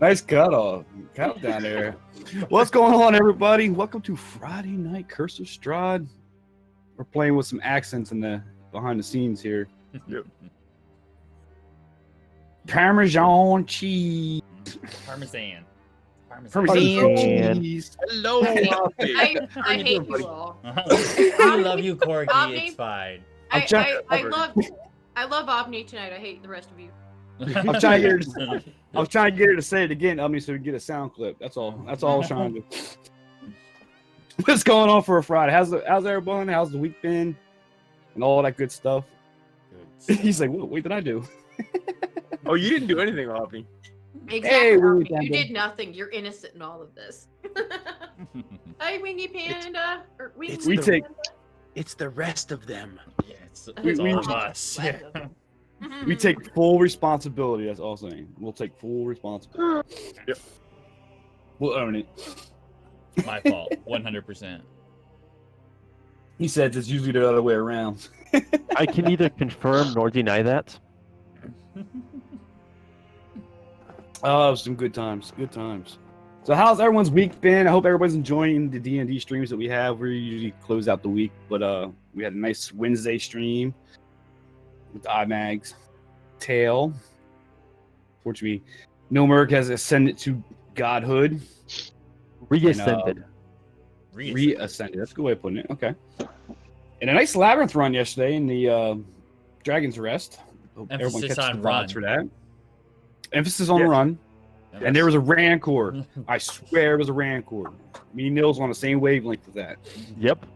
Nice cut down there. What's going on, everybody? Welcome to Friday Night Curse of Strahd. We're playing with some accents in the behind the scenes here. Yep. Parmesan cheese. Parmesan cheese. Hello. I hate you all. We love you, Corgi. Omni? It's fine. I love Omni tonight. I hate the rest of you. I'm trying to get her to say it again, Elmy, so we can get a sound clip. That's all. That's all I was trying to do. What's going on for a Friday? How's everyone? How's the week been? And all that good stuff. Good. He's like, what did I do? Oh, you didn't do anything, Offie. Exactly. Hey, Omni. You did nothing. You're innocent in all of this. Hi, Wingy Panda. It's the rest of them. Yeah, it's We- all of us. Yeah. We take full responsibility. That's all I'm saying. We'll take full responsibility. Yep. We'll own it. My fault. 100%. He said it's usually the other way around. I can neither confirm nor deny that. Oh, some good times. Good times. So how's everyone's week been? I hope everybody's enjoying the D&D streams that we have. We usually close out the week, but we had a nice Wednesday stream with IMAG's Tail. Fortunately, Milmerk has ascended to godhood. Reascended. Reascended. That's a good way of putting it. Okay. And a nice labyrinth run yesterday in the Dragon's Rest. Hope everyone Emphasis catches on the vibes run. for that. Emphasis on the Yes. run. And there was a Rancor. I swear it was a Rancor. Me and Nils on the same wavelength with that. Yep.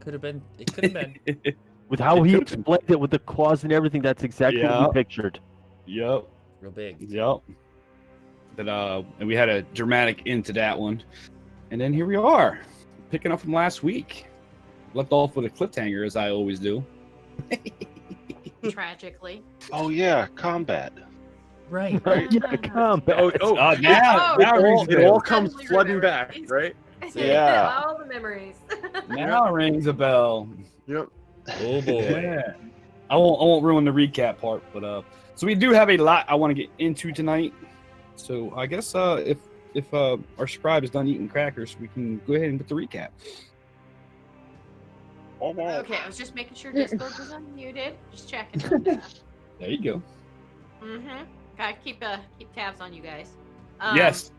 Could have been. It could have been. With how he explained it with the claws and everything, that's exactly what Yeah. we pictured. Yep. Real big. Yep. But and we had a dramatic end to that one. And then here we are, picking up from last week. Left off with a cliffhanger, as I always do. Tragically. Oh yeah, combat. Right. Yeah, combat. Now It all comes Suddenly flooding remembered. back, right? Yeah. All the memories. now it rings a bell. Yep. Oh boy. Yeah. I won't ruin the recap part, but so we do have a lot I want to get into tonight. So I guess if our scribe is done eating crackers, we can go ahead and put the recap. Okay, I was just making sure Discord was unmuted. Just checking. There you go. Mm-hmm. Gotta keep tabs on you guys. Yes.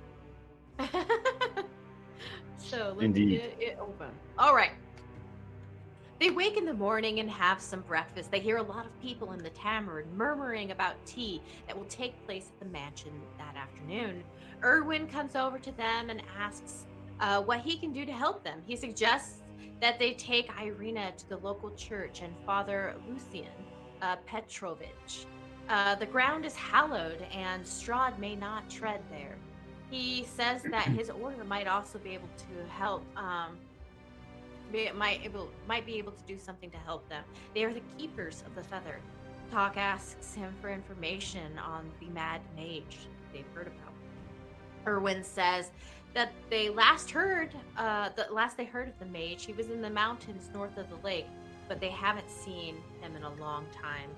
So let's Indeed. get it open. All right. They wake in the morning and have some breakfast. They hear a lot of people in the tavern murmuring about tea that will take place at the mansion that afternoon. Erwin comes over to them and asks what he can do to help them. He suggests that they take Irina to the local church and Father Lucian Petrovich. The ground is hallowed and Strahd may not tread there. He says that his order might also be able to help, might be able to do something to help them. They are the keepers of the feather. Talk asks him for information on the mad mage they've heard about. Erwin says that they last heard of the mage, he was in the mountains north of the lake, but they haven't seen him in a long time.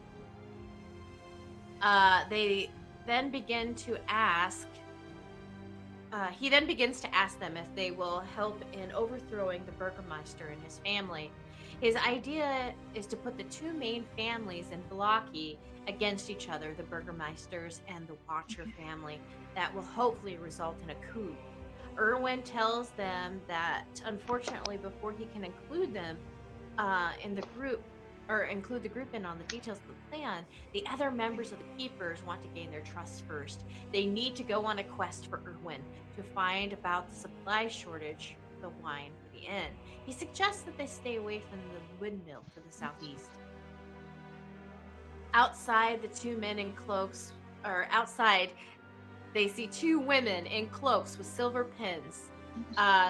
They then begin to ask. He then begins to ask them if they will help in overthrowing the Burgermeister and his family. His idea is to put the two main families in Vlaki against each other, the Burgermeisters and the Watcher family. That will hopefully result in a coup. Erwin tells them that, unfortunately, before he can include them in the group, or include the group in on the details of the plan, the other members of the Keepers want to gain their trust first. They need to go on a quest for Erwin to find about the supply shortage for the wine for the inn. He suggests that they stay away from the windmill to the southeast. Outside, the two men in cloaks, or outside, they see two women in cloaks with silver pins.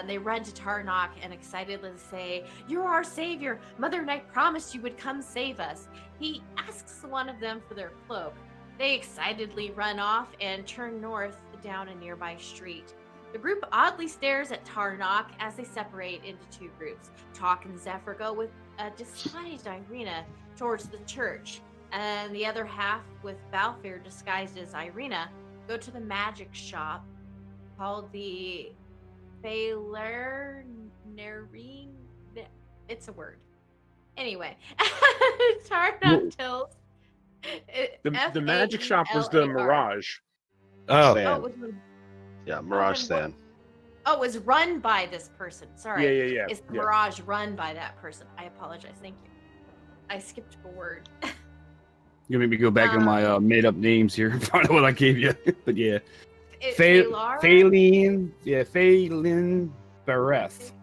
They run to Tarnok and excitedly say, "You're our savior. Mother Knight promised you would come save us." He asks one of them for their cloak. They excitedly run off and turn north down a nearby street. The group oddly stares at Tarnok as they separate into two groups. Talk and Zephyr go with a disguised Irina towards the church, and the other half with Balfour disguised as Irina go to the magic shop called the Failernarine. It's a word. Anyway, Tarnok tells. The magic shop was the Faelar. Mirage. Oh, Sand. Oh, it was, Yeah, Mirage then what- Sand. oh, it was run by this person. Sorry. Yeah. It's the yeah. Mirage run by that person. I apologize. Thank you. I skipped a word. you make me go back on my made up names here. Find out what I gave you. But yeah. Faelar? Phelan Bareth.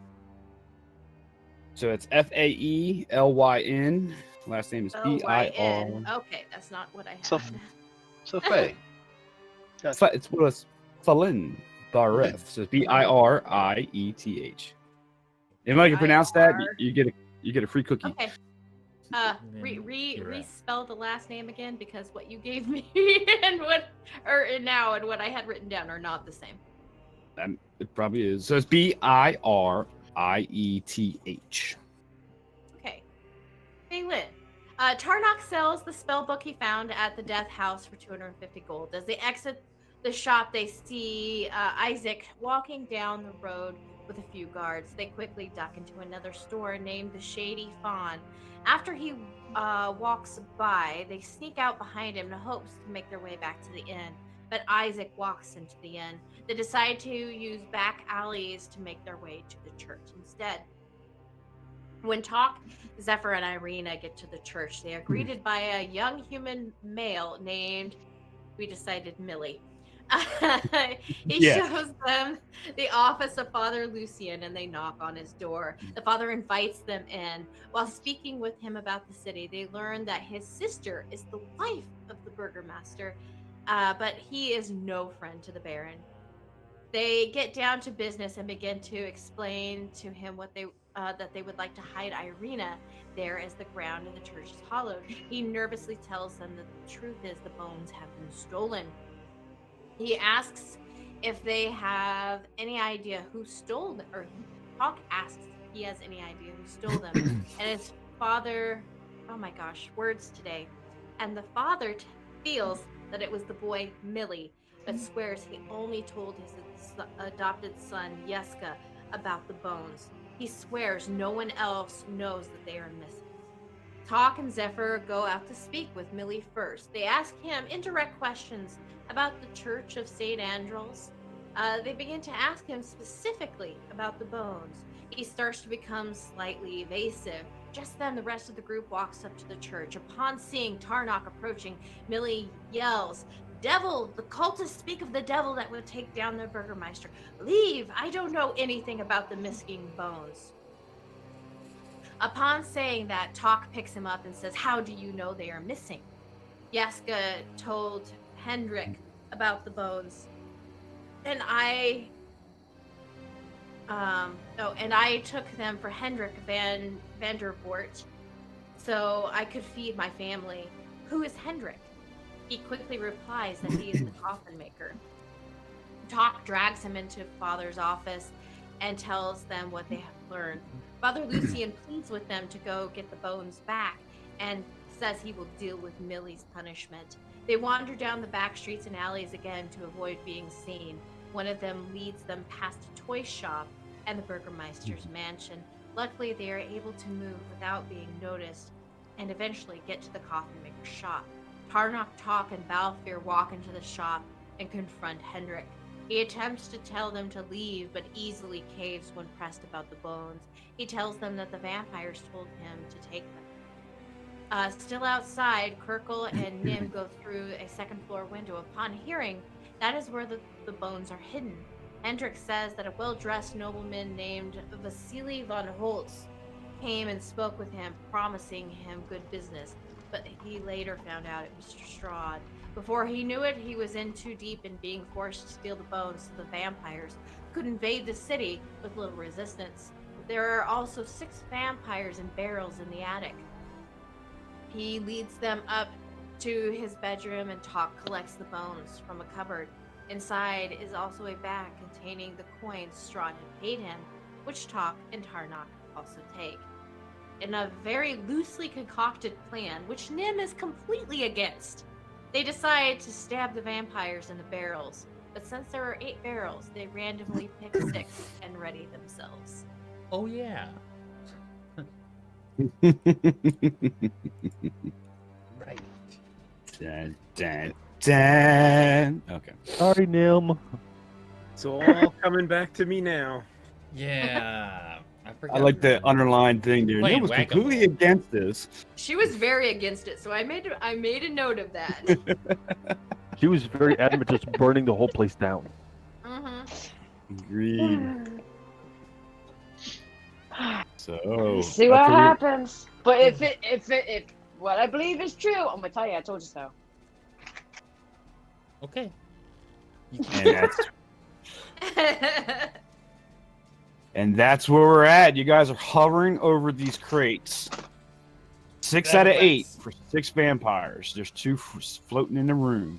So it's Faelyn. Last name is Lyn. Bir. Okay, that's not what I had. So Faye. It's what it's Phelan Bareth. So it's Birieth. If I can pronounce that, you get a free cookie. Okay. And then Respell the last name again, because what you gave me and what I had written down are not the same. It probably is. So it's Birieth. Okay. Hey, Lynn. Tarnok sells the spell book he found at the death house for 250 gold. As they exit the shop, they see Isaac walking down the road with a few guards. They quickly duck into another store named the Shady Fawn. After he walks by, they sneak out behind him in hopes to make their way back to the inn. But Isaac walks into the inn. They decide to use back alleys to make their way to the church instead. When Zephyr, and Irina get to the church, they are greeted by a young human male named, we decided, Millie. He shows them the office of Father Lucian, and they knock on his door. The father invites them in. While speaking with him about the city, they learn that his sister is the wife of the burgomaster, but he is no friend to the Baron. They get down to business and begin to explain to him what that they would like to hide Irina there as the ground in the church is hollowed. He nervously tells them that the truth is the bones have been stolen. He asks if they have any idea who stole them, or Hawk asks if he has any idea who stole them. And his father, oh my gosh, words today. And the father feels that it was the boy Millie, but swears he only told his adopted son Yeska about the bones. He swears no one else knows that they are missing. Talk and Zephyr go out to speak with Millie first. They ask him indirect questions about the Church of St. Andral's. They begin to ask him specifically about the bones. He starts to become slightly evasive. Just then, the rest of the group walks up to the church. Upon seeing Tarnok approaching, Millie yells, "Devil! The cultists speak of the devil that will take down the burgomaster. Leave! I don't know anything about the missing bones." Upon saying that, Talk picks him up and says, "How do you know they are missing?" Yeska told Hendrik about the bones. And I took them for Hendrik Vandervoort so I could feed my family. Who is Hendrik? He quickly replies that he is the coffin maker. Talk drags him into Father's office and tells them what they have learned. Father Lucian pleads with them to go get the bones back and says he will deal with Millie's punishment. They wander down the back streets and alleys again to avoid being seen. One of them leads them past a toy shop and the burgomaster's mansion. Luckily, they are able to move without being noticed and eventually get to the coffin maker's shop. Tarnok, Talk, and Balfour walk into the shop and confront Hendrik. He attempts to tell them to leave, but easily caves when pressed about the bones. He tells them that the vampires told him to take them. Still outside, Kirkle and Nim go through a second-floor window. Upon hearing, that is where the bones are hidden. Hendrik says that a well-dressed nobleman named Vasily von Holtz came and spoke with him, promising him good business. But he later found out it was Strahd. Before he knew it, he was in too deep in being forced to steal the bones so the vampires could invade the city with little resistance. There are also 6 vampires in barrels in the attic. He leads them up to his bedroom and Talk collects the bones from a cupboard. Inside is also a bag containing the coins Strahd had paid him, which Talk and Tarnok also take. In a very loosely concocted plan, which Nim is completely against, They decide to stab the vampires in the barrels, but since there are 8 barrels, they randomly pick 6 and ready themselves. Oh yeah. Right. Dun, dun, dun. Okay. Sorry, Nim. It's all coming back to me now. Yeah. I forgot. I like we the were underlined thing, dude. It playing was whack-a-mole. completely against this. She was very against it, so I made a note of that. She was very adamant, just burning the whole place down. Agreed. So See what that's what we- happens. But if what I believe is true, I'm gonna tell you. I told you so. Okay. And that's where we're at. You guys are hovering over these crates. 6 out of 8 for 6 vampires. There's 2 floating in the room.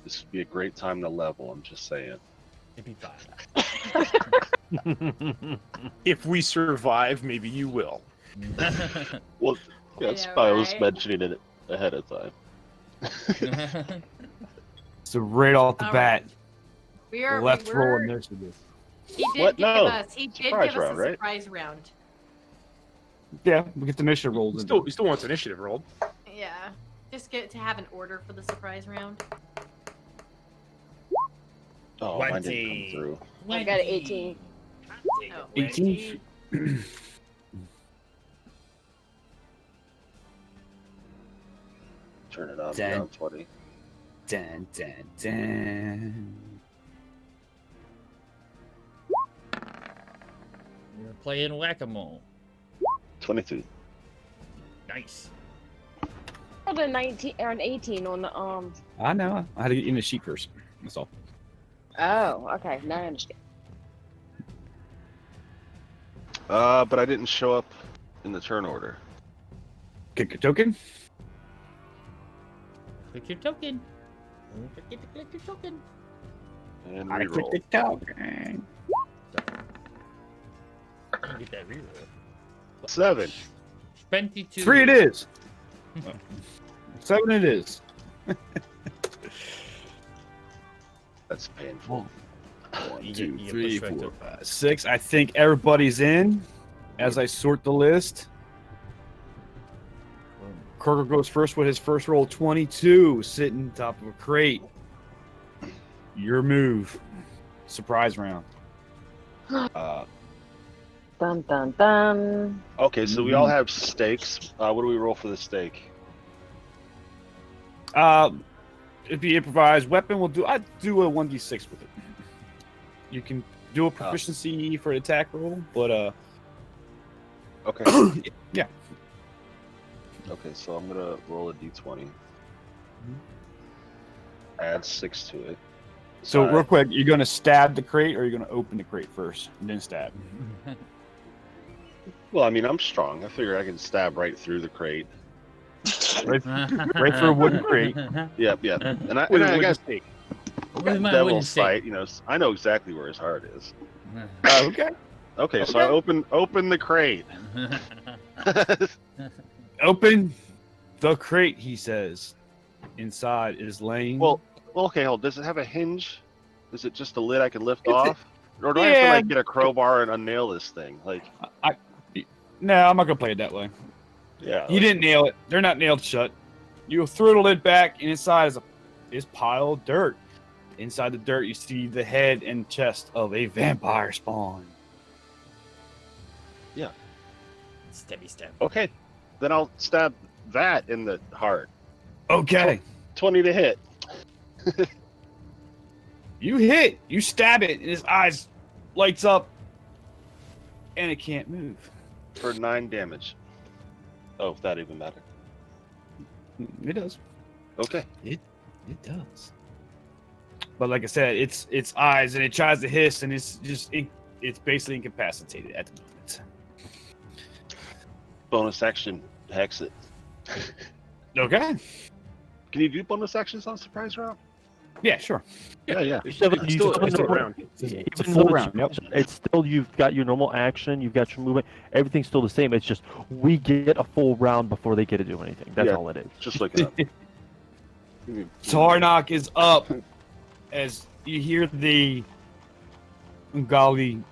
This would be a great time to level. I'm just saying. It'd be fine. If we survive, maybe you will. Well, yeah, that's know, why I was right? mentioning it ahead of time. So right off the All bat, let's we're- roll initiative. He did What? give No. us. He did Surprise give us round, a right? surprise round. Yeah, we get the initiative rolled. He in. still wants initiative rolled. Yeah, just get to have an order for the surprise round. Oh, mine didn't 20. come through. I got an 18. Oh. 18. Turn it up. Dang. Down 20. Dun, dun, dun. We're playing whack-a-mole. 22. Nice. I rolled a 19 or an 18 on the I know. I had to get you in the sheet first. That's all. Oh, okay. Now I understand. But I didn't show up in the turn order. Kick your token. Click your token. Don't forget to click your token. And I reroll. kicked the token. Get that reroll. 7. 22. 3 it is. 7 it is. That's painful. 1, You 2, get 3, pushed right 4, through. 5, 6. I think everybody's in. As I sort the list, Kroger goes first with his first roll, 22, sitting top of a crate. Your move. Surprise round. Uh, Dun dun dun. okay, so we all have stakes. What do we roll for the stake? It'd be improvised weapon. I'd do a 1d6 with it. You can do a proficiency for an attack roll, but Okay. yeah. Okay, so I'm gonna roll a d20. Add 6 to it. So Alright. real quick, you're gonna stab the crate, or you're gonna open the crate first and then stab. Well, I mean, I'm strong. I figure I can stab right through the crate. Right for a wooden crate. Yep. And I With a got wooden stake. With my wooden devil's stake. sight. You know, I know exactly where his heart is. Okay. Okay, so I open the crate. Open the crate, he says. Inside is laying. Well, okay, hold. Does it have a hinge? Is it just a lid I can lift It's a- off? Or do I have to Yeah. like get a crowbar and unnail this thing? Like, no, I'm not gonna play it that way. yeah. You didn't nail it. They're not nailed shut. You throw the lid back, and inside is pile of dirt. Inside the dirt, you see the head and chest of a vampire spawn. Stabby stab. Okay, then I'll stab that in the heart. Okay. 20 to hit. You hit. You stab it, and his eyes lights up, and it can't move. For 9 damage. Oh, if that even matters. It does. Okay. It does. But like I said, it's eyes, and it tries to hiss, and it's basically incapacitated at the moment. Bonus action, hex it. Okay. Can you do bonus actions on surprise round? Yeah, sure. Yeah. You still have- It's you still, still it's still have- around. It's a Even full though round. Yep. it's still, you've got your normal action, you've got your movement, everything's still the same. It's just we get a full round before they get to do anything. That's Yeah. all it is. Just look it up. Tarnock is up as you hear the ungodly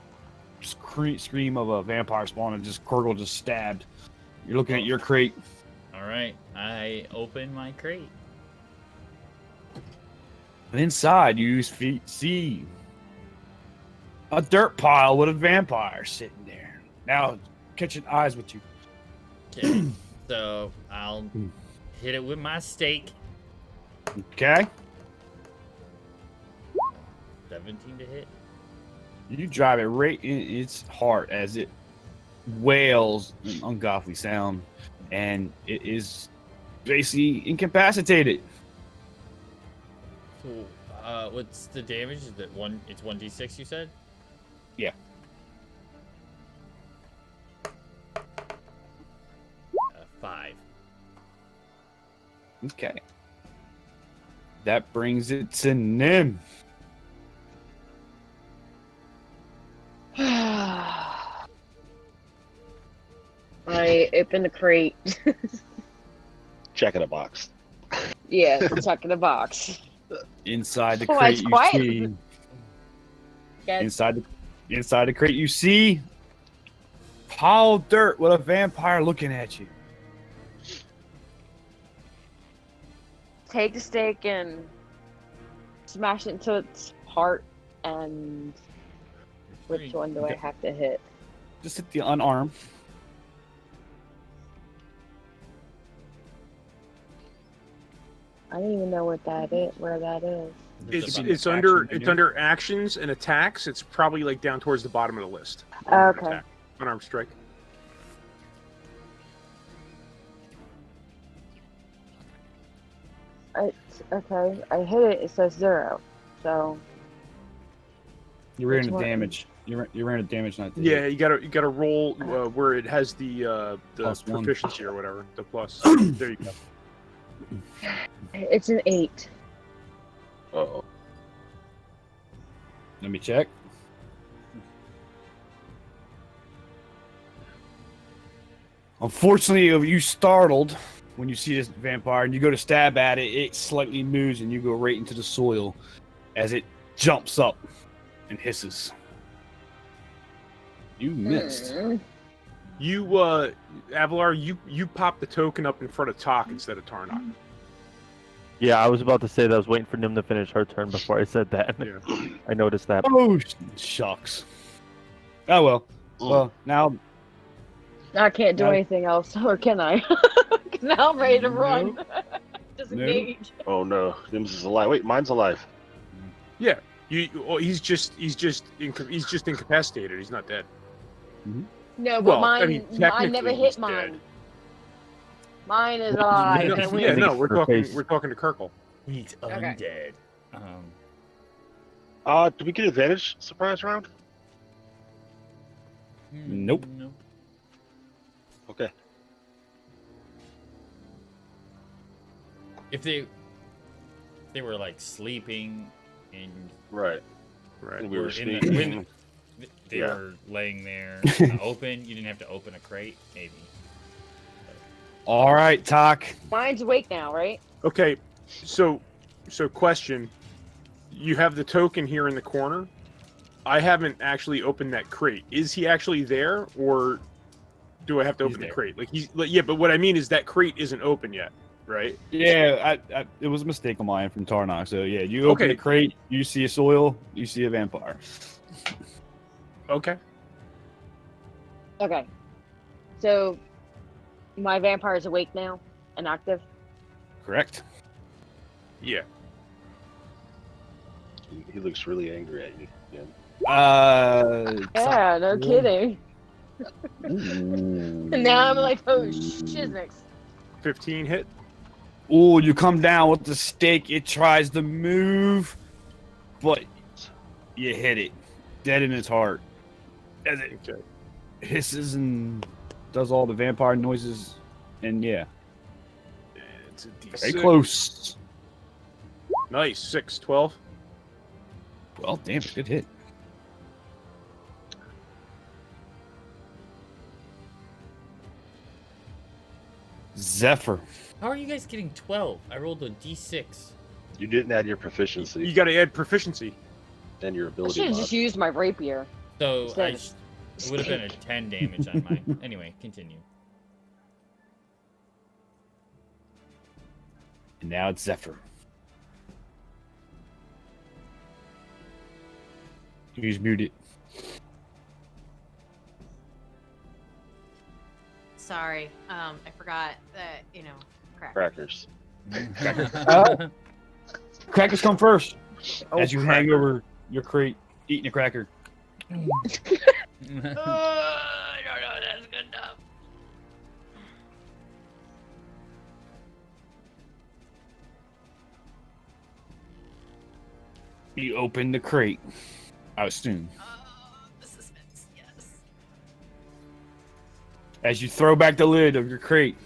scream of a vampire spawn and just Korgel just stabbed. You're looking at your crate. All right, I open my crate. And inside, you see a dirt pile with a vampire sitting there. Now, catching eyes with you. Okay, so I'll hit it with my stake. Okay? 17 to hit. You drive it right in its heart as it wails an ungodly sound, and it is basically incapacitated. So, what's the damage? Is that one? It's 1d6. You said. Yeah. 5. Okay. That brings it to Nim. I open the crate. Check in a box. Yeah, tuck in the box. Inside the Oh, crate, it's you quiet. see. Yes. Inside the crate, you see pile of dirt with a vampire looking at you. Take the stake and smash it into its heart. And which one do I have to hit? Just hit the unarmed. I don't even know what that is. Where that is. It's Action under menu. under actions and attacks. It's probably like down towards the bottom of the list. Okay. Attack. Unarmed strike. Okay. I hit it. It says 0. So You ran Which a one? damage. You ran a damage, not the Yeah, you gotta roll where it has the Plus one. proficiency or whatever. The plus. There you go. it's an 8. Uh-oh. Let me check. Unfortunately, you startled when you see this vampire and you go to stab at it. It slightly moves and you go right into the soil as it jumps up and hisses. You missed. You Avalar, you pop the token up in front of Talk instead of Tarnock. Yeah, I was about to say that. I was waiting for Nim to finish her turn before I said that. Yeah. I noticed that. Oh, shucks. Oh, well. Well, now I can't do No. anything else, or can I? Now I'm ready to run. No. Disengage. Oh no, Nims is alive. Wait, mine's alive. Yeah. He's just incapacitated. He's not dead. No, but Well, mine, I mean, mine never technically hit he's mine. dead. Mine is Well, alive. yeah, and no, we- yeah, No, we're Her talking face. to Kirkle. He's Okay. undead. Do we get advantage surprise round? Nope. Nope. Okay. If they were like sleeping and Right. Right. And we were were in the, sneaking. when they Yeah. were laying there open, you didn't have to open a crate, maybe. all right, Talk. Mine's awake now, right? Okay. So question. You have the token here in the corner. I haven't actually opened that crate. Is he actually there, or do I have to He's open the there. crate? Yeah, but what I mean is that crate isn't open yet, right? Yeah, it was a mistake on mine from Tarnock. So yeah, you open Okay. the crate, you see a soil, you see a vampire. Okay. Okay. So my vampire is awake now and active. Correct. Yeah. He looks really angry at you. Yeah. Yeah, no kidding. Ooh. And now I'm like, oh shiznix. 15 hit. Ooh, you come down with the stake. It tries to move, but you hit it dead in its heart as it Okay. hisses and does all the vampire noises. And yeah, It's a very D6. close. Nice. 6, 12. Well, damn, good hit. Zephyr. How are you guys getting 12? I rolled a d6. You didn't add your proficiency You got to add proficiency. and your I ability should have mod. just used my rapier. So Instead it of would have been a 10 damage on mine. Anyway, continue. And now it's Zephyr. He's muted. Sorry. I forgot that, crap. Crackers. Crackers come first. Oh, As you hang over your crate, eating a cracker. I don't know if that's good enough. You open the crate. I assume. The suspense, yes. As you throw back the lid of your crate,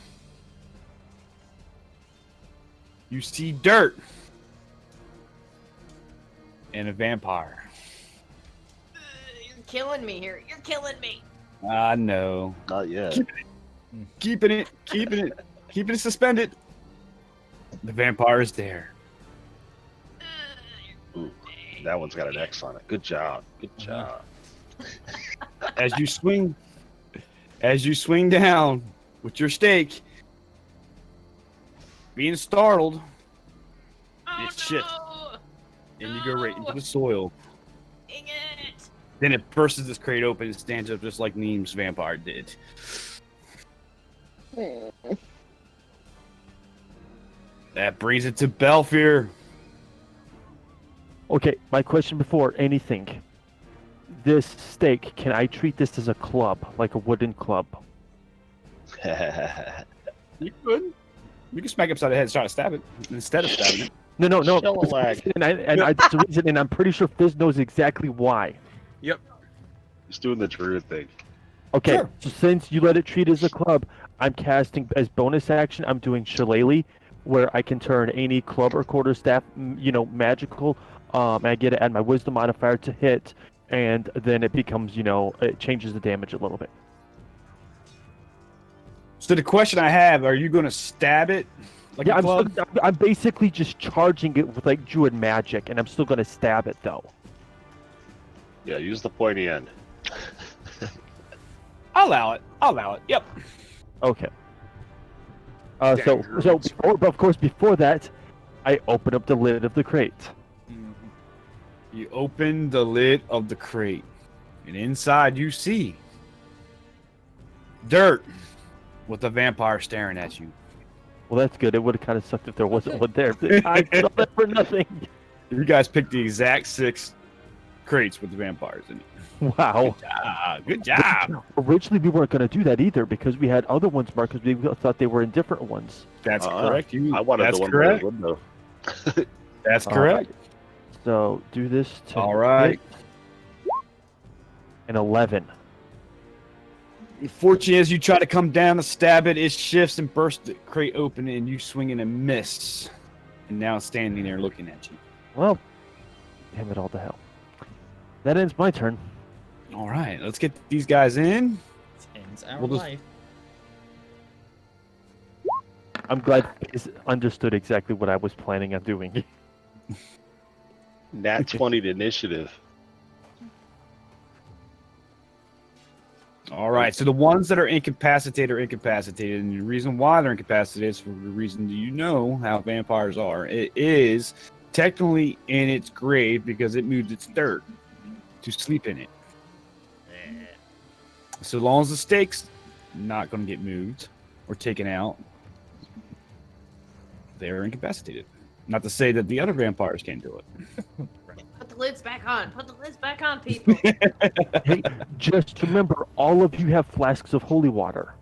you see dirt and a vampire. You're killing me here. You're killing me. I know. Not yet. Keeping it suspended. The vampire is there. Ooh, that one's got an X on it. Good job. Good job. As you swing down with your stake, being startled, Oh, it shifts no. and you go right into the soil. Dang it. Then it bursts this crate open and stands up just like Neem's vampire did. That brings it to Belfier. Okay, my question before anything. This stake, can I treat this as a club, like a wooden club? You could. You can smack it upside the head and try to stab it instead of stabbing it. No. Shell a lag. That's the reason, and I'm pretty sure Fizz knows exactly why. He's doing the druid thing. Okay, Sure. so since you let it treat as a club, I'm casting as bonus action. I'm doing Shillelagh, where I can turn any club or quarterstaff, magical. I get to add my wisdom modifier to hit, and then it becomes, it changes the damage a little bit. So the question I have, are you going to stab it like Yeah, a club? I'm basically just charging it with like druid magic, and I'm still gonna stab it though. Yeah, use the pointy end. I'll allow it. Yep. Okay. But of course, before that, I open up the lid of the crate. You open the lid of the crate, and inside you see dirt with a vampire staring at you. Well, that's good. It would have kind of sucked if there wasn't one there. I saw that for nothing. You guys picked the exact 6 crates with the vampires in it. Wow. Good job. Originally, we weren't going to do that either because we had other ones marked because we thought they were in different ones. That's correct. I wanted That's the one correct. by the window. That's correct. So do this to All right. an 11. Fortunately, as you try to come down to stab it, it shifts and bursts the crate open, and you swing and a miss. And now it's standing there looking at you. Well, damn it all to hell. That ends my turn. All right, let's get these guys in. Ends our We'll just- life. I'm glad Fizz understood exactly what I was planning on doing. Nat 20 to initiative. All right, so the ones that are incapacitated are incapacitated, and the reason why they're incapacitated is for the reason you know how vampires are. It is technically in its grave because it moved its dirt to sleep in it. So long as the stake's not going to get moved or taken out, they're incapacitated. Not to say that the other vampires can't do it. Put the lids back on. Put the lids back on, people. Hey, just remember, all of you have flasks of holy water.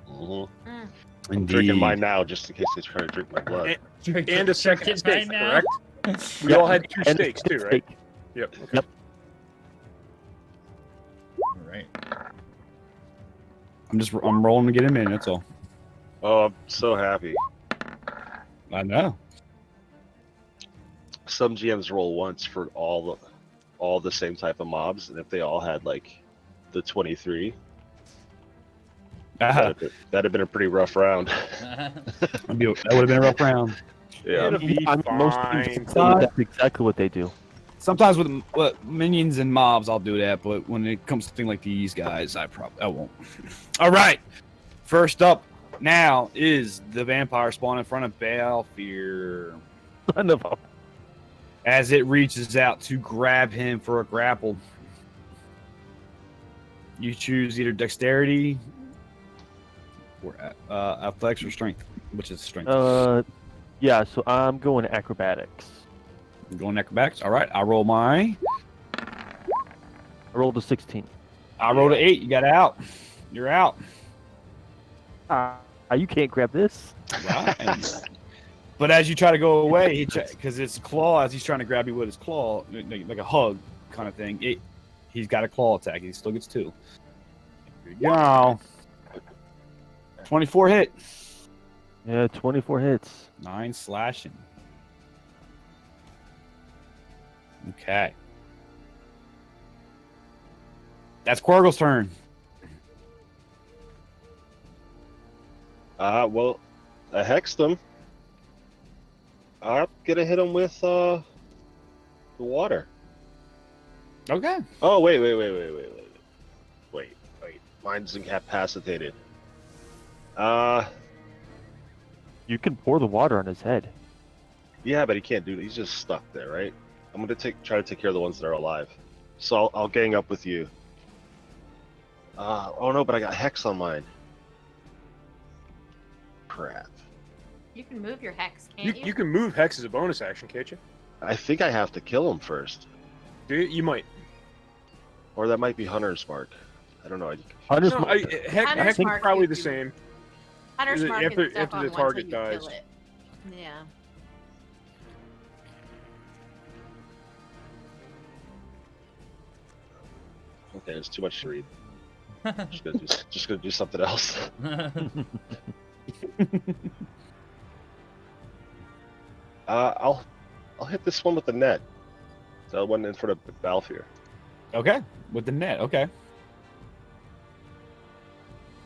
Mhm. Mm. I'm drinking mine now just in case he's trying to drink my blood. And a second steak, now. correct? We all had 2 And steaks too, steak. right? Yep. Okay. Yep. All right. I'm rolling to get him in. That's all. Oh, I'm so happy. I know. some GMs roll once for all the same type of mobs, and if they all had like the 23, that'd have been a pretty rough round. That would have been a rough round. Yeah. It'll be most fine. teams, that's exactly what they do. Sometimes with minions and mobs, I'll do that, but when it comes to things like these guys, I won't. All right. First up now is the vampire spawn in front of Balefear. None of them. As it reaches out to grab him for a grapple. You choose either dexterity or athletics or strength, which is strength. Yeah, so I'm going acrobatics. I'm going acrobatics. All right, I roll my. I rolled a 16. I rolled an 8. You got out. You're out. You can't grab this. Right. But as you try to go away, because it's claw, as he's trying to grab you with his claw, like a hug kind of thing, he's got a claw attack. He still gets 2. Here you go. 24 hit. Yeah, 24 hits. 9 slashing. Okay. That's Quirgle's turn. Well, I hexed him. I'm gonna hit him with the water. Okay. Oh wait. Mine's incapacitated. You can pour the water on his head. Yeah, but he can't do it. He's just stuck there, right? I'm gonna try to take care of the ones that are alive. So I'll gang up with you. Oh no, but I got hex on mine. Crap. You can move your hex, can't you? You can move Hex as a bonus action, can't you? I think I have to kill him first. Do you? You might. Or that might be Hunter's Mark. I don't know. Hunter's No, Mark. Hex Hunter's is Mark probably you the do. same. Hunter's Is it mark after- is stuck after on the one target till you dies? kill it. Yeah. Okay, it's too much to read. just gonna do something else. I'll hit this one with the net. So one in front of Balefear. Okay. With the net. Okay.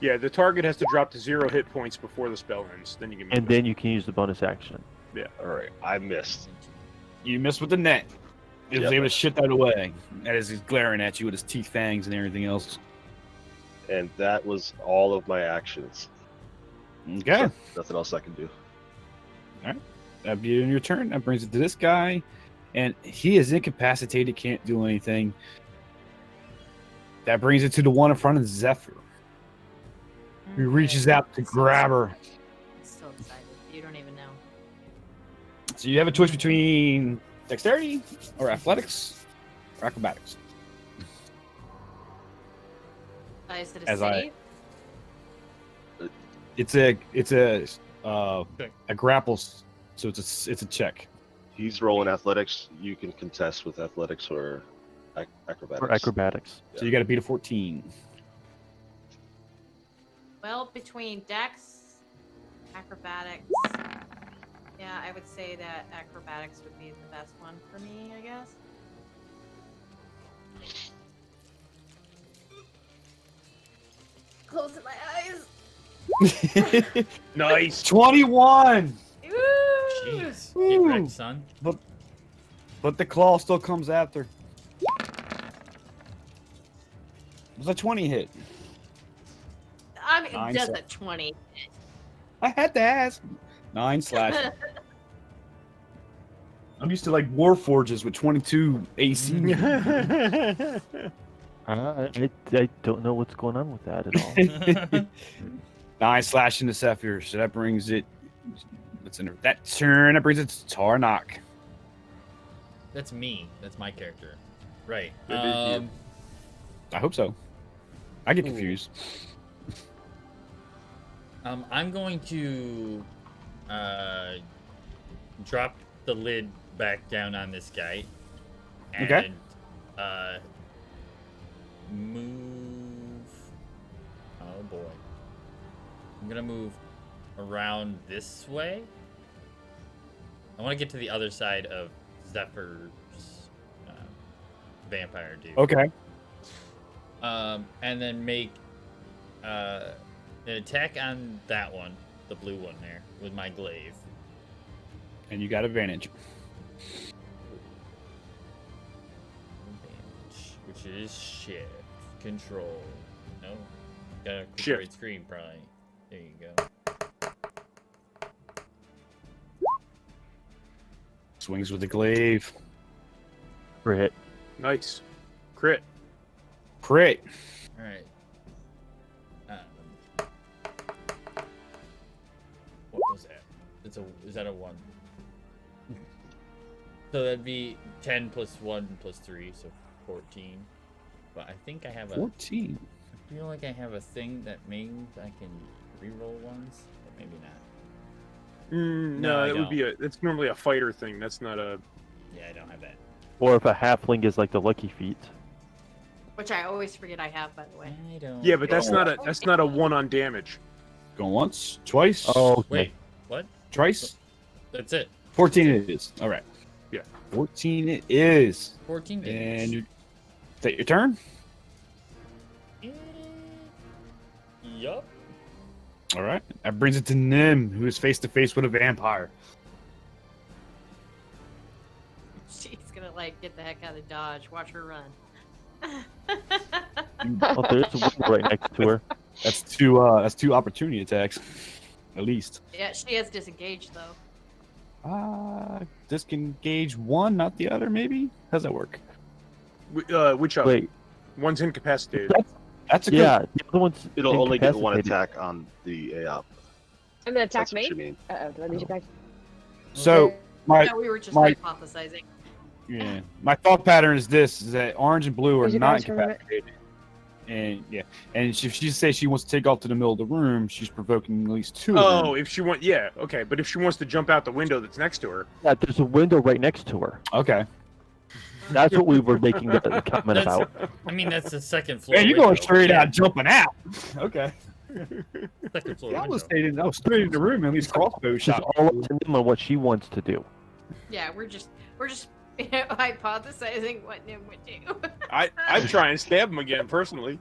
Yeah, the target has to drop to 0 hit points before the spell ends. Then you can. Move And then you can use the bonus action. All right, I missed. You missed with the net. He was Yep. able to shit that away. As he's glaring at you with his teeth, fangs, and everything else. And that was all of my actions. Okay. Nothing else I can do. That'd be in your turn. That brings it to this guy. And he is incapacitated, can't do anything. That brings it to the one in front of Zephyr. He reaches out to grab her. I'm so excited. You don't even know. So you have a choice between dexterity or athletics or acrobatics. Is it a As I- city? It's a grapple, so it's a check. He's rolling athletics. You can contest with athletics or acrobatics. Or acrobatics. So you got to beat a 14. Well, between Dex, acrobatics. Yeah, I would say that acrobatics would be the best one for me, I guess. Closing my eyes. Nice. 21. Ooh. Jeez. Get Ooh. wrecked, son. But the claw still comes after. Was a 20 hit? I mean, Nine does se- a 20. I had to ask. 9 slash. I'm used to like war forges with 22 AC. I don't know what's going on with that at all. 9 slash into Zephyr, so that brings it. What's in that turn? That brings it to Tarnok. That's me. That's my character. Right. That'd be you. I hope so. I get confused. I'm going to drop the lid back down on this guy. And, Okay. Move. Oh boy. I'm gonna move around this way. I want to get to the other side of Zephyr's vampire do. Okay. And then make an attack on that one, the blue one there, with my glaive. And you got advantage. Which is shift control. No, gotta click Shift. right screen probably. There you go. Swings with the glaive. Crit. Nice. Crit. Crit. All right. What was that? Is that a 1? So that'd be 10 plus 1 plus 3, so 14. But I think I have 14. I feel like I have a thing that means I can reroll ones, but maybe not. No, I it would don't. be it's normally a fighter thing. That's not a. Yeah, I don't have that. Or if a halfling is like the lucky feat. Which I always forget I have, by the way. I don't. Yeah, but that's not a 1 on damage. Going once, twice. Oh, okay. Wait, what? Twice. That's it. 14 it is. All right. Yeah. 14 it is. 14 damage. And is that your turn? Yup. All right. That brings it to Nim, who is face to face with a vampire. She's gonna like get the heck out of Dodge. Watch her run. Oh, there's a window right next to her. That's two opportunity attacks, at least. Yeah, she has disengaged though. Disengage one, not the other. Maybe. How's that work? Which of? Wait, One's incapacitated. That's a good. yeah, the other one's It'll only get 1 incapacitated. attack on the AOP. And then attack That's what me? you mean. Uh-oh, do I need you back? So my No, we were just my- hypothesizing. yeah, my thought pattern is this: is that orange and blue are Did you not guys for a minute? incapacitated. And yeah, and if she says she wants to take off to the middle of the room, she's provoking at least 2 of Oh, them. if she want, yeah, okay. But if she wants to jump out the window that's next to her, Yeah, there's a window right next to her. Okay. That's what we were making the comment That's- about. I mean, that's the second floor. Man, you're going window. straight Yeah, out, jumping out. Okay. Second floor I window. was straight in the room, at least crossbow This is shot. all up to Nim on what she wants to do. Yeah, we're just hypothesizing what Nim would do. I'd try and stab him again personally.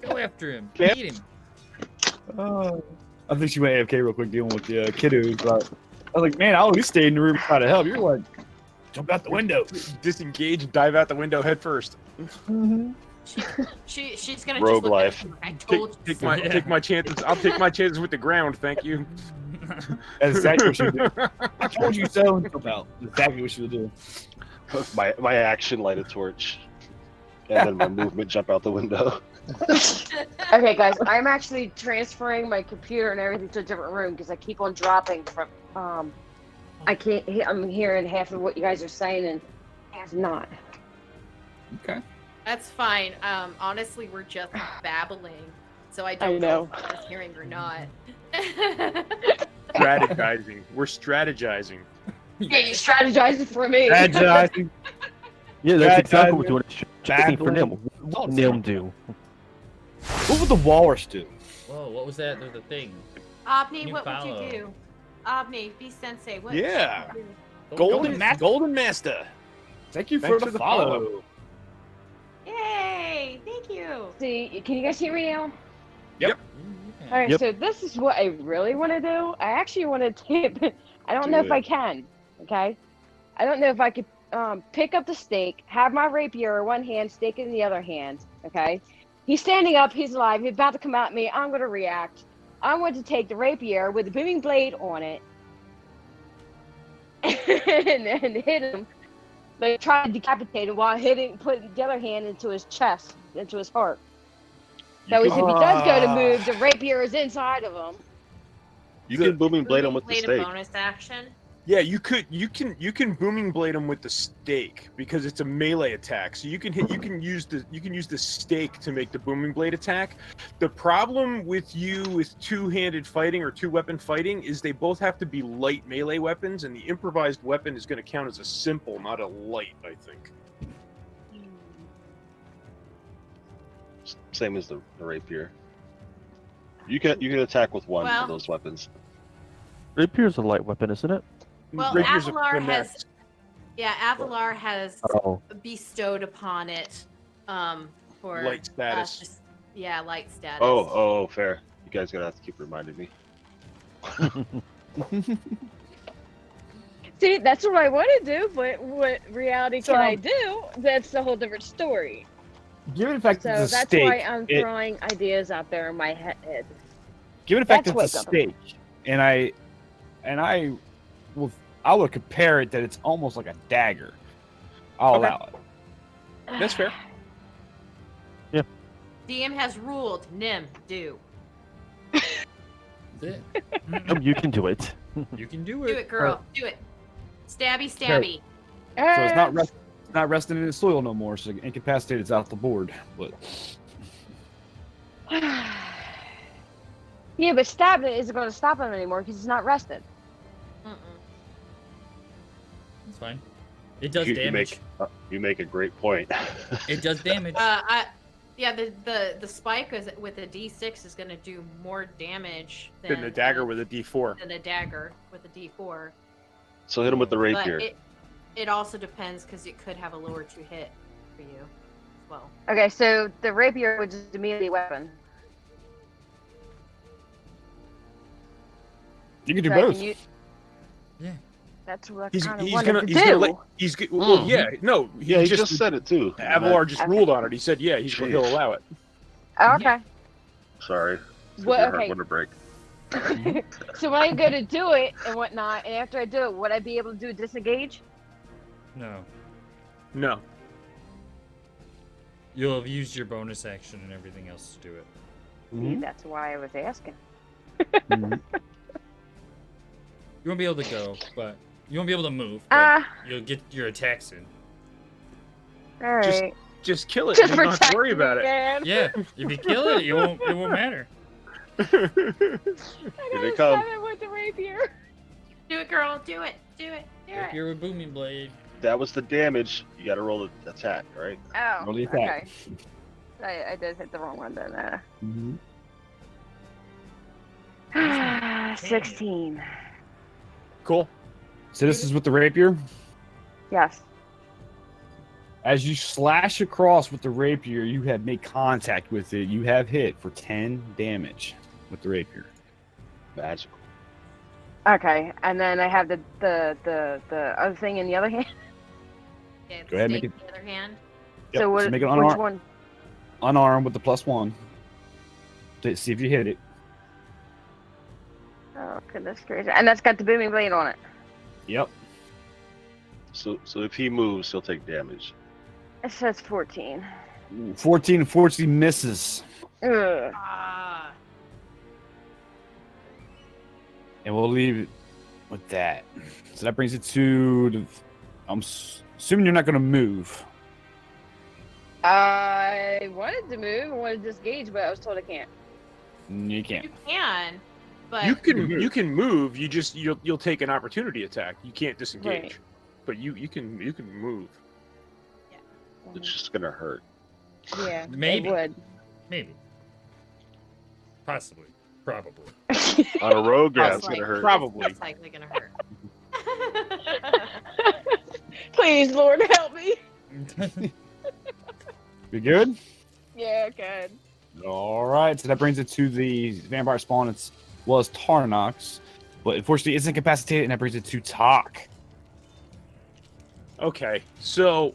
Go after him. Yep. Beat him. I think she went AFK real quick dealing with the kiddos. But I was like, man, I'll at least stay in the room and try to help. You're like, jump out the window. Disengage and dive out the window head first. She's gonna Rogue just look life. at him. I told you. Take my chances. I'll take my chances with the ground. Thank you. That's exactly what she would do. I told you so. Jump out. Exactly what she would do. My action, light a torch, and then my movement, jump out the window. Okay, guys, I'm actually transferring my computer and everything to a different room because I keep on dropping from. I can't. I'm hearing half of what you guys are saying and half not. Okay. That's fine. Honestly, we're just babbling, so I I don't know. if I'm hearing or not. Strategizing. We're strategizing. Yeah, you strategizing for me. Strategizing. Yeah, that's exactly what we're doing. Checking for Nim. Battling. What would Nim do? What would the walrus do? Whoa, what was that? There's a thing. Obni, You what would follow. you do? Obni, be sensei. What Yeah. would you do? Golden Master. Thank you Thanks for the follow. Yay! Thank you. See, can you guys hear me now? Yep. All right, Yep. so this is what I really want to do. I actually want to tape. I don't know if I can. Okay, I don't know if I could pick up the stake, have my rapier in one hand, stake in the other hand. Okay, he's standing up. He's alive. He's about to come at me. I'm going to react. I want to take the rapier with the booming blade on it and hit him. Like try to decapitate him while putting the other hand into his chest, into his heart. That way, if he does go to move, the rapier is inside of him. You can booming blade him with the Blade a stake. bonus action. Yeah, you can booming blade him with the stake because it's a melee attack. So you can use the stake to make the booming blade attack. The problem with two-handed fighting or two-weapon fighting is they both have to be light melee weapons, and the improvised weapon is going to count as a simple, not a light, I think. Same as the rapier. You can attack with one Well- of those weapons. Rapier's a light weapon, isn't it? Well, Rapier's a Avalar has finesse. Yeah, Avalar has Oh. bestowed upon it for Light status. Light status. Oh, fair. You guys gonna have to keep reminding me. See, that's what I want to do, but what reality can I do? That's a whole different story. Given the fact So that it's a that's steak, why I'm throwing ideas out there in my head. given the fact That's that it's a what's up. steak, and I would compare it that it's almost like a dagger. I'll Okay. allow it. That's fair. DM has ruled. Nim, do. That's it. You can do it. You can do Do it. it, girl. Do it. Stabby, stabby. So it's not resting in the soil no more. So incapacitated is off the board. But Yeah, but stabbing it isn't going to stop him anymore because he's not rested. Mm-mm. It's fine. It does You damage. make a great point. It does damage. The spike with a D6 is going to do more damage Than the dagger with a D4. than a dagger with a D4. So hit him with the But rapier. it also depends because it could have a lower to hit for you as well. Okay, so the rapier would just immediately weapon. you can do So I both. can use- Yeah. That's what I He's kind of he's wanted gonna to he's gonna do. let well, Mm. yeah no Yeah, he just said it too. Avalar just Okay. ruled on it. He said yeah Jeez. he'll allow it. Oh, okay. Sorry. It's Well, your heart okay. want to break. So when I go to do it and whatnot, and after I do it, would I be able to do disengage? No. No. You'll have used your bonus action and everything else to do it. See, that's why I was asking. Mhm. You won't be able to go, but you won't be able to move. But you'll get your attacks in. All Just- right. Just kill it. Just You don't have to protect worry me, about it. man. Yeah, if you kill it, it won't matter. I Here gotta they come. stab it with the rapier. Do it, girl. Do it. Do it. Do If it. you're a booming blade, That was the damage. You got to roll the attack, right? Oh, Roll the attack. okay. I did hit the wrong one then. Mhm. 16. Cool. So this is with the rapier. Yes. As you slash across with the rapier, you have made contact with it. You have hit for 10 damage with the rapier. Magical. Okay, and then I have the other thing in the other hand. Yeah, the Go ahead, stake make in the other hand. Yep, So what? make it Which one? unarmed with the +1. To see if you hit it. Oh goodness gracious! And that's got the booming blade on it. Yep. So if he moves, he'll take damage. It says 14. 14 unfortunately misses. Ugh. Ah. And we'll leave it with that. So that brings it to the. I'm assuming you're not going to move. I wanted to move. I wanted to disengage, but I was told I can't. You can't. You can, but You can move. You'll take an opportunity attack. You can't disengage, Right. but you can move. It's just gonna hurt. Yeah, Maybe. it would. maybe, possibly, probably. On a rogue, yeah, Most it's gonna likely. hurt. Probably. It's likely gonna hurt. Please, Lord, help me. You good? Yeah, good. All right. So that brings it to the vampire spawn. It was Tarnox, but unfortunately it's incapacitated, and that brings it to Talk. Okay, so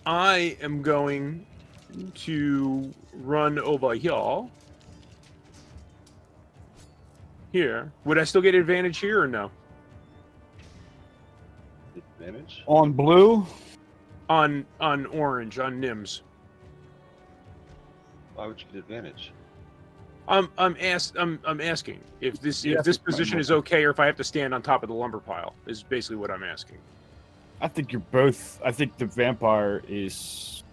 I am going to run over here. Here. Would I still get advantage here or no? Advantage? On blue, On orange, on Nims. Why would you get advantage? I'm asking if this Yeah, position is okay or if I have to stand on top of the lumber pile is basically what I'm asking. I think you're both. I think the vampire is.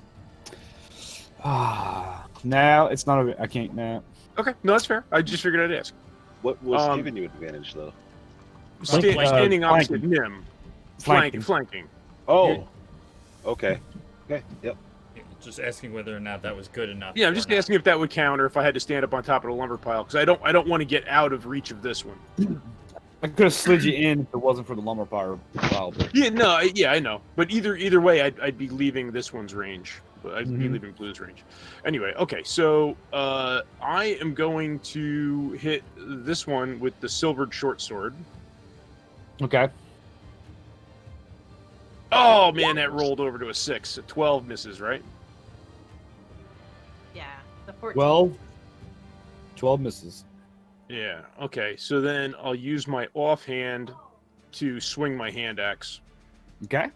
Now it's not a. I can't now. Okay, no, that's fair. I just figured I'd ask. What was Um, giving you advantage though? Flanking. Standing opposite Flanking. Nim. Flanking. Flanking. Oh, okay. Okay. Yep. Just asking whether or not that was good enough. Yeah, I'm or just not. asking if that would count or if I had to stand up on top of the lumber pile because I don't want to get out of reach of this one. I could have slid you in if it wasn't for the lumber fire pile. But... Yeah, I know. But either way, I'd be leaving this one's range. But I'd be Mhm. leaving blue's range. Anyway, okay. So I am going to hit this one with the silvered short sword. Okay. Oh man, that rolled over to a 6. A 12 misses, right? Yeah, the 14. 12 misses. Yeah. Okay. So then I'll use my offhand to swing my hand axe. Okay.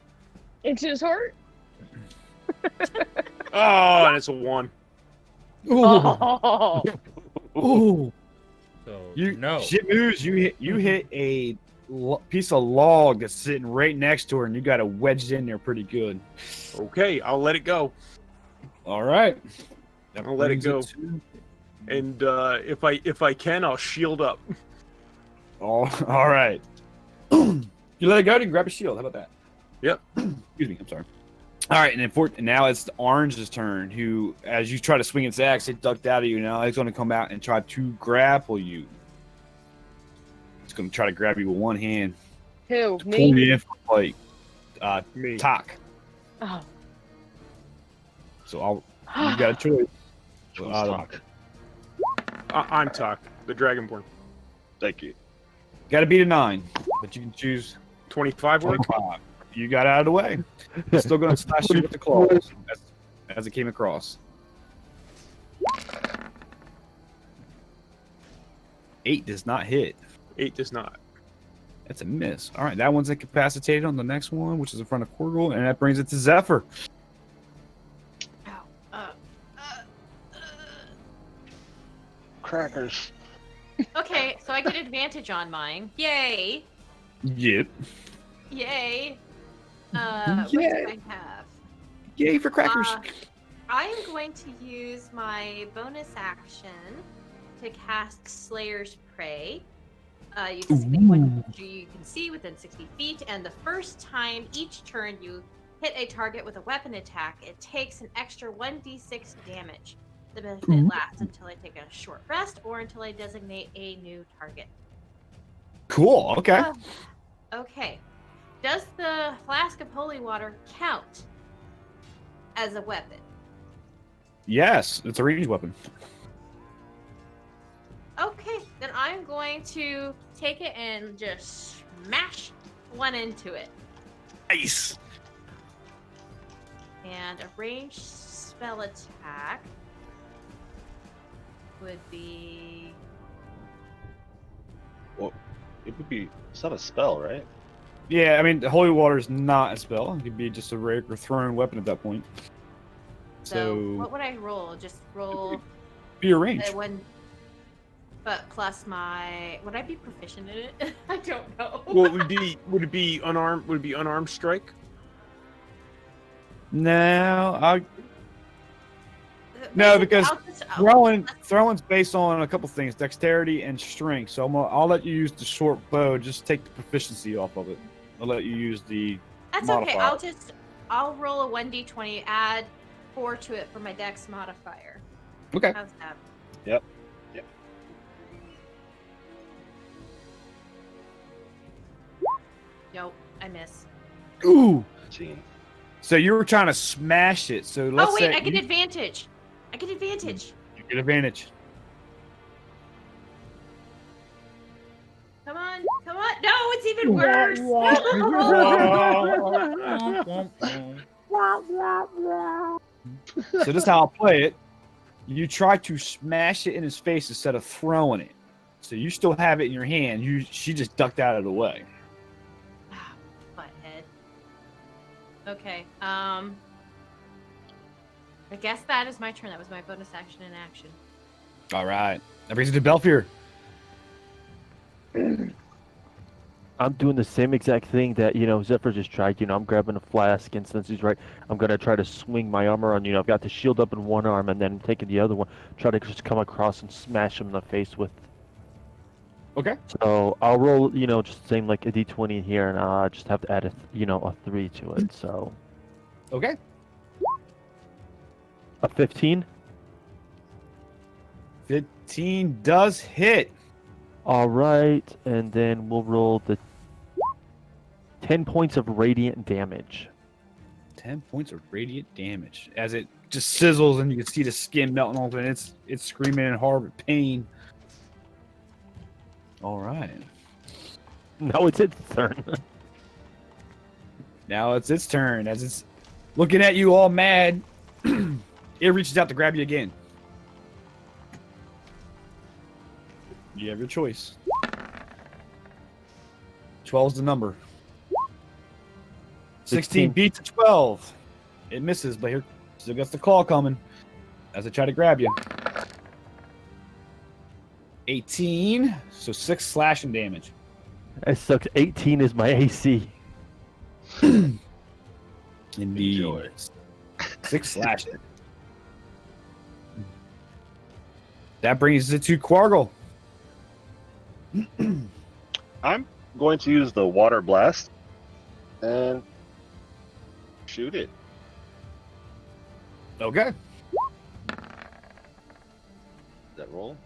Into his heart. Oh, and it's a 1. Ooh. Oh. Ooh. So You no. shit moves. You hit a piece of log that's sitting right next to her, and you got it wedged in there pretty good. Okay, I'll let it go. All right. That I'll let it brings go. to- And if I can, I'll shield up. all right. You let it go. You grab a shield. How about that? Yep. Excuse me. I'm sorry. All right, and now it's the Orange's turn. Who, as you try to swing its axe, it ducked out of you. Now it's going to come out and try to grapple you. It's going to try to grab you with one hand. Who? Pull you Me? in for like Me. talk. Oh. So you got a choice. Choose talk. I'm Talk, the Dragonborn. Thank you. Got to beat a 9, but you can choose 25 work. 25. You got out of the way. It's still going to slash you with the claws as it came across. 8 does not hit. 8 does not. That's a miss. All right, that one's incapacitated on the next one, which is in front of Korgel, and that brings it to Zephyr. Ow. Uh, Crackers. okay, so I get advantage on mine. Yay! Yep. Yay! What do I have? Yay for crackers. I am going to use my bonus action to cast Slayer's Prey. You can see one you can see within 60 feet, and the first time each turn you hit a target with a weapon attack, it takes an extra 1d6 damage. The benefit lasts until I take a short rest or until I designate a new target. Cool. Okay. Okay. Does the flask of holy water count as a weapon? Yes, it's a ranged weapon. Okay, then I'm going to take it and just smash one into it. Nice. And a ranged spell attack would be... Well, it would be. It's not a spell, right? Yeah, I mean, the holy water is not a spell. It could be just a regular thrown weapon at that point. So what would I roll? Just roll be your range. one, but plus my... Would I be proficient in it? I don't know. Well, would it be unarmed? Would it be unarmed strike? No, Basically, because I'll- throwing's based on a couple things, dexterity and strength. So I'll let you use the short bow. Just take the proficiency off of it. I'll let you use the That's modifier. okay. I'll roll a 1d20, add 4 to it for my dex modifier. Okay. How's that? Yep. Nope, I miss. Ooh. 15. So you were trying to smash it. So let's Oh wait, say I get you advantage. I get advantage. get advantage. Come on, come on. No, it's even worse. So this is how I'll play it. You try to smash it in his face instead of throwing it. So you still have it in your hand. She just ducked out of the way. Ah, butthead. Okay. I guess that is my turn. That was my bonus action in action. All right. That brings it to Belfier. I'm doing the same exact thing that, Zephyr just tried. I'm grabbing a flask, and since he's right, I'm going to try to swing my armor on, I've got the shield up in one arm, and then taking the other one, try to just come across and smash him in the face with. Okay. So I'll roll, just the same like a d20 here, and I just have to add a 3 to it, so. Okay. A 15? 15 does hit. All right, and then we'll roll the 10 points of radiant damage. 10 points of radiant damage as it just sizzles and you can see the skin melting off and it's screaming in horrible pain. All right. Now it's its turn. Now it's its turn as it's looking at you all mad. It reaches out to grab you again. You have your choice. 12's the number. 16 beats a 12. It misses, but here still gets the claw coming as I try to grab you. 18, so 6 slashing damage. That sucks. 18 is my AC. Indeed. Enjoy. 6 slashing. That brings it to Quargle. I'm going to use the water blast and shoot it. Okay. That roll?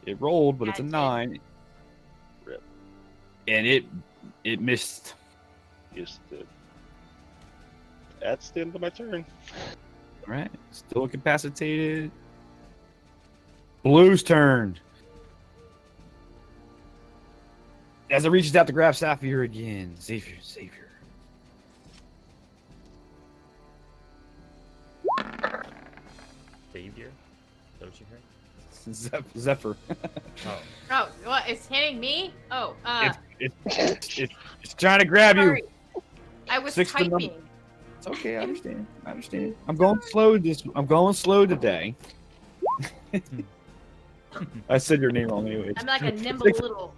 It rolled, but it's a That's it. 9. Rip. And it missed. Yes, it did. That's the end of my turn. All right. Still incapacitated. Blue's turn. As it reaches out to grab Sapphire again. Xavier. Savior? Is that what you heard? Zephyr. Oh. Oh, what? It's hitting me? Oh, It's trying to grab sorry. you. I was 6 to number. typing. It's okay. I understand. I'm going slow today. I said your name wrong anyway. I'm like a nimble little.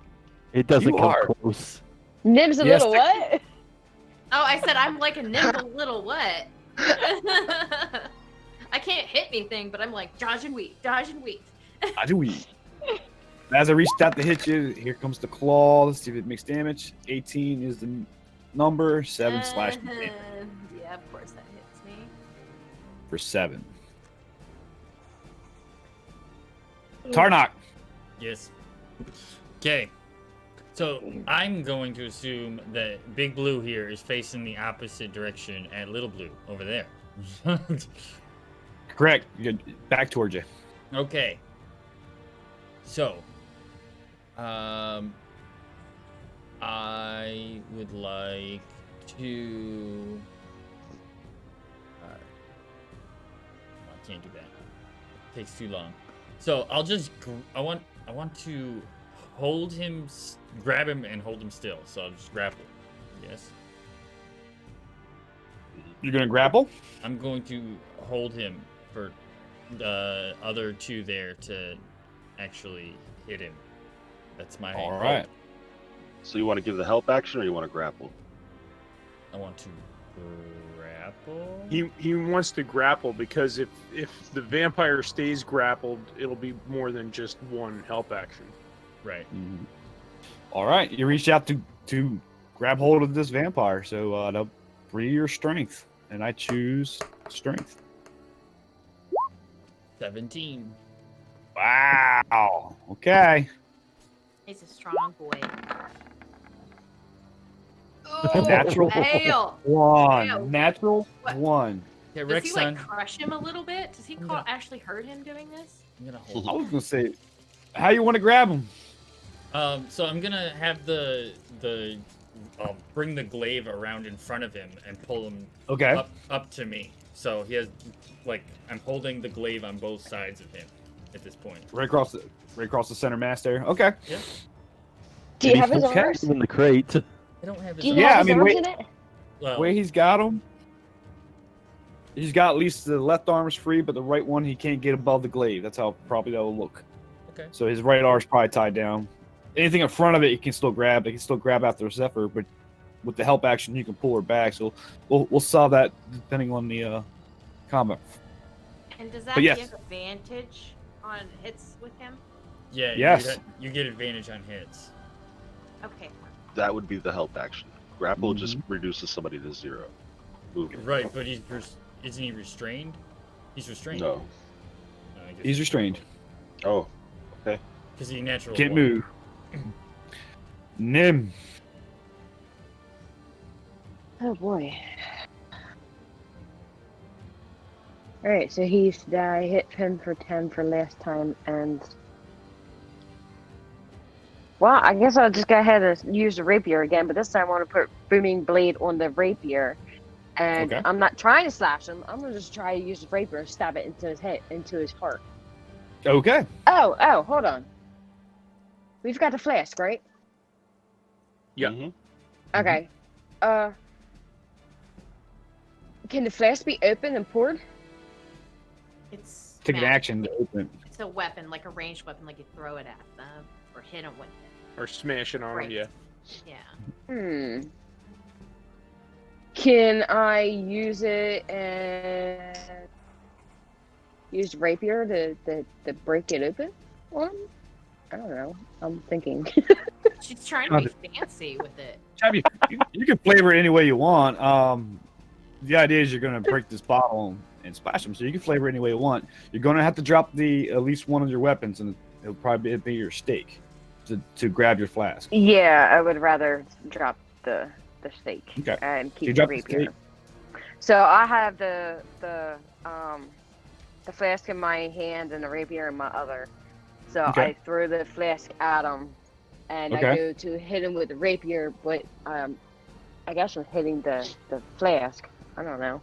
It doesn't You come are. close. Nim's a Yes, little what? Oh, I said I'm like a nimble little what? I can't hit anything, but I'm like dodge and weave. I do we. As I reached out to hit you, here comes the claw. Let's see if it makes damage. 18 is the number. 7 slashing damage Yeah, of course that hits me. for 7. Tarnok. Yes. Okay. So I'm going to assume that Big Blue here is facing the opposite direction at Little Blue over there. Correct. Back towards you. Okay. So, I would like to. I can't do that. It takes too long. So I'll just. I want to hold him, grab him, and hold him still. So I'll just grapple. Yes. You're gonna grapple. I'm going to hold him for the other two there to actually hit him. That's my All hope. right. So you want to give the help action or you want to grapple? I want to grapple. He wants to grapple because if the vampire stays grappled, it'll be more than just one help action. Right. Mhm. All right. You reach out to grab hold of this vampire. So that'll free your strength, and I choose strength. 17. Wow. Okay. He's a strong boy. Oh, Natural fail. One. Fail. Natural What? 1. Yeah, Does Rick, he son. like crush him a little bit? Does he actually hurt him doing this? I'm gonna hold. I was gonna say, how you want to grab him? So I'm gonna have the bring the glaive around in front of him and pull him Okay. up to me. So he has like I'm holding the glaive on both sides of him at this point. Right across the center mass there. Okay. Do you Did he have his okay? arms? In the crate. I don't have his. Do you Yeah, have his I mean, arms wait. in it? well, Way he's got him. He's got at least the left arm's free, but the right one he can't get above the glaive. That's how probably that will look. Okay. So his right arm's probably tied down. Anything in front of it, he can still grab. He can still grab after Zephyr, but with the help action, you can pull her back. So we'll solve that depending on the combat. And does that But yes. give advantage on hits with him? Yeah. Yes. You get advantage on hits. Okay. That would be the help action. Grapple Mhm. just reduces somebody to 0 movement. Right, but isn't he restrained? He's restrained. No. I guess He's restrained. Oh, Because he natural. Can't one. move. Nim. Oh boy. Alright, so I hit him for 10 for last time, and well, I guess I'll just go ahead and use the rapier again, but this time I want to put booming blade on the rapier. And Okay. I'm not trying to slash him. I'm gonna just try to use the rapier and stab it into his head, into his heart. Okay. Oh, hold on. We've got the flask, right? Yeah. Mhm. Okay. Can the flask be opened and poured? It's Take an magic. action to open it. It's a weapon, like a ranged weapon, like you throw it at them or hit them with it. Or smashing on Right. him, yeah. Yeah. Can I use it and use rapier to break it open on him? I don't know. I'm thinking. She's trying to be fancy with it. Chad, you can flavor it any way you want. The idea is you're going to break this bottle and splash them, so you can flavor it any way you want. You're going to have to drop at least one of your weapons, and it'll probably be your stake to grab your flask. Yeah, I would rather drop the stake Okay. and So keep you the drop the rapier. stake. So I have the flask in my hand and the rapier in my other. So Okay. I throw the flask at him, and I Okay. go to hit him with the rapier, but I guess I'm hitting the flask. I don't know.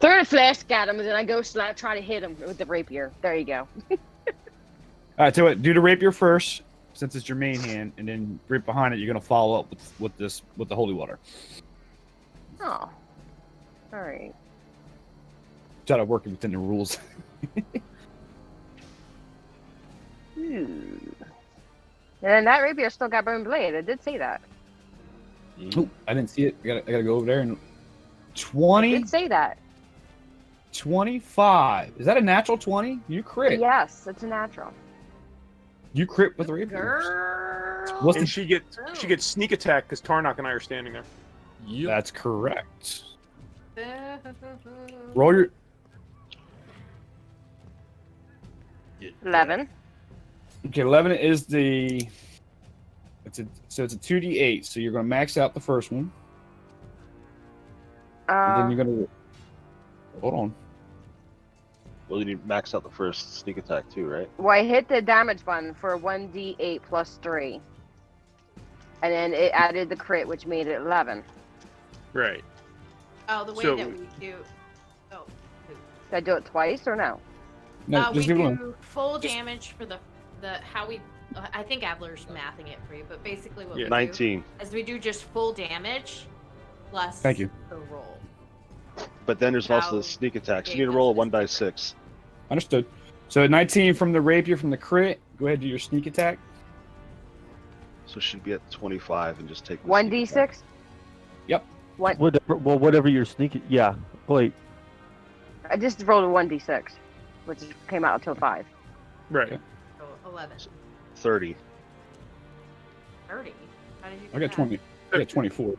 Throw the flask at him, and then I go try to hit him with the rapier. There you go. All right, tell you what, do the rapier first, since it's your main hand, and then right behind it, you're going to follow up with the holy water. Oh, all right. Try to work it within the rules. And then that rapier still got bone blade. I did say that. Oh, I didn't see it. I gotta go over there and I 20, did say that. 25. Is that a natural 20? You crit. Yes, it's a natural. You crit with the rapier. Girl. What's And the? she gets sneak attack because Tarnak and I are standing there. Yep. That's correct. Roll your. 11. Okay, 11 is the. It's a 2d8. So you're gonna max out the first one, and then you're gonna. Hold on. Well, you need to max out the first sneak attack too, right? Well, I hit the damage button for 1d8 plus 3. And then it added the crit, which made it 11. Right. Oh, the way So- that we do. Oh. Did I do it twice or no? No, We just do one. do full damage for the how we. I think Adler's mathing it for you, but basically what Yeah. we 19. do is we do just full damage plus Thank you. the roll. But then there's also How the sneak attack. So you big need to roll a is 1 this? die 6. Understood. So 19 from the rapier from the crit. Go ahead and do your sneak attack. So it should be at 25 and just take the sneak attack. 1d6? Yep. What? Whatever you're sneaking. Yeah. Wait. I just rolled a 1d6, which came out to a 5. Right. Okay. So 11. 30. 30. How did you? I do got that? 20. I got 24.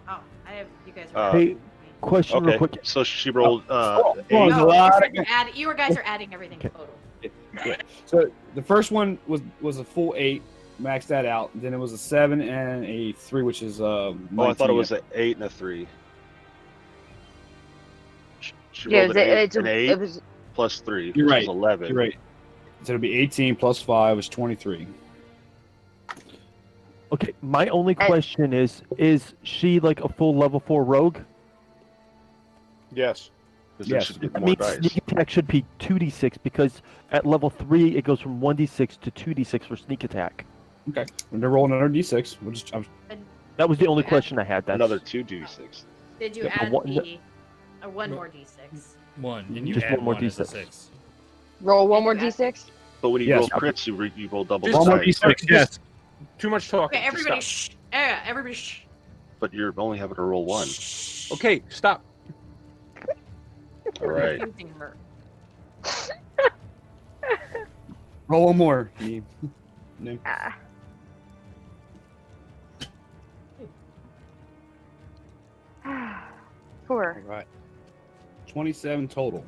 Oh, I have. You guys are. Hey, question real Okay. quick. So she rolled Oh, 8. there's a lot of- You guys are adding everything Okay. total. So the first one was a full 8, max that out. Then it was a 7 and a 3, which is Oh, I thought it was an 8 and a 3. She Yeah, rolled an 8 it was plus 3, You're which right. is 11. You're right. So it'll be 18 plus 5 is 23. Okay, my only question is she like a full level 4 rogue? Yes. Because then Yes. she get That more means dice. sneak attack should be 2d6 because at level 3 it goes from 1d6 to 2d6 for sneak attack. Okay. We're gonna roll another d6. That was the only Yeah. question I had. That's Another 2d6. Did you Yeah, add one- one more d6? One, and you Just add one more one as a D6. 6. roll one more Yeah. d6. But when you Yes. roll crits, you roll double Just One more dice. d6. Yes. Too much talking. Okay, Just everybody stop. shh. Yeah, everybody shh. But you're only having to roll 1. Shh. Okay, stop. All right. Confusing her. Roll one more. No. Ah. All 4. right. 27 total.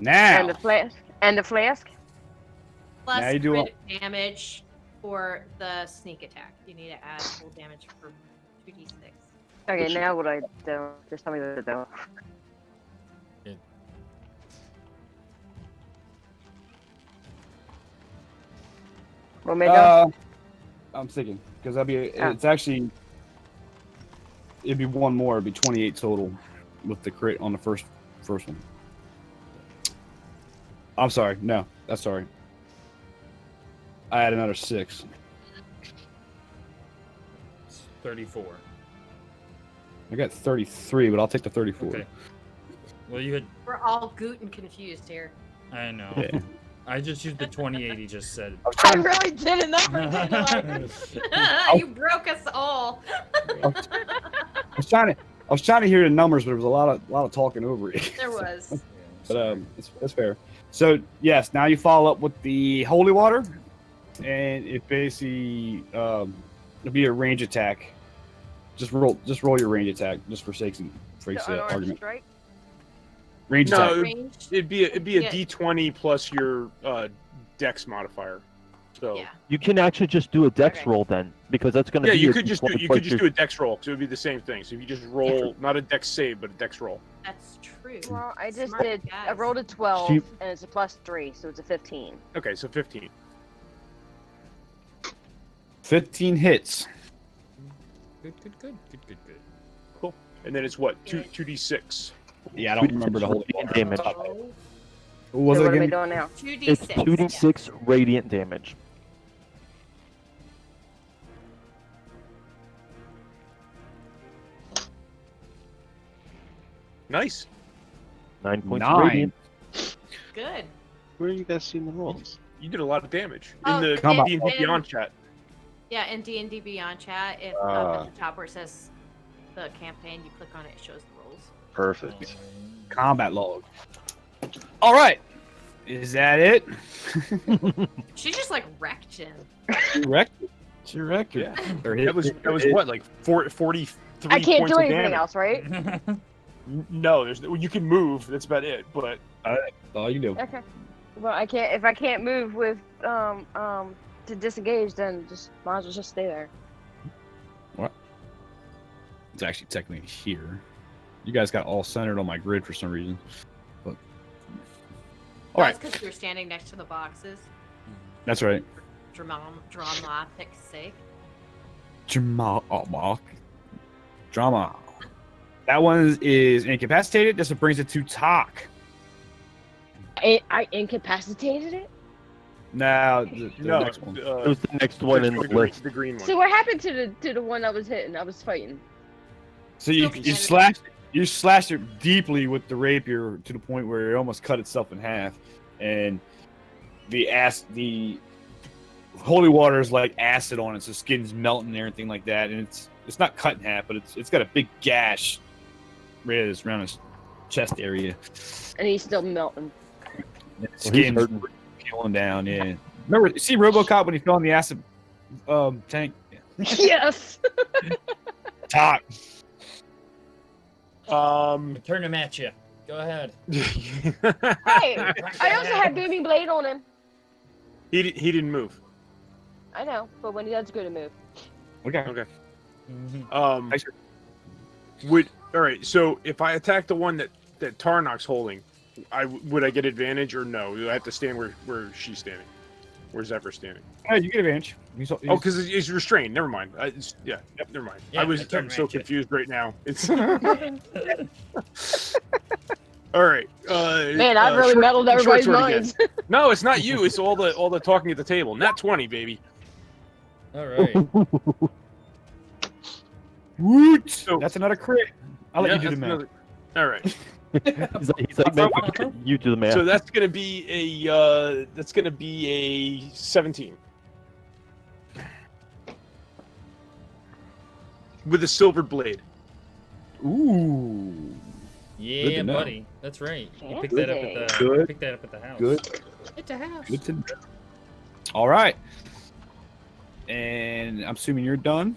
Now, And the flask. And the flask. Plus Now you do crit damage for the sneak attack. You need to add full damage for 2d6. Okay, now what I do? Just tell me what to do. What am I doing? I'm thinking because that'd be it's actually it'd be one more. It'd be 28 total with the crit on the first one. I'm sorry. No, that's sorry. I had another 6. It's 34. I got 33, but I'll take the 34. Okay. Well, you had. We're all goot and confused here. I know. Yeah. I just used the 28 he just said. I really did a number, didn't I? You broke us all. I was trying to hear the numbers, but there was a lot of talking over it. There was. But it's fair. So yes, now you follow up with the holy water, and it basically it'll be a range attack. Just roll your range attack, just for sake of argument. Strike? Range No, attack. Ranged? it'd be a Yeah. D20 plus your Dex modifier. So Yeah. You can actually just do a dex Okay. roll then, because that's going to yeah, be you a could just D20 do plus your- a Dex roll, because it would be the same thing. So if you just roll not a Dex save, but a Dex roll. That's true. Well, I just Smart did. I guys. rolled a 12, She- and it's a +3, so it's a 15. Okay, so 15. 15 hits. Good. Cool. And then it's what 2d6. Yeah, I don't remember the whole damage. What Oh, was So it what am I again? doing now? 2d6. It's 2d6 radiant damage. Nice. 9 points 9. radiant. Good. Where are you guys seeing the rolls? You did a lot of damage Oh, in the Come on. D&D Beyond chat. Yeah, in D&D Beyond chat, if Ah. up at the top where it says the campaign, you click on it, it shows the rules. Perfect. Combat log. All right. Is that it? She just like wrecked him. She wrecked it. She wrecked it. Yeah. Or hit- That was hit- what, like 43 I can't points do of anything damage. else, right? No, you can move. That's about it. But all you do. Okay. Well, I can't. If I can't move with to disengage, then just might as well just stay there. It's actually technically here. You guys got all centered on my grid for some reason. But all right, That's because you're standing next to the boxes. that's right. Dramatic sake. Drama. That one is incapacitated. This brings it to Talk. I incapacitated it. Now the no, next one. It was the next one in the list. the green one. So what happened to the one I was hitting? I was fighting. So you slashed it deeply with the rapier to the point where it almost cut itself in half, and the holy water is like acid on it, so skin's melting and everything like that, and it's not cut in half, but it's got a big gash right around his chest area. And he's still melting. And he's skin's hurting. peeling down. Yeah, remember see RoboCop when he fell in the acid tank? Yes. Talk. Turn him at you. Go ahead. Hey, I also had booming blade on him. he didn't move. I know, but when he does go to move, Okay. Okay. Mm-hmm. Thanks for- All right. So if I attack the one that Tarnok's holding, would I get advantage or no? I have to stand where she's standing, where Zephyr's standing. Oh, you get advantage. Oh, because he's restrained. Never mind. Never mind. Yeah, I'm turn so at you. confused right now. It's all right. man, I've really meddled everybody's sword again. minds. No, it's not you. It's all the talking at the table. Nat 20, baby. All right. Woot! So- That's another crit. I'll let Yeah, you do the that's math. another- All right. He's like "Man, you do the math. So that's gonna be a 17 with a silver blade. Ooh. Yeah, to know. buddy. That's right. You picked that up at the Good. picked that up at the house. Good. At the house. Good to know. All right. And I'm assuming you're done.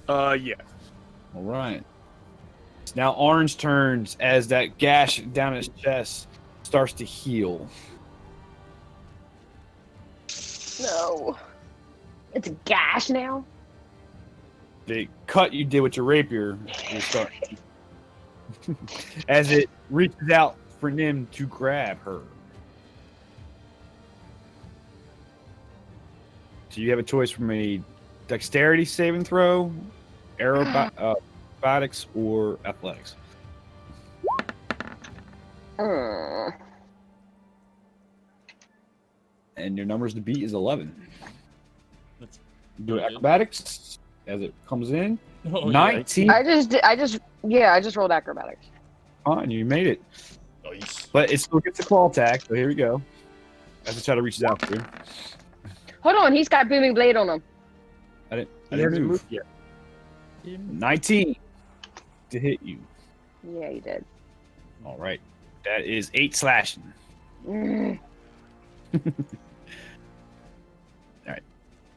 Yeah. All right. Now Orange turns as that gash down his chest starts to heal. No. It's a gash now. The cut you did with your rapier will start as it reaches out for Nim to grab her. So you have a choice from a dexterity saving throw, aerobatics, or athletics. And your numbers to beat is 11. That's Do good. acrobatics as it comes in. Oh, 19. I just rolled acrobatics. Fine, you made it. Nice. But it still gets a claw attack, so here we go. As the shadow reaches out for you. Hold on, he's got booming blade on him. I He didn't hasn't move. moved yet. 19 to hit you. Yeah, he did. All right. That is 8 slashing. Mm.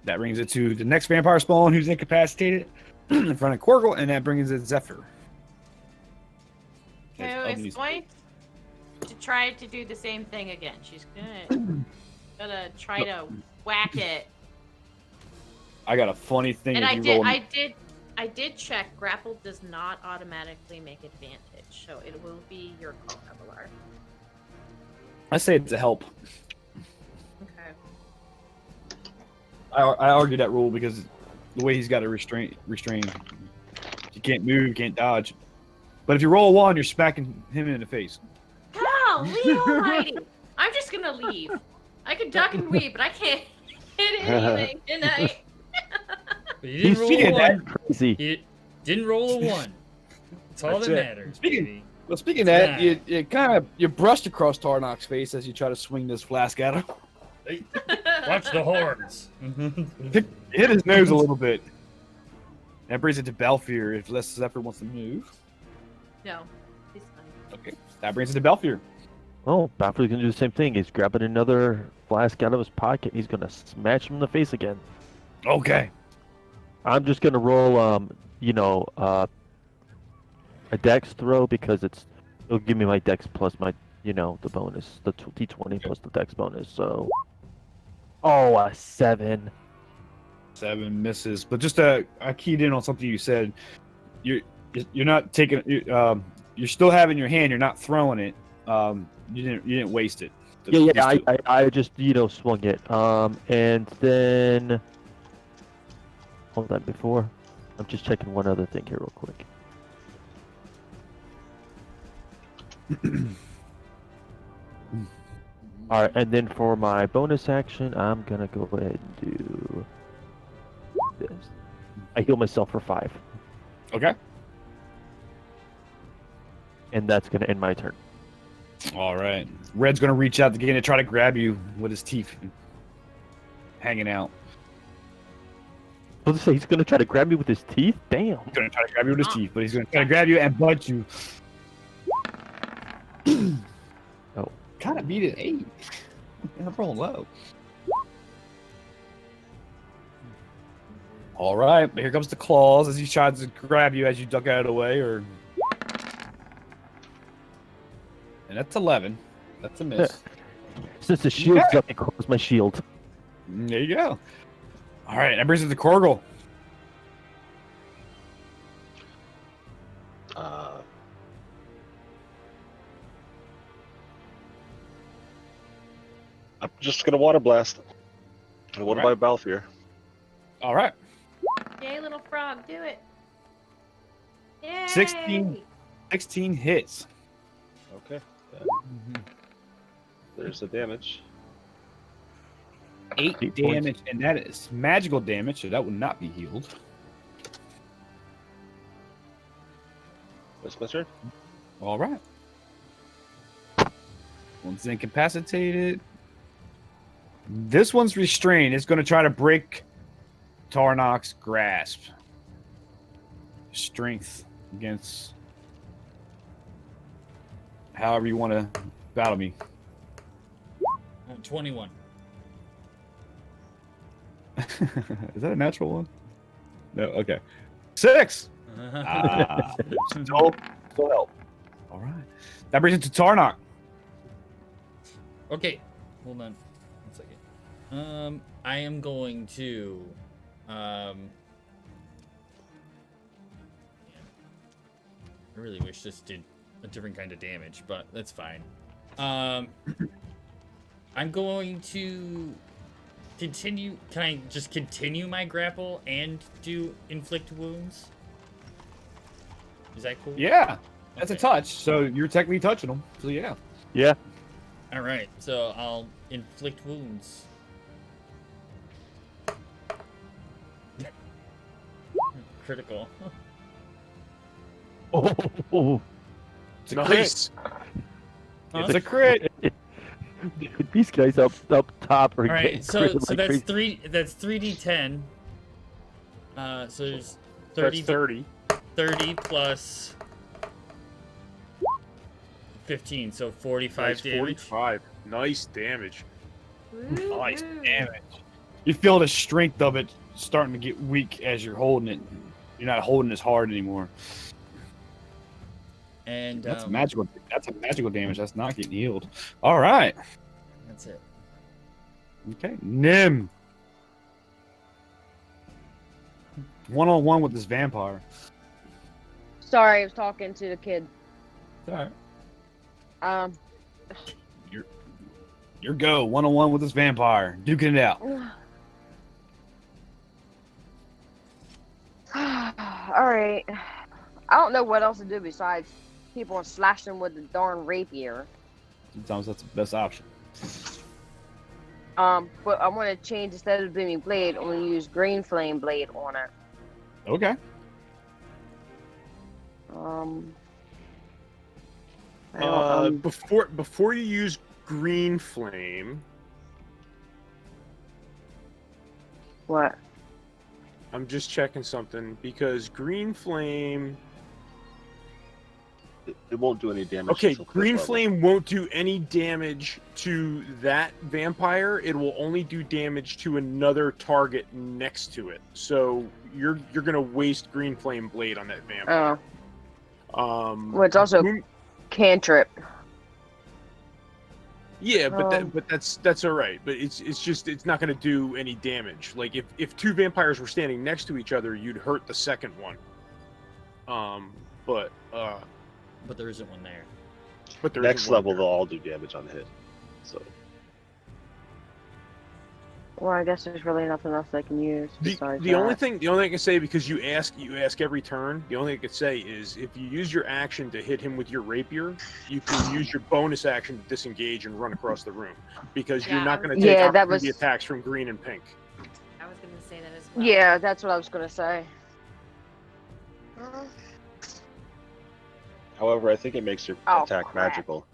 That brings it to the next vampire spawn who's incapacitated in front of Korgel, and that brings it Zephyr. Who As is Ubni's- going to try to do the same thing again. She's gonna try to whack it. I got a funny thing. And if I you did, roll- I did check. Grapple does not automatically make advantage, so it will be your call, Avalar. I say it's a help. Okay. I argue that rule because the way he's got to restrain. You can't move, you can't dodge. But if you roll a 1, you're smacking him in the face. Golly almighty! I'm just gonna leave. I can duck and weave, but I can't hit anything tonight. But you didn't roll Speaking a of that, 1. Crazy. You didn't roll a 1. That's all That's that it. matters, Speaking- baby. Well, speaking of that, Yeah. you kind of you brushed across Tarnok's face as you try to swing this flask at him. Watch the horns. Hit his nose a little bit. That brings it to Belfier if Les Zephyr wants to move. No, he's fine. Okay, that brings it to Belfier. Oh, Baffler's gonna do the same thing. He's grabbing another flask out of his pocket. He's gonna smash him in the face again. Okay. I'm just gonna roll, a dex throw because it'll give me my dex plus my, the bonus, the d20 plus the dex bonus. So, a 7. 7 misses, but just I keyed in on something you said. You're not taking you're still having your hand. You're not throwing it. You didn't waste it. I just swung it. And then hold that before. I'm just checking one other thing here real quick. All right, and then for my bonus action, I'm gonna go ahead and do this. I heal myself for 5, Okay. and that's gonna end my turn. All right. Red's gonna reach out again to try to grab you with his teeth hanging out. I was gonna say he's gonna try to grab me with his teeth. Damn. He's gonna try to grab you with his teeth, but he's gonna try to grab you and bite you. Oh. Kind of beat it 8. I'm rolling low. All right, here comes the claws as he tries to grab you as you duck out of the way, and that's 11. That's a miss. Since the shield's up, it close my shield. There you go. All right, that brings it to Korgel. I'm just gonna water blast. What Alright. about Balfour? All right, Yay, little frog, do it. Yay! 16 hits. Okay. There's the damage. 8 8 damage, and that is magical damage, so that would not be healed. That's my turn. All right. One's incapacitated. This one's restrained. It's going to try to break Tarnok's grasp. Strength against however you want to battle me. 21. Is that a natural one? No. Okay. 6. Still help. All right. That brings it to Tarnok. Okay, hold on 1 second. I am going to, I really wish this did a different kind of damage, but that's fine. I'm going to continue. Can I just continue my grapple and do inflict wounds? Is that cool? Yeah, that's a Okay. touch. So you're technically touching them. So yeah. Yeah. All right, so I'll inflict wounds. Critical. Oh, It's a crit. Nice. It's a crit. dude, these guys up top are All getting right, so crit like that's crazy. That's 3d10. So there's 30, That's 30. 30 plus 15, so 45 Nice, damage. 45. Nice damage. Nice Woo-hoo. damage. You feel the strength of it starting to get weak as you're holding it. You're not holding as hard anymore. And That's magical. That's a magical damage. That's not getting healed. All right. that's it. Okay. Nim. 1-on-1 with this vampire. Sorry, I was talking to the kid. All right. Um. Your go. 1-on-1 with this vampire. Duking it out. All right. I don't know what else to do besides keep on slashing with the darn rapier. Sometimes that's the best option. But I want to change instead of booming blade. I'm gonna use green flame blade on it. Okay. I don't, Before you use green flame, what? I'm just checking something because green flame. It won't do any damage. Okay, until fifth green level. flame won't do any damage to that vampire. It will only do damage to another target next to it. So you're gonna waste green flame blade on that vampire. Well, it's also Moon- cantrip. Yeah, but Um, that's all right. But it's not going to do any damage. Like if two vampires were standing next to each other, you'd hurt the second one. But But there isn't one there. there Next isn't one level, there. they'll all do damage on hit. So Well, I guess there's really nothing else I can use besides The only that. thing I can say, because you ask every turn, the only thing I could say is if you use your action to hit him with your rapier, you can use your bonus action to disengage and run across the room, because you're Yeah, not I going was- to take Yeah, that opportunity was- attacks from green and pink. I was gonna say that as well. Yeah, that's what I was gonna say. however, I think it makes your Oh, attack crap. magical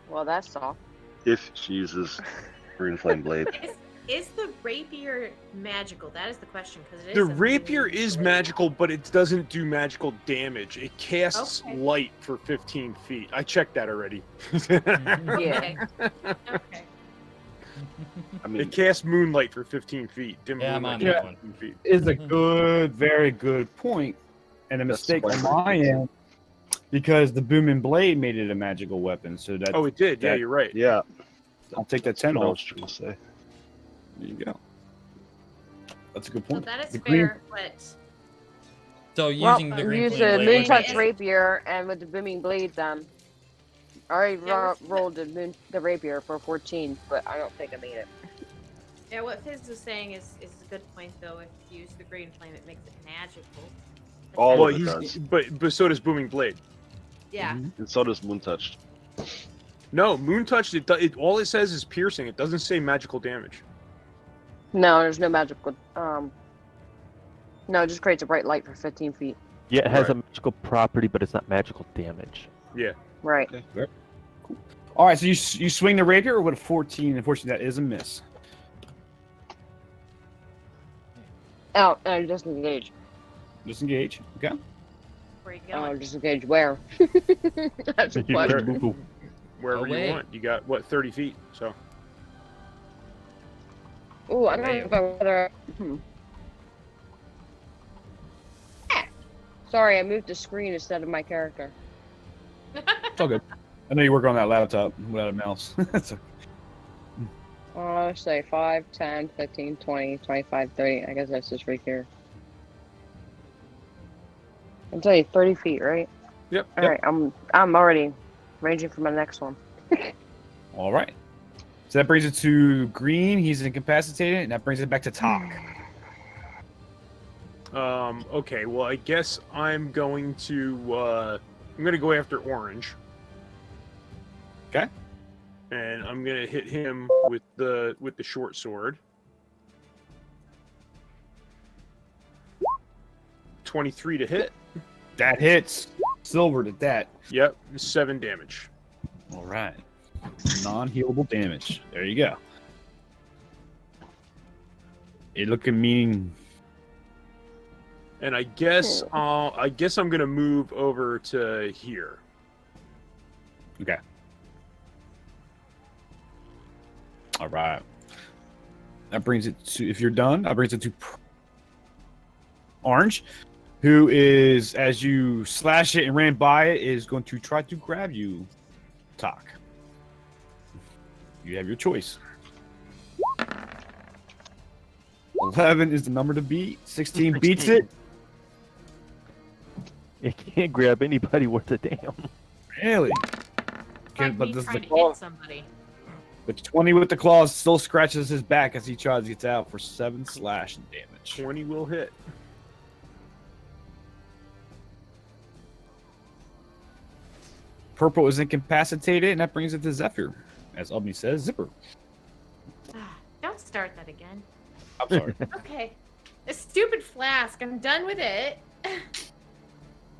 Well, that's all. if she uses green flame blade. Is the rapier magical? That is the question, because it is The a rapier booming is blade. magical, but it doesn't do magical damage. It casts Okay. light for 15 feet. I checked that already. Yeah. Okay. I mean, It casts moonlight for 15 feet. Dim Yeah, I'm moonlight on for that one. 15 feet. Is a good, very good point, and a That's mistake on quite my end because the booming blade made it a magical weapon. So that Oh, it did. Yeah, that- you're right. yeah, I'll take that 10 what I off. was trying to say. There you go. That's a good So point. that is The green- fair, but So Well, using the green use flame the blade moon would touch make- rapier and with the booming blade then. I already Yeah, what's the- rolled the rapier for 14, but I don't think I made it. yeah, what Fizz was saying is a good point though. If you use the green flame, it makes it magical. All Well, of it he's does. but so does booming blade. Yeah. Mhm. And so does moon touched. No, moon touch. It all it says is piercing. It doesn't say magical damage. No, there's no magical. No, it just creates a bright light for 15 feet. Yeah, it has a Right. magical property, but it's not magical damage. Right. All right, so you swing the rapier with a 14. Unfortunately, that is a miss. Oh, disengage. Disengage. Okay. Where you Oh, going? disengage where? That's a question. Wherever you Away. want. You got what 30 feet. So Ooh, I don't know if I whether. Ah. Sorry, I moved the screen instead of my character. It's all good. I know you work on that laptop without a mouse. So, Say 5, 10, 15, 20, 25, 30. I guess that's just right here. I'll tell you 30 feet, right? Yep. All right, I'm already ranging for my next one. all right. So that brings it to Green. He's incapacitated, and that brings it back to Talk. Okay, well, I guess I'm going to go after Orange. Okay. And I'm gonna hit him with the short sword. 23 to hit. That hits. Silvered at that. Yep, 7 damage. All right. Non-healable damage. There you go. It looking mean. And I guess I'm gonna move over to here. Okay. All right. That brings it to, if you're done, that brings it to Orange, who is, as you slash it and ran by it, is going to try to grab you, Talk. You have your choice. 11 is the number to beat. 16 beats it. It can't grab anybody worth a damn. Really? Okay, Like but me this is the trying to claw. hit somebody. But 20 with the claws still scratches his back as he tries to get out for 7 slash damage. 20 will hit. Purple is incapacitated, and that brings it to Zephyr. As Ubney says, Zipper. Don't start that again. I'm sorry. Okay. A stupid flask. I'm done with it.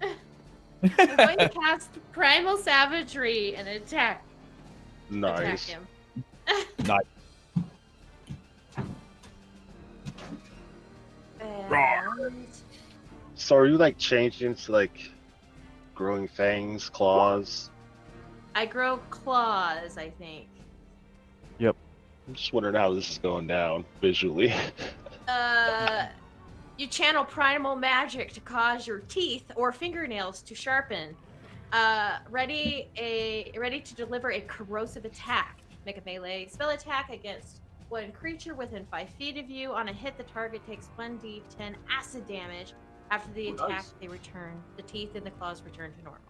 I'm going to cast Primal Savagery and attack Nice. him. Nice. And So are you like changed into like growing fangs, claws? I grow claws, I think. I'm just wondering how this is going down visually. You channel primal magic to cause your teeth or fingernails to sharpen. Ready to deliver a corrosive attack. Make a melee spell attack against one creature within 5 feet of you. On a hit, the target takes 1d10 acid damage. After the attack, the teeth and the claws return to normal.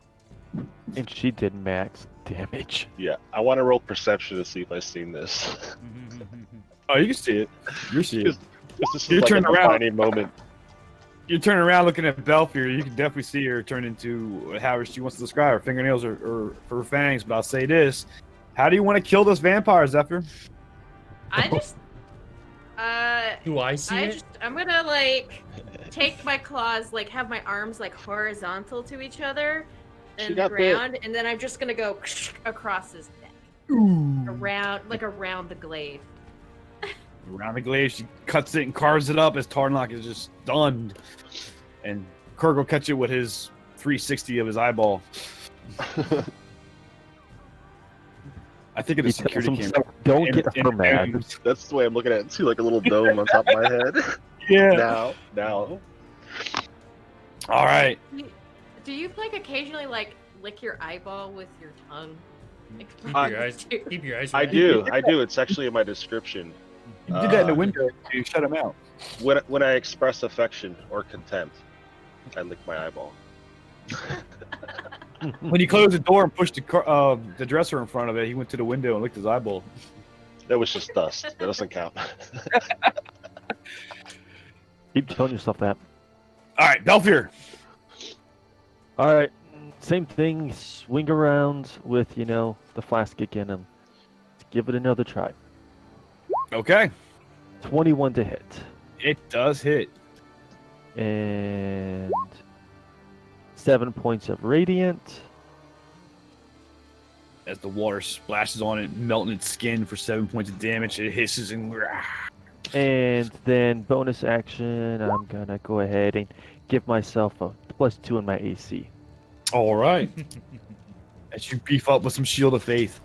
And she did max damage. Yeah, I want to roll perception to see if I've seen this. Oh, you can see it. You see it. This is You're like a turning around. defining moment. You're turning around looking at Belfier. You can definitely see her turn into how she wants to describe her fingernails or her fangs. But I'll say this: how do you want to kill this vampire, Zephyr? I just, Do I see it? I'm gonna like take my claws, like have my arms like horizontal to each other and the got bit. ground, and then I'm just gonna go across his neck, around the glaive. Around the glaive, she cuts it and carves it up as Tarnlock is just stunned. And Kirk will catch it with his 360 of his eyeball. I think of the He tells security camera. himself, don't get her mad. That's the way I'm looking at it too, like a little dome on top of my head. Yeah. Now. All right. Do you like occasionally like lick your eyeball with your tongue? Like, Keep your eyes. I red. do. It's actually in my description. You did that in the window to shut him out. When I express affection or contempt, I lick my eyeball. When he closed the door and pushed the dresser in front of it, he went to the window and licked his eyeball. That was just dust. That doesn't count. Keep telling yourself that. All right, Belfier. All right, same thing. Swing around with the flask again and give it another try. Okay. 21 to hit. It does hit. And 7 points of radiant. As the water splashes on it, melting its skin for 7 points of damage, it hisses and... And then bonus action, I'm gonna go ahead and give myself a +2 in my AC. All right. As you beef up with some Shield of Faith.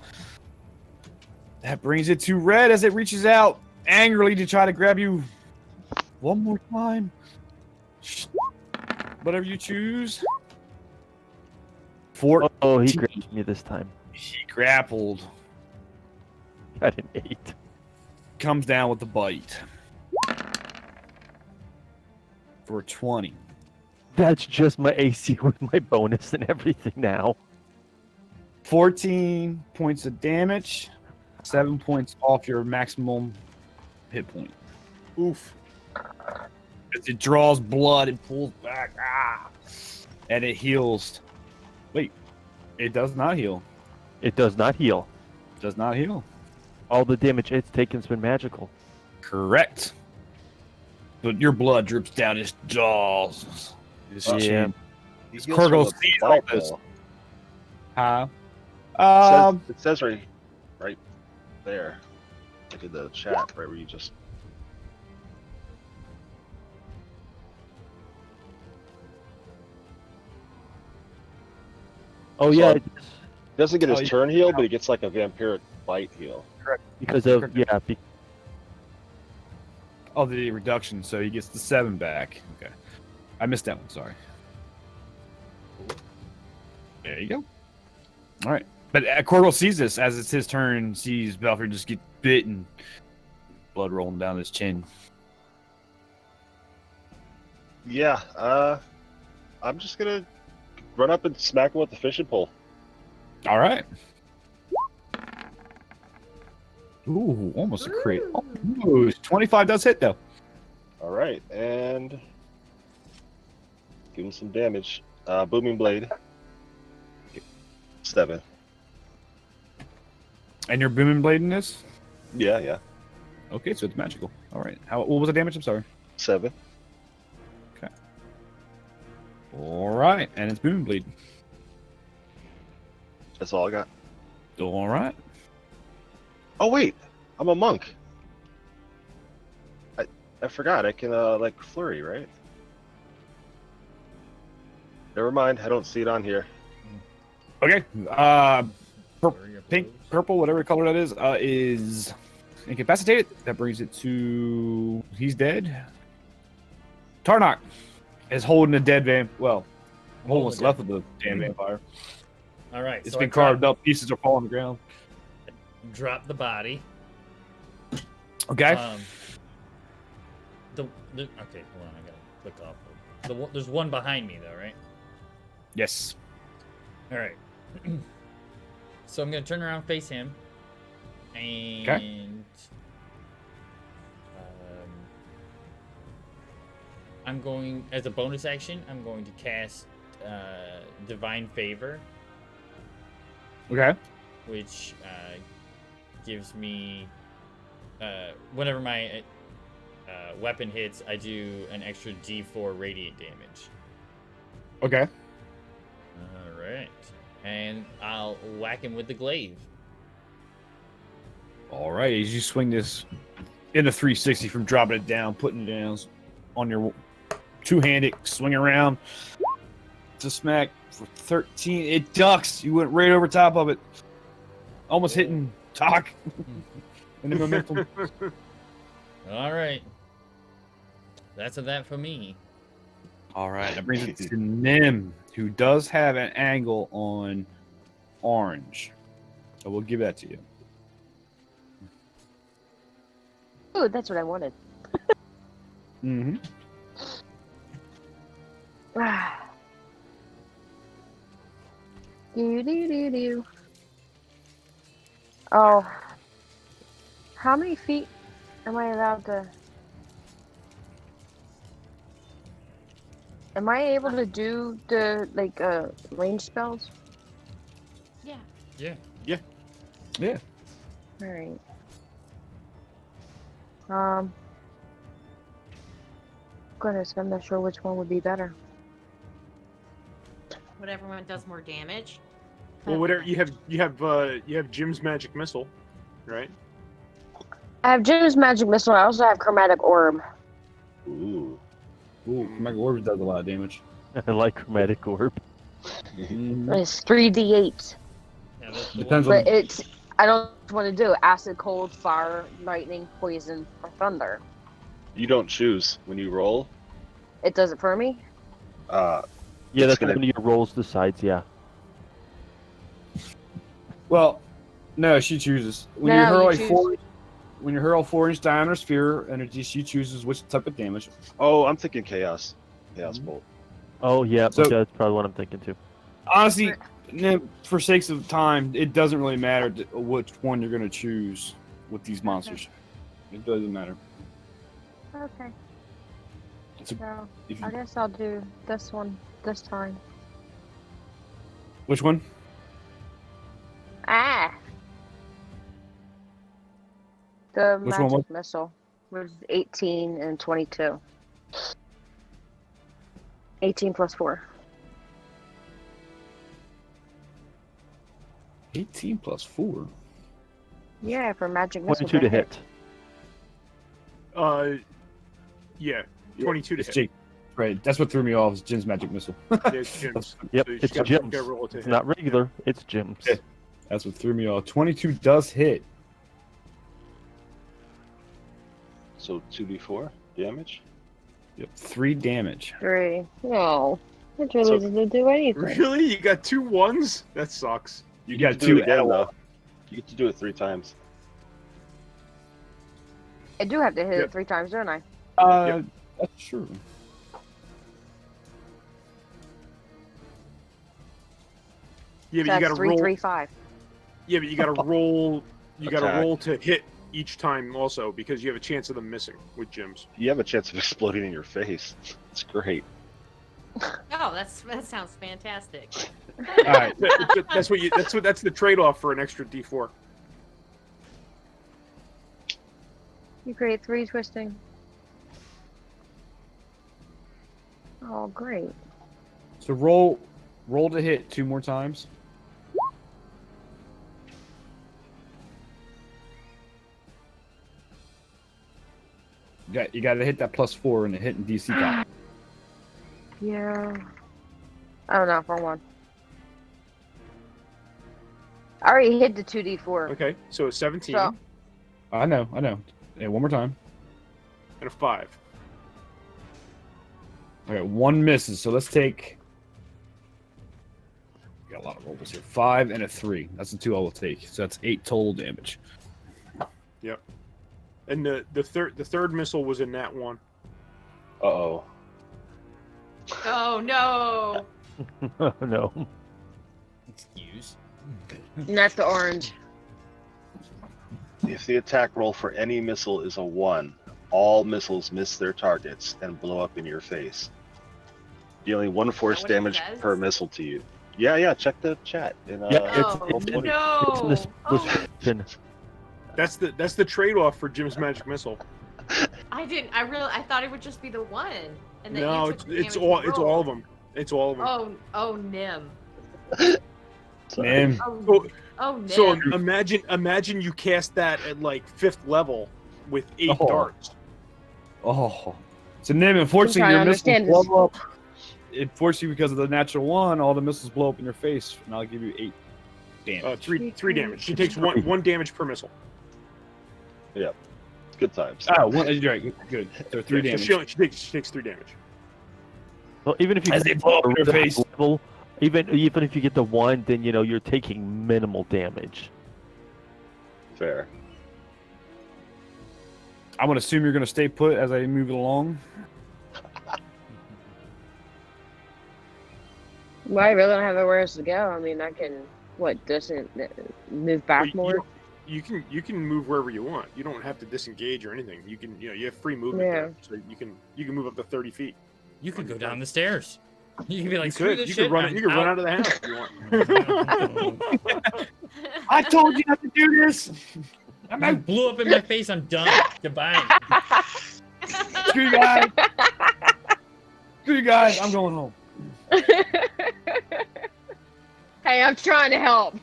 That brings it to Red as it reaches out angrily to try to grab you one more time. Whatever you choose. Oh, he grabbed me this time. He grappled. Got an 8. Comes down with the bite. For 20. That's just my AC with my bonus and everything now. 14 points of damage. 7 points off your maximum hit point. Oof. As it draws blood and pulls back. And it heals. Wait. It does not heal. It does not heal. Does not heal. All the damage it's taken's been magical. Correct. But your blood drips down his jaws. His chin. He This heals Corgo from a sees bite, all this. though. Huh? It says right there. Look at the chat, right where you just. Oh So yeah, He doesn't get his Oh, yeah. turn heal, but he gets like a vampiric bite heal. because of Oh, the reduction, so he gets the 7 back. Okay. I missed that one, sorry. There you go. Alright. But Corgo sees this as it's his turn, sees Belfry just get bit and blood rolling down his chin. Yeah, I'm just gonna run up and smack him with the fishing pole. Alright. Ooh, almost a crit. Ooh, 25 does hit, though. All right, and give him some damage. Booming blade. 7. And you're booming blading this? Yeah. Okay, so it's magical. Alright. What was the damage? I'm sorry. 7. Alright, and it's booming bleed. That's all I got. Alright. Oh wait, I'm a monk. I forgot. I can like flurry, right? Never mind. I don't see it on here. Okay. Pink, purple, whatever color that is incapacitated. That brings it to he's dead. Tarnok is holding a dead holding what's left of the damn vampire. All right. It's so been I carved up. Pieces are falling on the ground. Drop the body. Okay. Okay, hold on. I gotta click off. There's one behind me though, right? Yes. All right. So I'm gonna turn around, face him, and I'm going as a bonus action. I'm going to cast Divine Favor, Okay. which gives me whenever my weapon hits, I do an extra D4 radiant damage. Okay. All right, and I'll whack him with the glaive. All right. As you swing this in a 360 from dropping it down, putting it down on your two-handed, swing around to smack for 13. It ducks. You went right over top of it, almost hitting Talk in the momentum. All right, that's that for me. All right, that brings it to Nim, who does have an angle on orange. So we'll give that to you. Ooh, that's what I wanted. Mm-hmm. Do. Oh. How many feet am I allowed to... Am I able to do the, like, range spells? Yeah. Yeah. Yeah. Alright. Goodness, I'm not sure which one would be better. Whatever one does more damage. Well, whatever you have Jim's magic missile, right? I have Jim's magic missile. I also have chromatic orb. Ooh. Ooh, my orb does a lot of damage. I like chromatic orb. It's 3d8. Yeah, that's the Depends one. But it's... I don't want to do acid, cold, fire, lightning, poison, or thunder. You don't choose when you roll. It does it for me? Yeah, It's that's gonna- one of your rolls decides, yeah. Well, no, she chooses. When No, you hurl you a choose. when you hurl 4-inch diameter sphere energy, she chooses which type of damage. Oh, I'm thinking chaos. Chaos bolt. Oh yeah, So- okay, that's probably what I'm thinking too. Honestly, for sakes of time, it doesn't really matter which one you're gonna choose with these monsters. It doesn't matter. Okay. It's a, So if I you, guess I'll do this one this time. which one? Ah. The Which one magic missile was 18 and 22. 18 plus 4. 18 plus 4. Yeah, for magic missile. 22 to hit. Yeah, 22 to It's hit. Jake. Right, that's what threw me off. Is Jin's magic missile. Yeah, it's Jim's. Yep, So you it's gotta- Jim's. you gotta roll it to It's hit. not regular. It's Jim's. Yeah. That's what threw me off. 22 does hit. So 2d4 damage. Yep, 3 damage. 3. No. It really So- doesn't do anything. Really? You got 2 1s? That sucks. You get got to do 2 it again L. though. You get to do it 3 times. I do have to hit Yep. it 3 times, don't I? That's true. Yeah, So but you that's gotta 3, roll. 3, 5. Yeah, but you gotta roll. You gotta Attack. roll to hit each time also because you have a chance of them missing with Jim's. You have a chance of exploding in your face. It's great. Oh, that sounds fantastic. All right. That's what you. That's the trade-off for an extra D4. You create 3 twisting. Oh, great. So roll to hit 2 more times. You got to hit that +4 in the hit and DC column. Yeah. I don't know for one. I already hit the 2d4. Okay, so a 17 So- I know. Yeah, one more time. and a 5. Okay, 1 misses. So let's take. Got a lot of rolls here. 5 and a 3. That's the 2 I will take. So that's 8 total damage. Yep. And the third missile was in that one. Uh-oh. Oh no! No. Excuse. And that's the orange. If the attack roll for any missile is a 1, all missiles miss their targets and blow up in your face, dealing 1 force what it damage says? per missile to you. Yeah, check the chat. In, Yeah, it's- Oh roll 20. It's in no! the Oh, description. That's the trade-off for Jim's magic missile. I thought it would just be the one. And that No, you it's took the it's damage all and it's all rolled. of them. It's all of them. Oh Nim. Sorry. Man. Oh Nim. So imagine you cast that at like 5th level with 8 Oh. darts. Oh. So Nim, unfortunately, trying to your missiles understand this. blow up. Unfortunately, because of the natural 1, all the missiles blow up in your face, and I'll give you 8 damage. 3 damage. She takes one damage per missile. Good times. Oh, one, you're right. Good. So 3 Yeah, damage. she takes 3 damage. Well, even if you As they blow up in your that face. level, even if you get the 1, then you're taking minimal damage. Fair. I'm gonna assume you're gonna stay put as I move it along. Well, I really don't have anywhere else to go. I mean, I can, doesn't move back Well, more? You can move wherever you want. You don't have to disengage or anything. You can you have free movement Yeah. there, so you can move up to 30 feet. You could go down the stairs. You could be like, You screw could this you shit. could run I'm you could run out." out of the house if you want. I told you not to do this. I'm You out. blew up in my face. I'm done. Goodbye. Screw you guys. Screw you guys. I'm going home. Hey, I'm trying to help.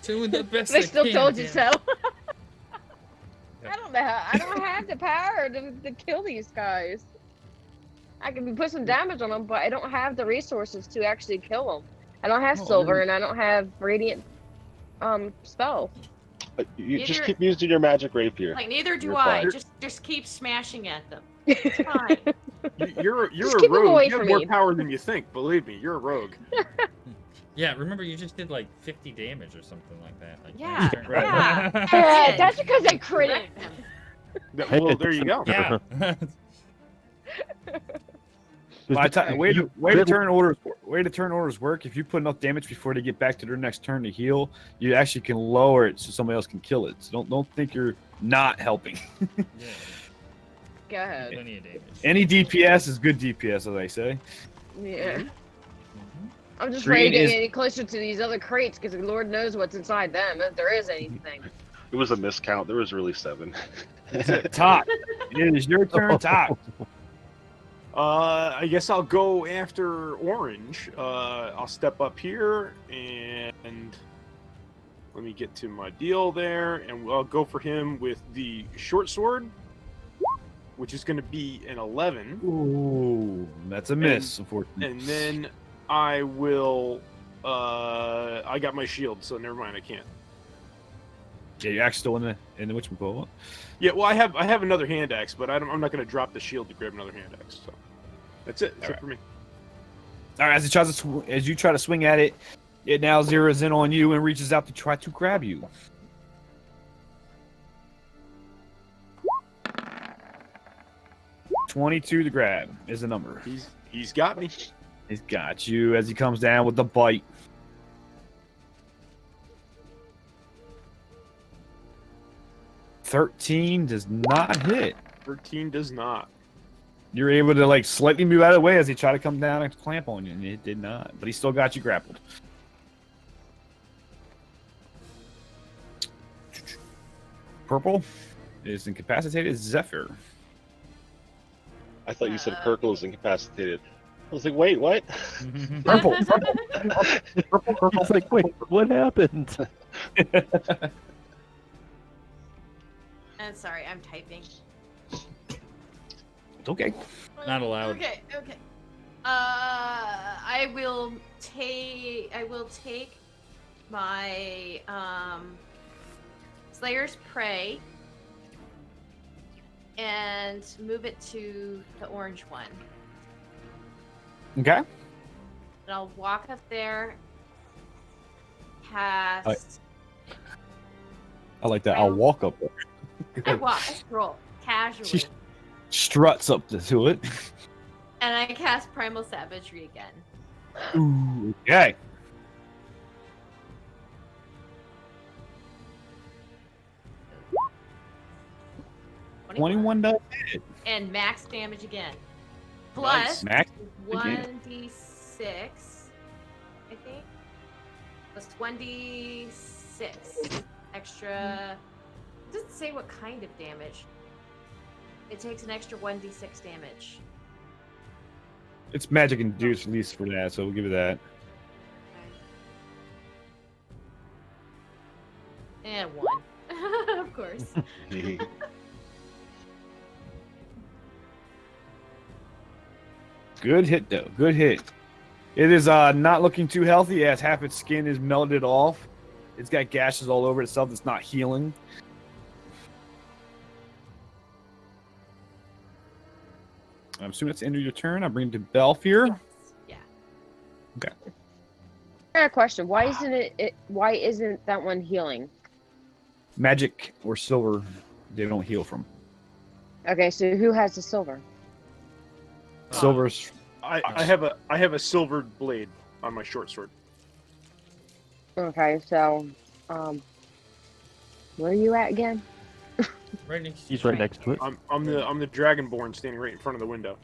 Doing the best They still can, told you damn so. it. I don't have the power to kill these guys. I can put some damage on them, but I don't have the resources to actually kill them. I don't have Oh, silver, really? and I don't have radiant spell. You just Either- keep using your magic rapier. Like neither do You're I. fine. Just keep smashing at them. It's fine. You're Just a keep 'em rogue. away You have from more me. power than you think. Believe me, you're a rogue. Yeah, remember you just did like 50 damage or something like that. Like, Yeah, turn- yeah. Yeah, that's because I critted. Wrecked him. Well, there you go. Yeah. By the time, way to really- turn orders work. If you put enough damage before they get back to their next turn to heal, you actually can lower it so somebody else can kill it. So don't think you're not helping. Yeah. Go ahead. Plenty of damage. Any DPS is good DPS, as I say. Yeah. Mhm. I'm just Green ready to is- get any closer to these other crates because Lord knows what's inside them, if there is anything. It was a miscount. There was really 7. Top. It is your turn, top. I guess I'll go after orange. I'll step up here and let me get to my deal there, and I'll go for him with the short sword, which is going to be an 11. Ooh, that's a miss, unfortunately. And then I will. I got my shield, so never mind. I can't. Yeah, you're actually still in the whatchamacallit. Yeah, well, I have another hand axe, but I'm not going to drop the shield to grab another hand axe. So that's it. That's it for me. All right, as you try to swing at it, it now zeroes in on you and reaches out to try to grab you. $22 to grab is the number. He's got me. He's got you as he comes down with the bite. $13 does not hit. 13 does not. You're able to like slightly move out of the way as he tried to come down and clamp on you, and it did not. But he still got you grappled. Purple is incapacitated. Zephyr. I thought you said Kirkle is incapacitated. I was like, wait, what? Purple. Purple's like, wait, what happened? Sorry, I'm typing. It's okay. Not allowed. Okay. I will take my Slayer's Prey and move it to the orange one. Okay. And I'll walk up there, cast. I like that. I'll walk up there. I scroll casually, She struts up to it. and I cast Primal Savagery again. Ooh, okay. $21 hit. And max damage again. Plus Max. 1d6, I think. Plus 1d6 extra. It doesn't say what kind of damage. It takes an extra 1d6 damage. It's magic induced, at least for that, so we'll give it that. And 1. Of course. Good hit, though. Good hit. It is not looking too healthy as half its skin is melted off. It's got gashes all over itself. It's not healing. I'm assuming that's the end of your turn. I'll bring it to Belfier. Yes. Yeah. Okay. I got a question. Why isn't that one healing? Magic or silver, they don't heal from. Okay, so who has the silver? Silver's. I have a silver blade on my short sword. Okay, so where are you at again? Right next to He's you. right next to it. I'm the dragonborn standing right in front of the window.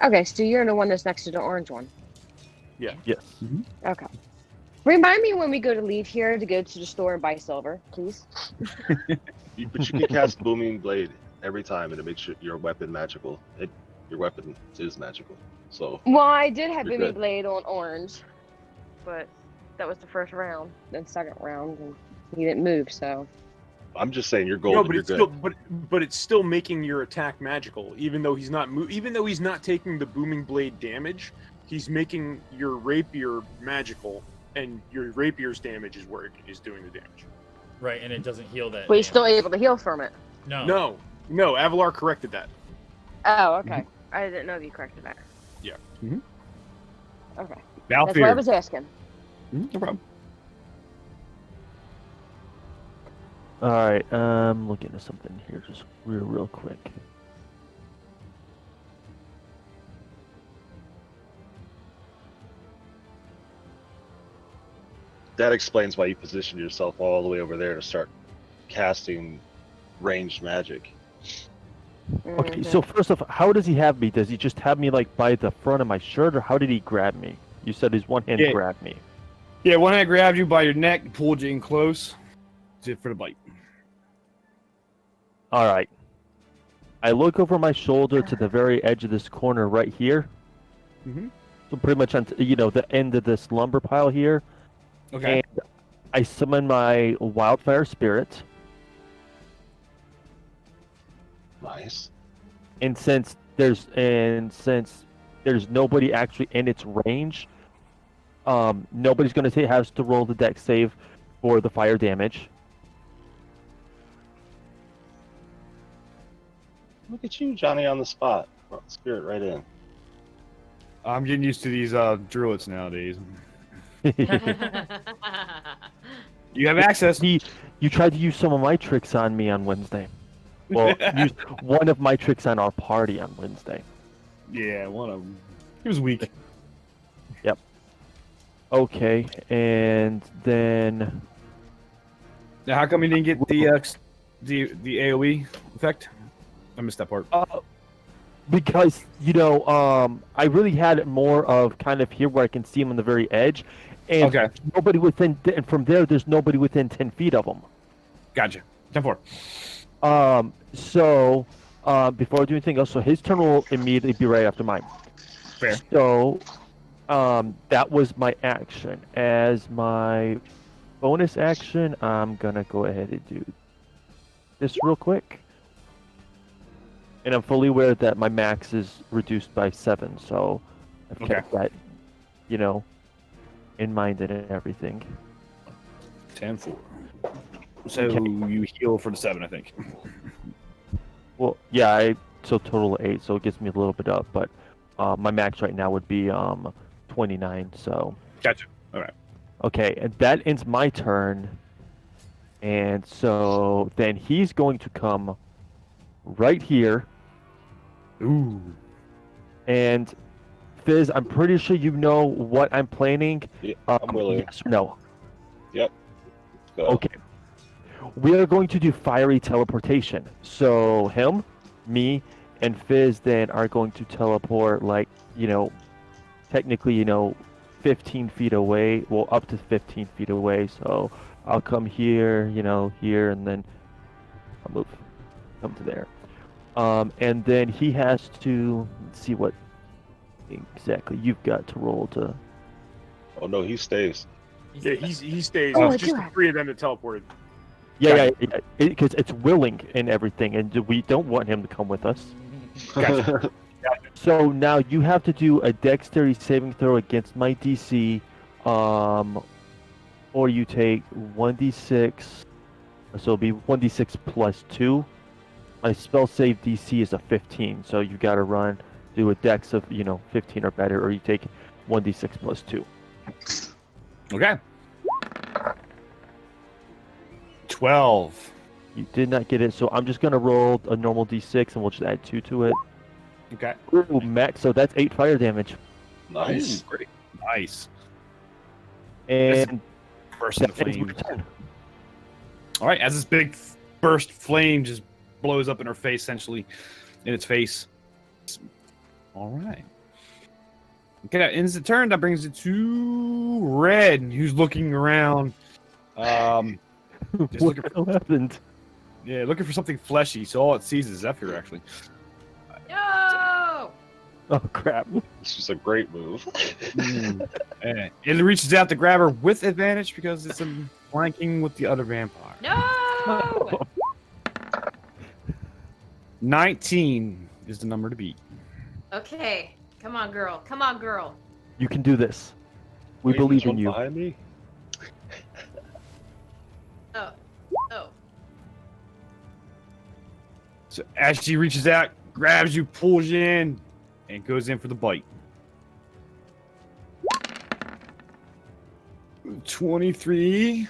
Okay, so you're the one that's next to the orange one. Yes. Okay. Remind me when we go to leave here to go to the store and buy silver, please. But you can cast Booming Blade every time, and it makes your weapon magical. Your weapon is magical. So Well, I did have You're Booming good. Blade on orange, but that was the first round. Then second round, and he didn't move, so. I'm just saying you're No, golden. but You're it's good. still but it's still making your attack magical, even though he's not taking the booming blade damage. He's making your rapier magical, and your rapier's damage is where it is doing the damage. Right, and it doesn't heal that. But he's still damage. able to heal from it. No. No, Avalar corrected that. Oh, okay. I didn't know that you corrected that. Yeah. Mhm. Okay. That's what I Balfier. was asking. No problem. All right, I'm looking at something here just real quick. That explains why you positioned yourself all the way over there to start casting ranged magic. Okay, so first off, how does he have me? Does he just have me like by the front of my shirt, or how did he grab me? You said his one hand Yeah. grabbed me. Yeah, one hand grabbed you by your neck, pulled you in close for the bite. All right. I look over my shoulder to the very edge of this corner right here. Mhm. So pretty much on the end of this lumber pile here. Okay. And I summon my wildfire spirit. Nice. And since there's nobody actually in its range, nobody's gonna has to roll the dex save for the fire damage. Look at you, Johnny, on the spot. Brought the spirit right in. I'm getting used to these druids nowadays. You have access. You tried to use some of my tricks on me on Wednesday. Well, use one of my tricks on our party on Wednesday. Yeah, one of them. He was weak. Yep. Okay, and then Now, how come you didn't get the AOE effect? I missed that part. because I really had it more of kind of here where I can see him on the very edge, and Okay. nobody within. And from there, there's nobody within 10 feet of him. Gotcha. 10-4. So before I do anything else, so his turn will immediately be right after mine. Fair. So that was my action. As my bonus action, I'm gonna go ahead and do this real quick. And I'm fully aware that my max is reduced by 7, so I've kept that, in mind and everything. 10-4. So Okay. you heal for the 7, I think. Well, yeah, so total 8, so it gets me a little bit up, but my max right now would be 29, so. Gotcha. All right. Okay, and that ends my turn. And so then he's going to come right here. Ooh. And Fizz, I'm pretty sure you know what I'm planning. Yeah, I'm willing. Yes or no? Yep. Go. Okay. We are going to do fiery teleportation. So him, me, and Fizz then are going to teleport technically, 15 feet away. Well, up to 15 feet away. So I'll come here, here, and then I'll come to there. And then he has to let's see what exactly you've got to roll to. Oh no, he stays. Yeah, he stays. Oh, It's just I do the have- 3 of them that teleported. Yeah, because it's willing and everything, and we don't want him to come with us. Gotcha. So now you have to do a dexterity saving throw against my DC, or you take 1d6, so it'll be 1d6 plus 2. My spell save DC is a 15, so you got to do a dex of 15 or better, or you take 1d6 plus 2. Okay. 12. You did not get it, so I'm just gonna roll a normal d6, and we'll just add 2 to it. Okay. Ooh, max, so that's 8 fire damage. Nice. Ooh, great. Nice. And Burst of that ends my flame. turn. All right. As this big burst flame just blows up in her face, essentially, in its face. All right. Okay, that ends the turn. That brings it to Red, who's looking around. Just What looking the hell happened? looking for something fleshy. So all it sees is Zephyr, actually. No! Oh crap! This was a great move. And it reaches out to grab her with advantage because it's flanking with the other vampire. No! 19 is the number to beat. Okay. Come on, girl. Come on, girl. You can do this. We Wait, believe there's in one you. Behind me. Oh. Oh. So as she reaches out, grabs you, pulls you in, and goes in for the bite. 23,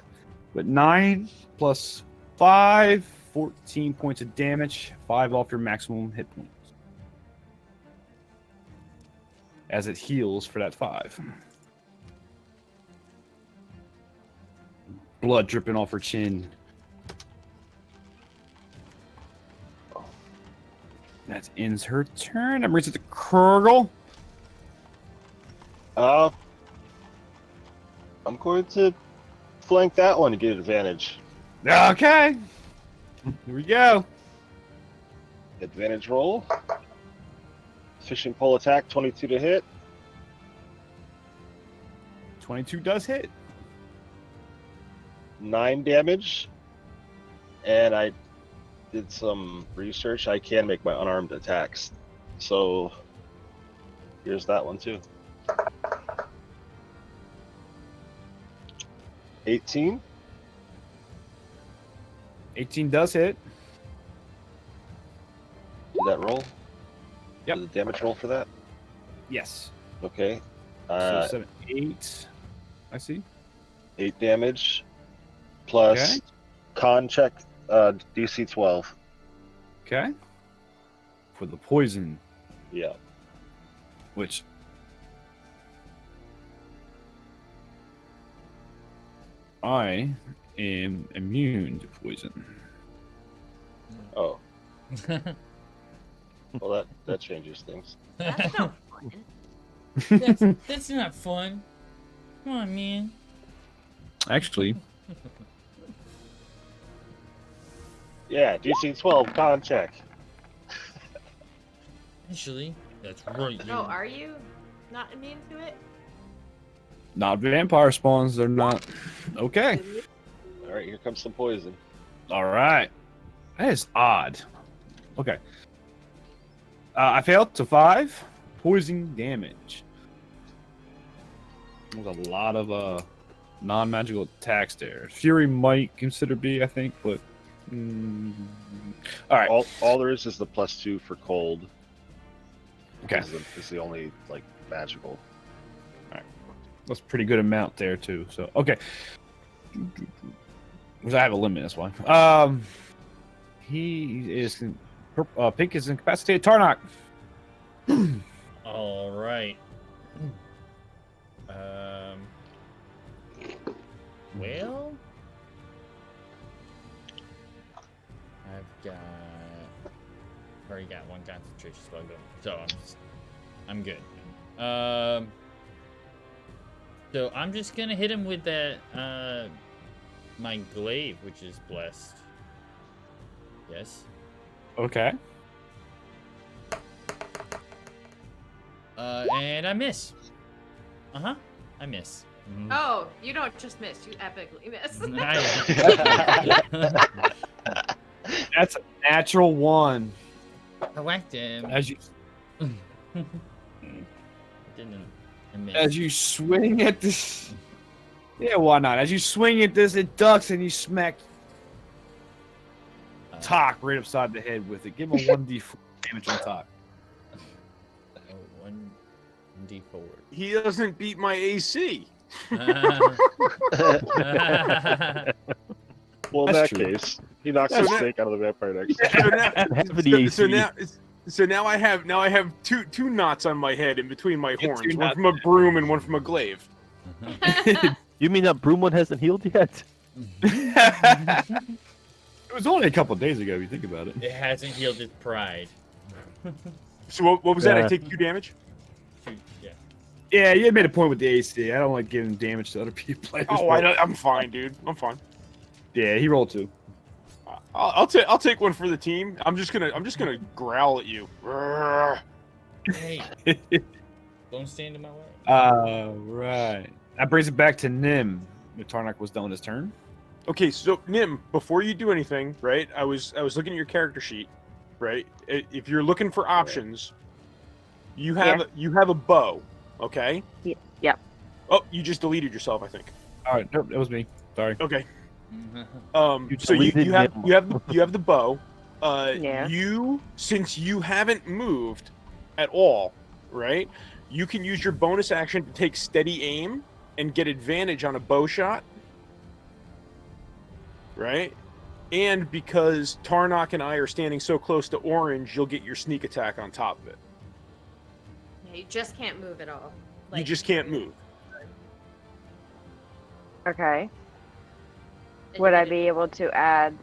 but 9 plus 5, 14 points of damage, 5 off your maximum hit points. As it heals for that 5. Blood dripping off her chin. That ends her turn. That brings it to Kurgle. I'm going to flank that one to get advantage. Okay. Here we go. Advantage roll. Fishing pole attack, 22 to hit. 22 does hit. 9 damage. And I did some research. I can make my unarmed attacks. So here's that one too. 18. 18 does hit. Did that roll? Yep. Did the damage roll for that? Yes. Okay. So 7, 8. I see. 8 damage. Plus Okay. con check DC 12. Okay. For the poison, Yeah. which I am immune to poison. Oh. Well, that changes things. That's no fun. That's not fun. Come on, man. Actually, Yeah, DC 12 con check. Actually, that's right. No, are you not immune to it? not vampire spawns. They're not. Okay. All right, here comes some poison. All right. That is odd. Okay. I failed to 5 poison damage. There's a lot of non-magical attacks there. Fury might consider B, I think, but all right. All there is the +2 for cold. Okay. Is the only like magical. That's a pretty good amount there too. So okay. Because I have a limit, that's why. He is Pink is incapacitated. Tarnak. All right. Well, I've already got 1 concentration spell going, so I'm good. So I'm just gonna hit him with that my glaive, which is blessed. Yes. Okay. And I miss. I miss. Oh, you don't just miss, you epically miss. That's a natural 1. I whacked him. As you Didn't I miss. as you swing at this. Yeah, why not? As you swing at this, it ducks and you smack Talk right upside the head with it. Give him a 1d4 damage on Talk. Oh, 1d4. He doesn't beat my AC. Well, in That's that true. case, he knocks So the now- snake out of the vampire next. So now I have two knots on my head in between my Get horns, 2 one knots. from a broom and one from a glaive. You mean that broom one hasn't healed yet? It was only a couple days ago, if you think about it. It hasn't healed its pride. So what was that? I Yeah. take 2 damage. Shoot, yeah. Yeah, you had made a point with the AC. I don't like giving damage to other people. Players, Oh, but- I'm fine, dude. I'm fine. Yeah, he rolled 2. I'll take one for the team. I'm just gonna growl at you. Grrr. Hey, don't stand in my way. Right. That brings it back to Nim. Tarnak was done with his turn. Okay, so Nim, before you do anything, right? I was looking at your character sheet, right? If you're looking for options, you have a bow, okay? Yep. Oh, you just deleted yourself, I think. All right, nope, that was me. Sorry. Okay. You So you deleted have the bow. Yeah. Since you haven't moved at all, right? You can use your bonus action to take steady aim and get advantage on a bow shot. Right? And because Tarnok and I are standing so close to orange, you'll get your sneak attack on top of it. Yeah, you just can't move at all. You just can't move. Okay. Then Would you I get be able to add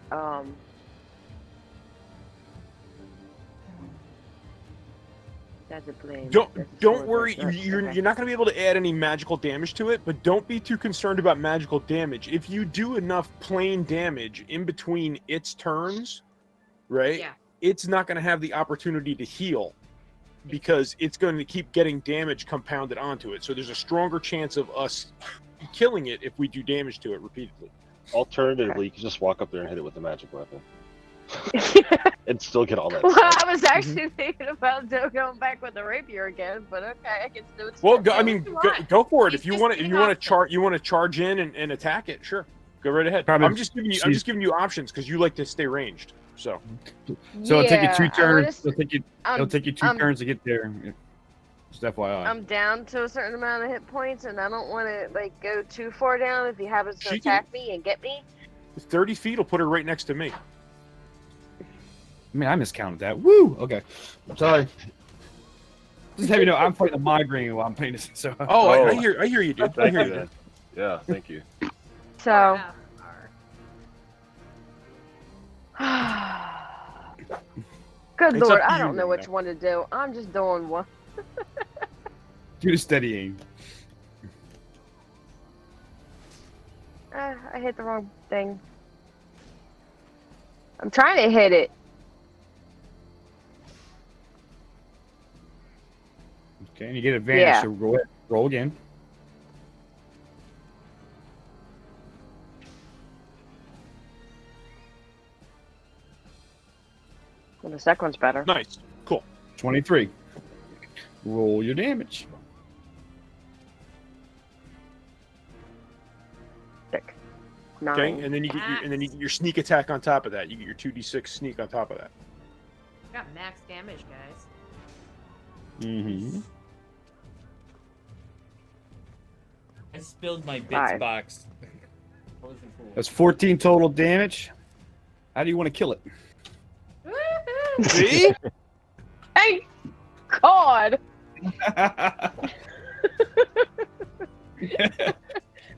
that's a blame. That's a Don't sword, worry, that's not- you're okay. not going to be able to add any magical damage to it, but don't be too concerned about magical damage. If you do enough plain damage in between its turns, right? Yeah. It's not going to have the opportunity to heal because it's going to keep getting damage compounded onto it. So there's a stronger chance of us killing it if we do damage to it repeatedly. Alternatively, you can just walk up there and hit it with a magic weapon. And still get all that Well, stuff. I was actually thinking about going back with the rapier again, but okay, I can still. Well, still I do mean, it. go for it. He's If you just want to, getting off you want to charge in and attack it. Sure, go right ahead. Probably I'm just giving you options because you like to stay ranged. So So it'll take you 2 Yeah, turns. I It'll take you 2 I'm- turns to get there. Just FYI. I'm down to a certain amount of hit points, and I don't want to like go too far down if he happens to She can- attack me and get me. 30 feet will put her right next to me. I mean, I miscounted that. Woo! Okay. I'm sorry. Just have you know, I'm fighting a migraine while I'm playing this. So. Oh, I Oh. hear you, dude. I Thank hear you, you. then. Yeah, thank you. So. Good It's lord, up to I you, don't know Rena. which one to do. I'm just doing one. Do the steady aim. I hit the wrong thing. I'm trying to hit it. Okay, and you get advantage. Yeah. So roll again. Well, the second one's better. Nice, cool. 23. Roll your damage. Sick. 9. Okay, and then you get your sneak attack on top of that. You get your 2d6 sneak on top of that. Got max damage, guys. Mm-hmm. I spilled my bits 5. box. What was it for? That's 14 total damage. How do you want to kill it? Woohoo! See? Thank God!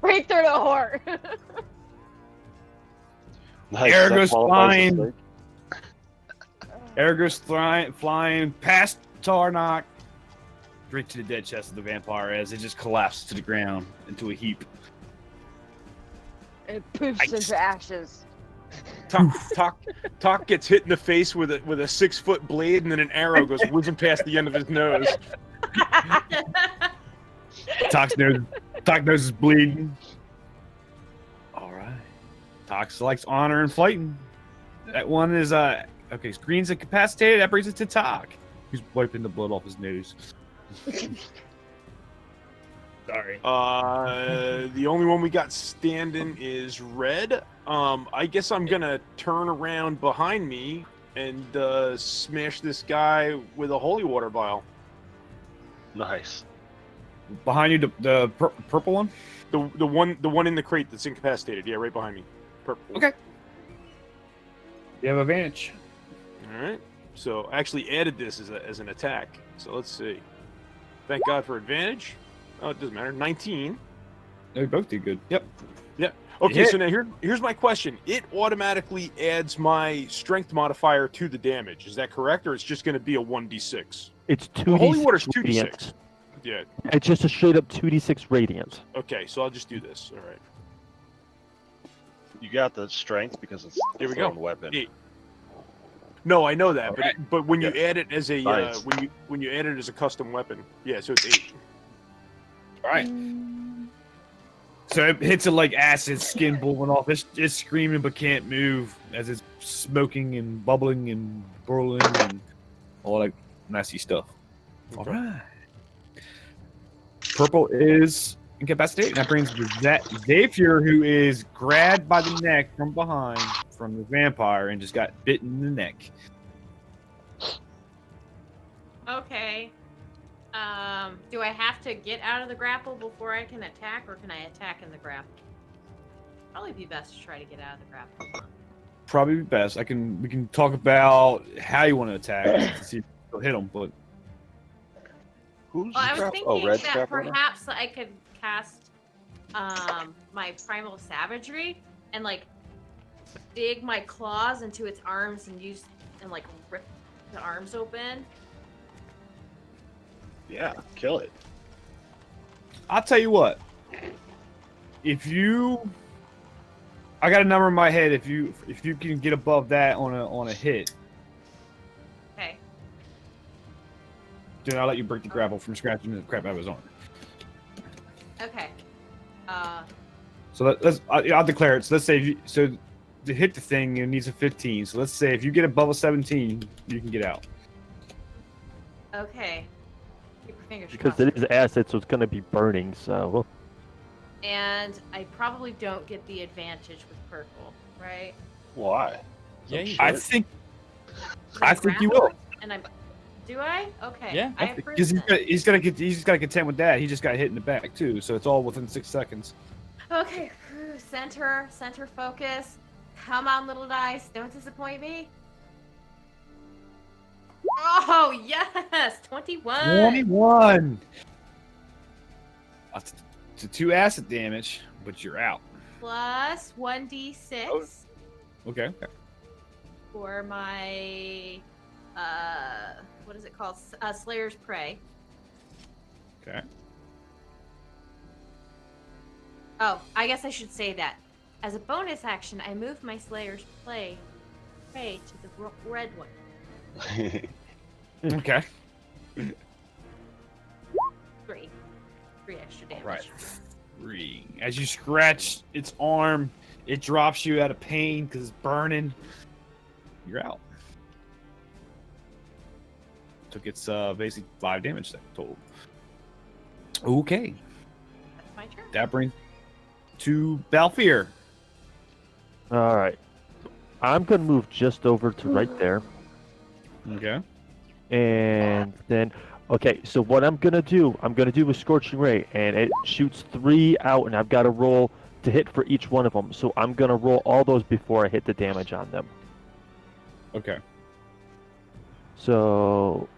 Right through the heart. Nice. Air that goes qualifies as flying. Air goes flying past Tarnok, straight to the dead chest of the vampire as it just collapses to the ground into a heap. It poofs Nice. into ashes. Talk gets hit in the face with a 6-foot blade, and then an arrow goes whizzing past the end of his nose. Talk's nose is bleeding. All right. Tox likes honor and fighting. That one is okay. Green's incapacitated. That brings it to Talk. He's wiping the blood off his nose. Sorry. The only one we got standing is red. I guess I'm gonna turn around behind me and smash this guy with a holy water vial. Nice. Behind you, the purple one. The one in the crate that's incapacitated. Yeah, right behind me. Purple. Okay. You have advantage. All right. So I actually added this as an attack. So let's see. Thank God for advantage. Oh, it doesn't matter. 19. They both did good. Yep. Okay, Hit. so now here's my question. It automatically adds my strength modifier to the damage. Is that correct, or it's just going to be a 1d6? It's 2d6 Holy water's 2d6. radiant. Yeah. It's just a straight up 2d6 radiant. Okay, so I'll just do this. All right. You got the strength because it's Here we its go. own weapon. 8. No, I know that, All but when you add it as a Nice. when you add it as a custom weapon, yeah, so it's 8. All right. So it hits it like acid, skin blowing off. It's screaming but can't move as it's smoking and bubbling and boiling and all that nasty stuff. All right. Purple is incapacitated. That brings that Zephyr, who is grabbed by the neck from behind from the vampire and just got bitten in the neck. Okay. Do I have to get out of the grapple before I can attack, or can I attack in the grapple? Probably be best to try to get out of the grapple. Probably best. We can talk about how you want to attack to see if you'll hit them. But Who's Well, I was Strahd? thinking Oh, red that Strahd runner? perhaps I could cast my primal savagery and like dig my claws into its arms and like rip the arms open. Yeah, kill it. I'll tell you what. I got a number in my head. If you can get above that on a hit, Okay. then I'll let you break the grapple from scratching the crap out of his arm. Okay. So I'll declare it. So let's say to hit the thing, it needs a 15. So let's say if you get above a 17, you can get out. Okay. Keep your fingers Because crossed. it is acid, so it's going to be burning. So And I probably don't get the advantage with purple, right? Why? Yeah, you I do. think 'Cause I I'm think you grappled, will. And I'm. Do I? Okay. Yeah. I approve because then. he's gonna contend with that. He just got hit in the back too, so it's all within 6 seconds. Okay. Center focus. Come on, little dice. Don't disappoint me. Oh, yes! 21! 21. That's to 2 acid damage, but you're out. Plus 1d6 Oh. Okay. for my, what is it called? Slayer's Prey. Okay. Oh, I guess I should say that. As a bonus action, I move my Slayer's Prey to the red one. Okay. 3 extra damage. Right. 3. As you scratch its arm, it drops you out of pain because it's burning. You're out. Took its basic 5 damage total. Okay. That's my turn. That brings to Balfier. all right, I'm going to move just over to right there. Okay. And then, okay, so what I'm going to do a Scorching Ray, and it shoots 3 out, and I've got to roll to hit for each one of them. So I'm going to roll all those before I hit the damage on them. Okay. So,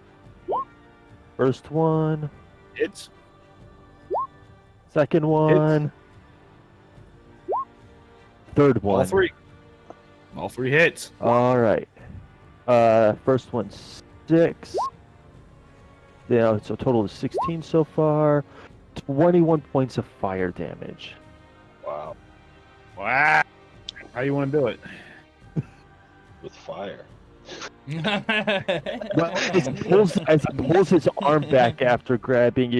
first one, It's second one, third one. all 3. All 3 hits. All right. First one 6. Yeah, so total is 16 so far. 21 points of fire damage. Wow. Wow. How you want to do it? With fire. Well, as he pulls his arm back after grabbing,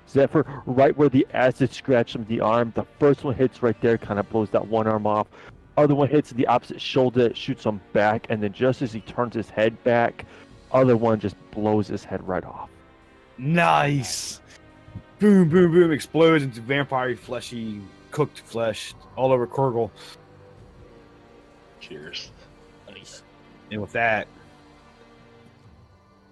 Zephyr, right where the acid scratched him the arm, the first one hits right there, kind of blows that one arm off. Other one hits the opposite shoulder, shoots him back, and then just as he turns his head back, other one just blows his head right off. Nice. Boom, boom, boom. Explodes into vampire fleshy, cooked flesh all over Korgel. Cheers. Nice. And with that,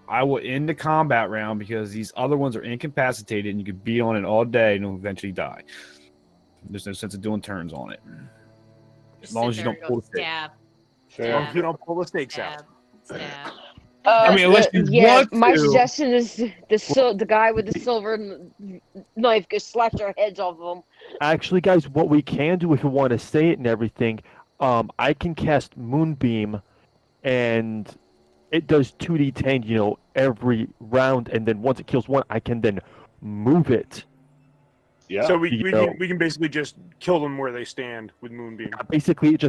I will end the combat round because these other ones are incapacitated and you can beat on it all day and it'll eventually die. There's no sense of doing turns on it. As long as you don't pull the stick. Stab, Well, Yeah. if you don't pull the stakes out. stab, stab. I mean, unless you want my to. suggestion is the guy with the silver knife just slash our heads off of him. Actually, guys, what we can do if you want to say it and everything, I can cast Moonbeam, and it does 2d10, every round, and then once it kills one, I can then move it. Yeah. So we You know. can basically just kill them where they stand with Moonbeam. Basically, it's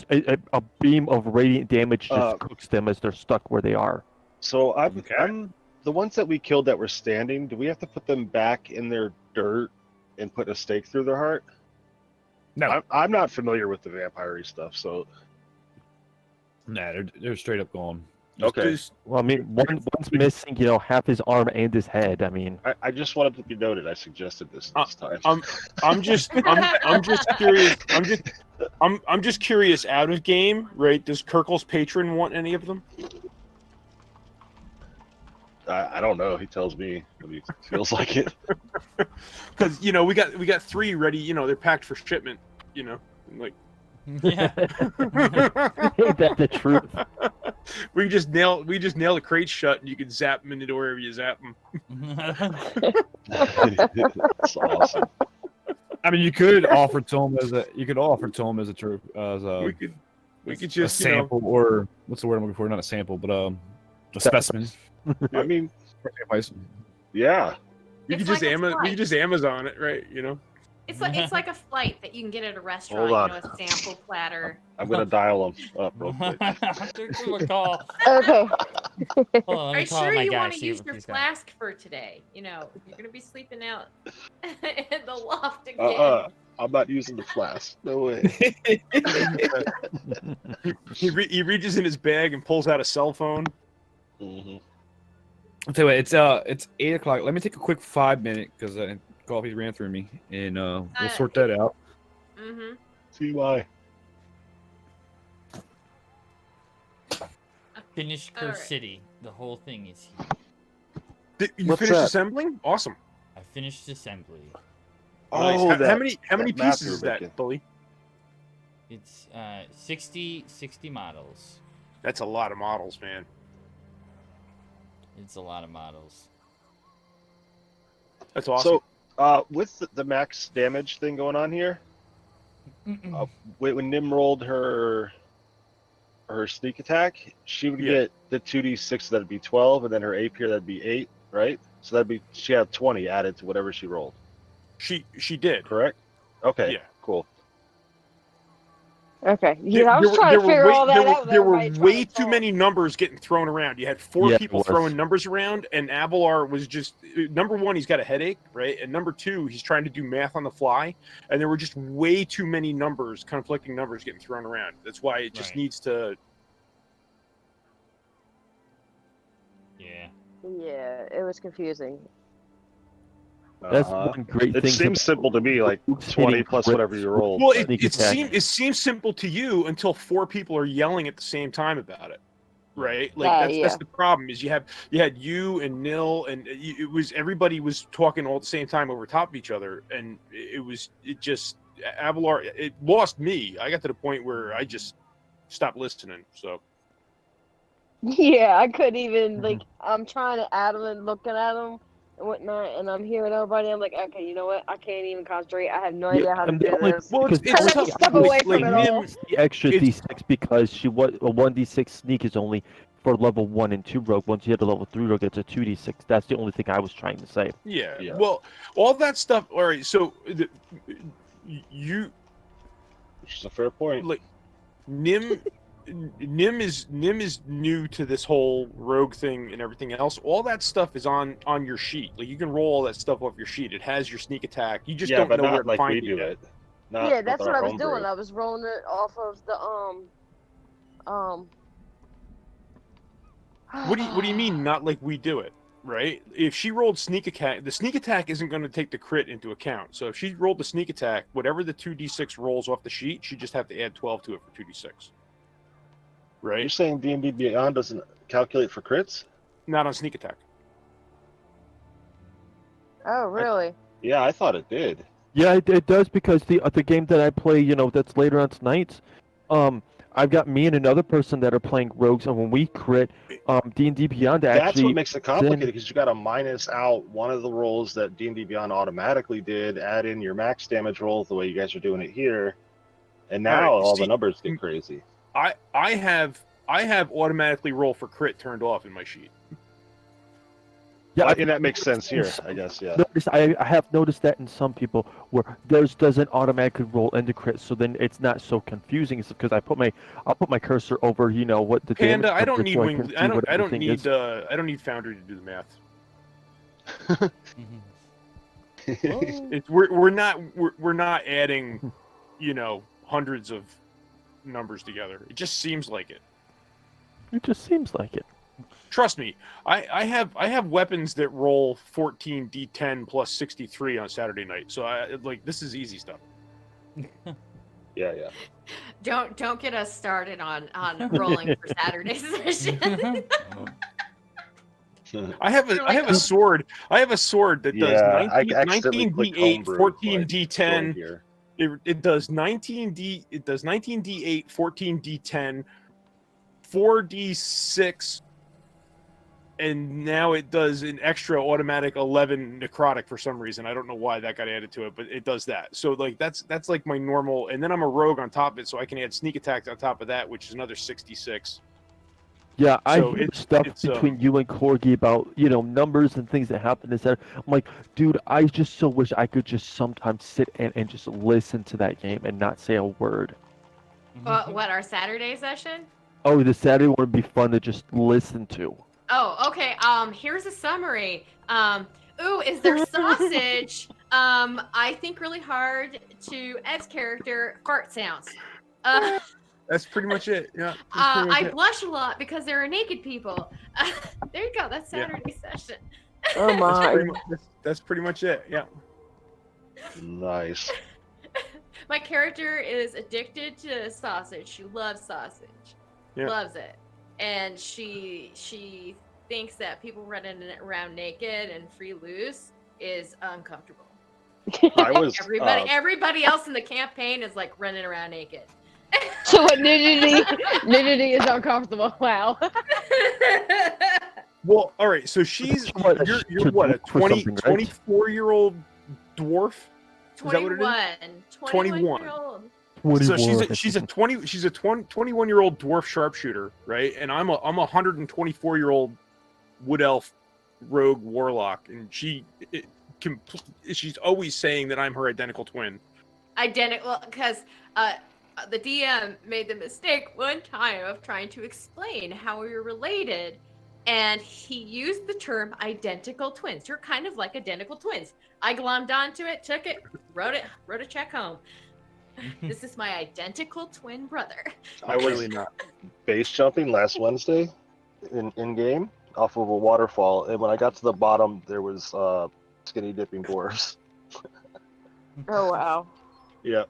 a beam of radiant damage just Uh, cooks them as they're stuck where they are. So Okay. I'm the ones that we killed that were standing. Do we have to put them back in their dirt and put a stake through their heart? No. I'm not familiar with the vampire stuff, so Nah, they're straight up gone. okay. Well, I mean, one's missing, half his arm and his head. I mean, I just wanted to be noted. I suggested this time. I'm just curious. I'm just curious. Out of game, right? Does Kirkle's patron want any of them? I don't know. He tells me when he feels like it. Because we got 3 ready. They're packed for shipment. Like Yeah. Ain't that the truth? we just nail the crates shut, and you can zap them into wherever you zap them. That's awesome. I mean, you could offer to him as a true We could a just sample, or what's the word I'm looking for? Not a sample, but a specimen. I mean, Price. yeah. We It's could just like a we flight. could just Amazon it, right? It's like a flight that you can get at a restaurant. Hold on. A sample platter. I'm gonna dial him up real quick. Give him a call. Okay. Hold on, let Are me you call sure my you guy, want to see use if your he's got- flask for today? You're gonna be sleeping out in the loft again. I'm not using the flask. No way. He reaches in his bag and pulls out a cell phone. Mhm. I'll tell you what, it's 8 o'clock. Let me take a quick 5-minute because coffee ran through me, and we'll sort that out. Mm-hmm. See why? Finished All Curse right. City. The whole thing is here. You What's finished that? assembling? Awesome. I finished assembly. Nice. Oh, how that, many that map pieces you were is that, making. Bully? It's 60 models. That's a lot of models, man. It's a lot of models. That's awesome. So, with the max damage thing going on here, when Nim rolled her sneak attack, she would get the 2d6, that'd be 12, and then her AP that'd be 8, right? So she had 20 added to whatever she rolled. She did. Correct? Okay. Yeah. Cool. Okay. Yeah, I was trying to figure all that out. There were Everybody trying way to too talk. many numbers getting thrown around. You had 4 Yeah, it people was. throwing numbers around, and Abelar was just number 1. He's got a headache, right? And number 2, he's trying to do math on the fly, and there were just way too many numbers, conflicting numbers getting thrown around. That's why it just Right. needs to. Yeah. Yeah, it was confusing. That's Uh-huh. one great It thing. seems simple to me, like 20 plus whatever you roll. Well, but- it seems simple to you until 4 people are yelling at the same time about it, right? Like that's the problem. Is you had you and Nil, and everybody was talking all at the same time over top of each other, and Abelar, it lost me. I got to the point where I just stopped listening. So Yeah, I couldn't even I'm trying to add them and looking at them and whatnot, and I'm hearing everybody. I'm like, okay, you know what? I can't even concentrate. I have no idea how to do this. well, I let me step away from it all. The extra d6 because she was a 1d6 sneak is only for level 1 and 2 rogue. Once you hit a level 3 rogue, it's a 2d6. That's the only thing I was trying to say. Yeah. Well, all that stuff. All right. So which is a fair point. Like Nim is new to this whole rogue thing and everything else. All that stuff is on your sheet. Like you can roll all that stuff off your sheet. It has your sneak attack. You just don't but know not where to like find we do it. Not Yeah, with that's our what I was homebrew. doing. I was rolling it off of the What do you mean not like we do it? Right? If she rolled sneak attack, the sneak attack isn't going to take the crit into account. So if she rolled the sneak attack, whatever the 2d6 rolls off the sheet, she just have to add 12 to it for 2d6. Right? You're saying D&D Beyond doesn't calculate for crits? Not on sneak attack. Oh, really? Yeah, I thought it did. Yeah, it does because the game that I play, that's later on tonight, I've got me and another person that are playing rogues, and when we crit, D&D Beyond actually. That's what makes it complicated because you got to minus out one of the rolls that D&D Beyond automatically did, add in your max damage rolls the way you guys are doing it here, and now all the numbers get crazy. I have automatically roll for crit turned off in my sheet. Yeah, and that makes sense here, I guess. Yeah. I have noticed that in some people where theirs doesn't automatically roll into crit, so then it's not so confusing. It's because I'll put my cursor over, what the Panda. damage I don't need so wing. I don't everything need. is. I don't need Foundry to do the math. We're not adding, hundreds of numbers together. It just seems like it. It just seems like it. Trust me, I have weapons that roll 14 d10 plus 63 on Saturday night. So this is easy stuff. Yeah. Don't get us started on rolling for Saturday session. I have a sword. I have a sword that does Yeah, I 19, accidentally clicked 19d8, homebrew, 14d10. here. It does 19d8, 14d10, 4d6, and now it does an extra automatic 11 necrotic for some reason. I don't know why that got added to it, but it does that. So like that's like my normal, and then I'm a rogue on top of it, so I can add sneak attack on top of that, which is another 66. Yeah, I So hear stuff between you and Corgi about, numbers and things that happen in that. I'm like, dude, I just so wish I could just sometimes sit and just listen to that game and not say a word. What, our Saturday session? Oh, the Saturday one would be fun to just listen to. Oh, okay. Here's a summary. Is there sausage? I think really hard to Ed's character fart sounds. That's pretty much it. Yeah. I blush a lot because there are naked people. There you go. That's Saturday session. Oh my. That's pretty much it. Yeah. Nice. My character is addicted to sausage. She loves sausage. Yeah. Loves it. And she thinks that people running around naked and free loose is uncomfortable. I was Everybody else in the campaign is like running around naked. So what nudity is uncomfortable. Wow. Well, all right. So you're what, a 24-year-old dwarf? Is that what it is? 21-year-old. 21. So she's a 21-year-old dwarf sharpshooter, right? And I'm a 124-year-old wood elf rogue warlock, and she's always saying that I'm her identical twin. Identical, because the DM made the mistake one time of trying to explain how we were related, and he used the term identical twins. You're kind of like identical twins. I glommed onto it, took it, wrote a check home. This is my identical twin brother. I was Really not. base jumping last Wednesday in game off of a waterfall, and when I got to the bottom, there was skinny dipping dwarves. Oh wow. Yeah.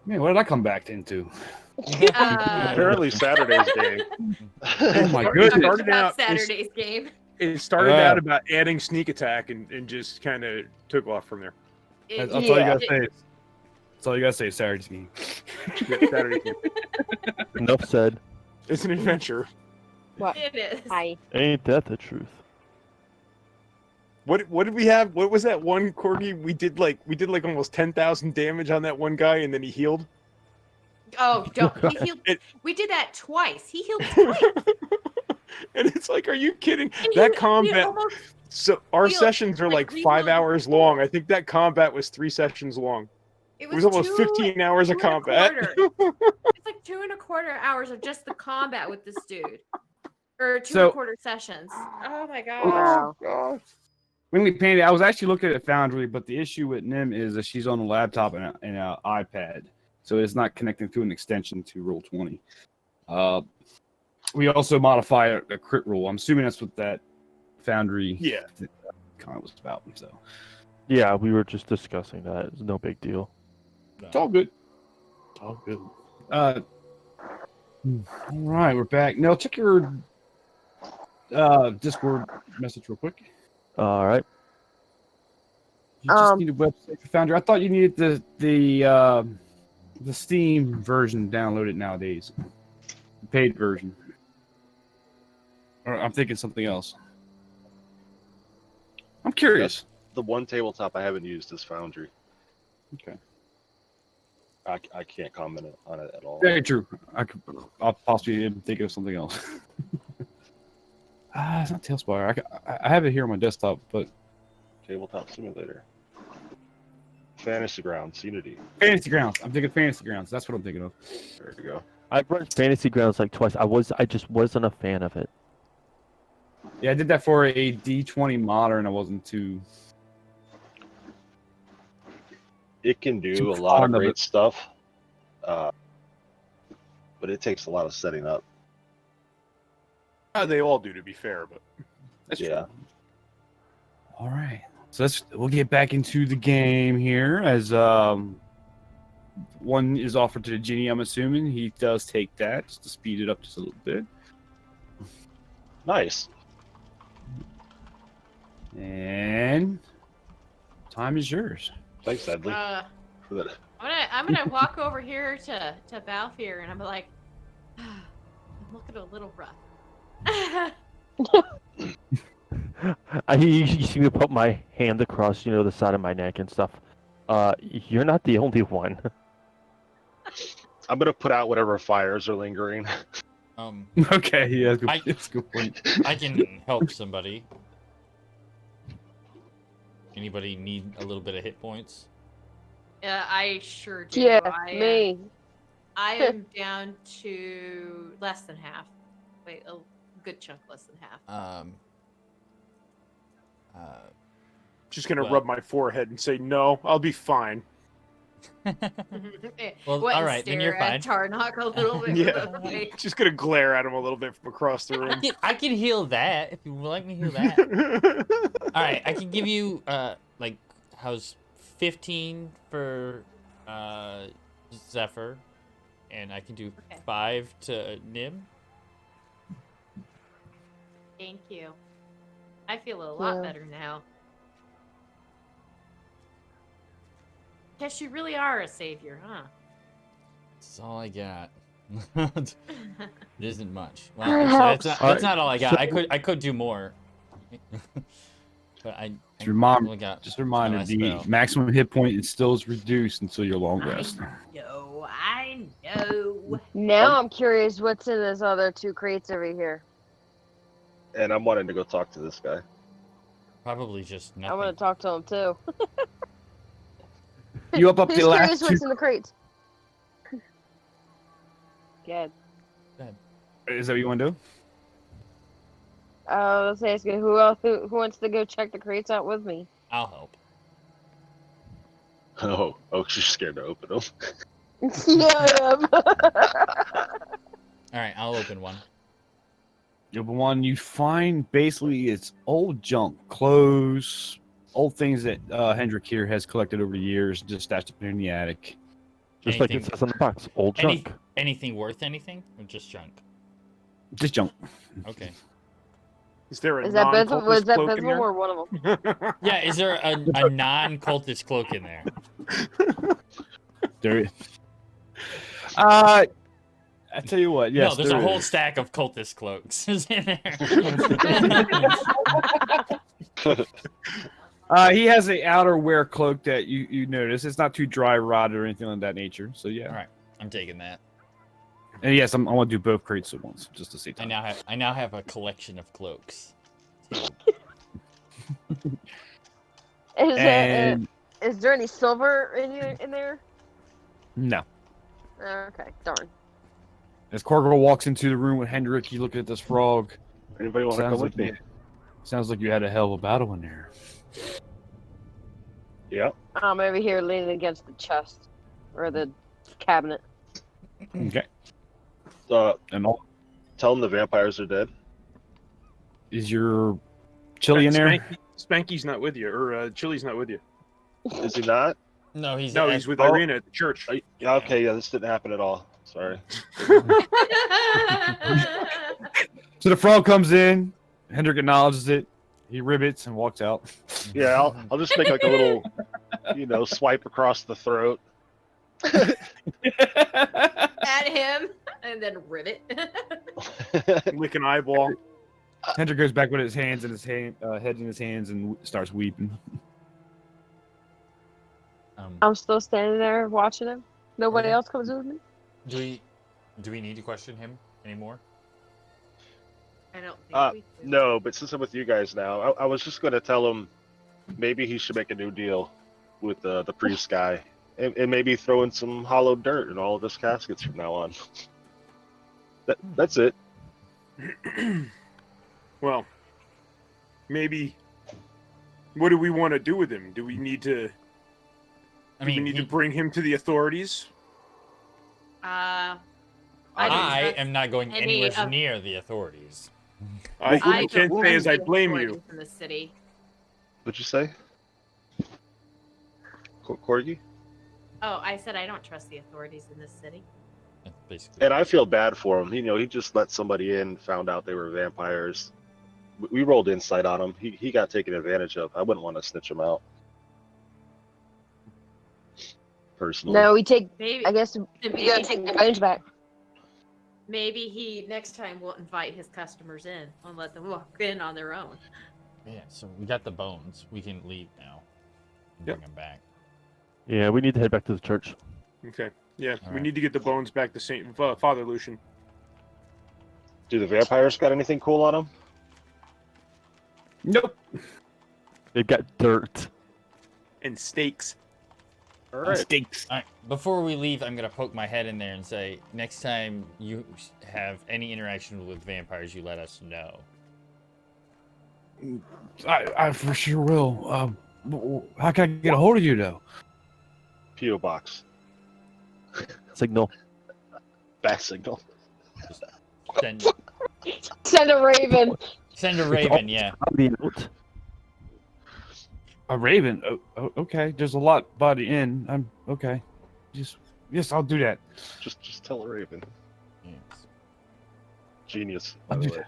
Man, what did I come back into? Apparently Saturday's game. Oh my It goodness. started out. Saturday's game. It started out about adding sneak attack and just kind of took off from there. That's all you gotta say. That's all you gotta say. Saturday's game. Yeah, Saturday's game. Enough said. It's an adventure. What? It is. Hi. Ain't that the truth? What did we have? What was that one, Corgi? We did like almost 10,000 damage on that one guy, and then he healed. Oh, he healed. We did that twice. He healed twice. And it's like, are you kidding? And That he combat. almost So our healed, sessions are like 5 hours long. I think that combat was 3 sessions long. It was almost 15 hours of combat. It's like 2.25 hours of just the combat with this dude, or 2.25 sessions. Oh my god! Wow. God. When we painted, I was actually looking at Foundry, but the issue with Nim is that she's on a laptop and an iPad, so it's not connecting through an extension to Roll20. We also modify a crit roll. I'm assuming that's what that Foundry comment was about. So Yeah, we were just discussing that. It's no big deal. it's all good. All good. All right, we're back. Now check your Discord message real quick. All right. You just need a website for Foundry. I thought you needed the Steam version downloaded nowadays, the paid version. Or I'm thinking something else. I'm curious. The one tabletop I haven't used is Foundry. Okay. I can't comment on it at all. Very true. I'll possibly think of something else. It's not Tailspire. I have it here on my desktop, but Tabletop Simulator. Fantasy Grounds, Unity. Fantasy Grounds. I'm thinking Fantasy Grounds. That's what I'm thinking of. There you go. I've run Fantasy Grounds like twice. I just wasn't a fan of it. Yeah, I did that for a D20 modern. I wasn't too. It can do Too a lot of fond of great it. stuff, but it takes a lot of setting up. They all do, to be fair, but That's Yeah. true. All right. So we'll get back into the game here as one is offered to the genie. I'm assuming he does take that just to speed it up just a little bit. Nice. And time is yours. Thanks, Edley. For that. I'm gonna walk over here to Balfour and I'm like, I'm looking a little rough. You see me put my hand across, the side of my neck and stuff. You're not the only one. I'm gonna put out whatever fires are lingering. Okay, yeah, that's a good point. I can help somebody. Anybody need a little bit of hit points? I sure do. Yeah, me. I am down to less than half. Wait, a good chunk less than half. Just gonna rub my forehead and say, no, I'll be fine. Well, What, all and right, then you're stare at fine. Tarnok a little bit. Yeah. with a face? Just gonna glare at him a little bit from across the room. I can heal that if you would like me to heal that. All right, I can give you like how's 15 for Zephyr, and I can do 5 to Nim. Thank you. I feel a lot Yeah. better now. Guess you really are a savior, huh? That's all I got. It isn't much. That Well, helps. that's not all I got. I could do more. But I Just only got just a reminder, my the spell. maximum hit point is still reduced until your long rest. I know. Now I'm curious what's in those other 2 crates over here. And I'm wanting to go talk to this guy. Probably just I nothing. want to talk to him too. You up Who's the last curious two? what's in the crates? Good. Is that what you want to do? Let's ask you who wants to go check the crates out with me. I'll help. Oh, she's scared to open them. Yeah, I am. All right, I'll open one. The one you find basically it's old junk, clothes, old things that Hendrik here has collected over the years, just stashed up in the attic. Just like it says on the box, old junk. Anything worth anything, or just junk? Just junk. Okay. Is there a Is that both? non-cultist Was that cloak both in of them there? or one of them? Yeah, is there a non-cultist cloak in there? There. I tell you what. Yes, no, there's a there whole is. stack of cultist cloaks in there. He has an outerwear cloak that you notice. It's not too dry rotted or anything of that nature. So yeah. All right, I'm taking that. And yes, I want to do both crates at once, just to see. I now have a collection of cloaks. Is there any silver in there? No. Okay, darn. As Corgor walks into the room with Hendrik, you look at this frog. Anybody want to come with me? Sounds like you had a hell of a battle in there. Yeah. I'm over here leaning against the chest or the cabinet. Okay. And tell them the vampires are dead. Is your Chili in there? Spanky's not with you, or Chili's not with you. Is he not? No, he's he's with Irina at the church. Yeah, okay, yeah, this didn't happen at all. Sorry. So the frog comes in. Hendrik acknowledges it. He ribbits and walks out. Yeah, I'll just make like a little, swipe across the throat. At him and then rivet. Lick an eyeball. Hendrik goes back with his hands in his head in his hands and starts weeping. I'm still standing there watching him. Nobody else comes with me. Do we need to question him anymore? I don't think we do. No, but since I'm with you guys now, I was just going to tell him maybe he should make a new deal with the priest guy, and maybe throw in some hollow dirt in all of his caskets from now on. That's it. Well, maybe. What do we want to do with him? Do we need to? I mean, we need to bring him to the authorities. I trust am not going any anywhere of- near the authorities. I don't can't say as I trust blame authorities you. in the city. What'd you say? Corgi? Oh, I said I don't trust the authorities in this city. Basically. And I feel bad for him. He just let somebody in, found out they were vampires. We rolled insight on him. He got taken advantage of. I wouldn't want to snitch him out. Personally. No, we take. Maybe I guess we maybe, gotta take the bones back. maybe he next time will invite his customers in and let them walk in on their own. Yeah, so we got the bones. We can leave now. And Yep. bring them back. Yeah, we need to head back to the church. Okay. Yeah, All we right. need to get the bones back to Saint Father Lucian. Do the vampires got anything cool on them? Nope. They've got dirt. And steaks. All right. Stinks. All right. Before we leave, I'm gonna poke my head in there and say, next time you have any interaction with vampires, you let us know. I for sure will. How can I get a hold of you though? P.O. box. Signal. Bat signal. Send, Send a raven. send a raven, yeah. The note. A raven. Okay. There's a lot by the inn. I'm okay. Yes, I'll do that. Just tell a raven. Yes. Genius. By I'll the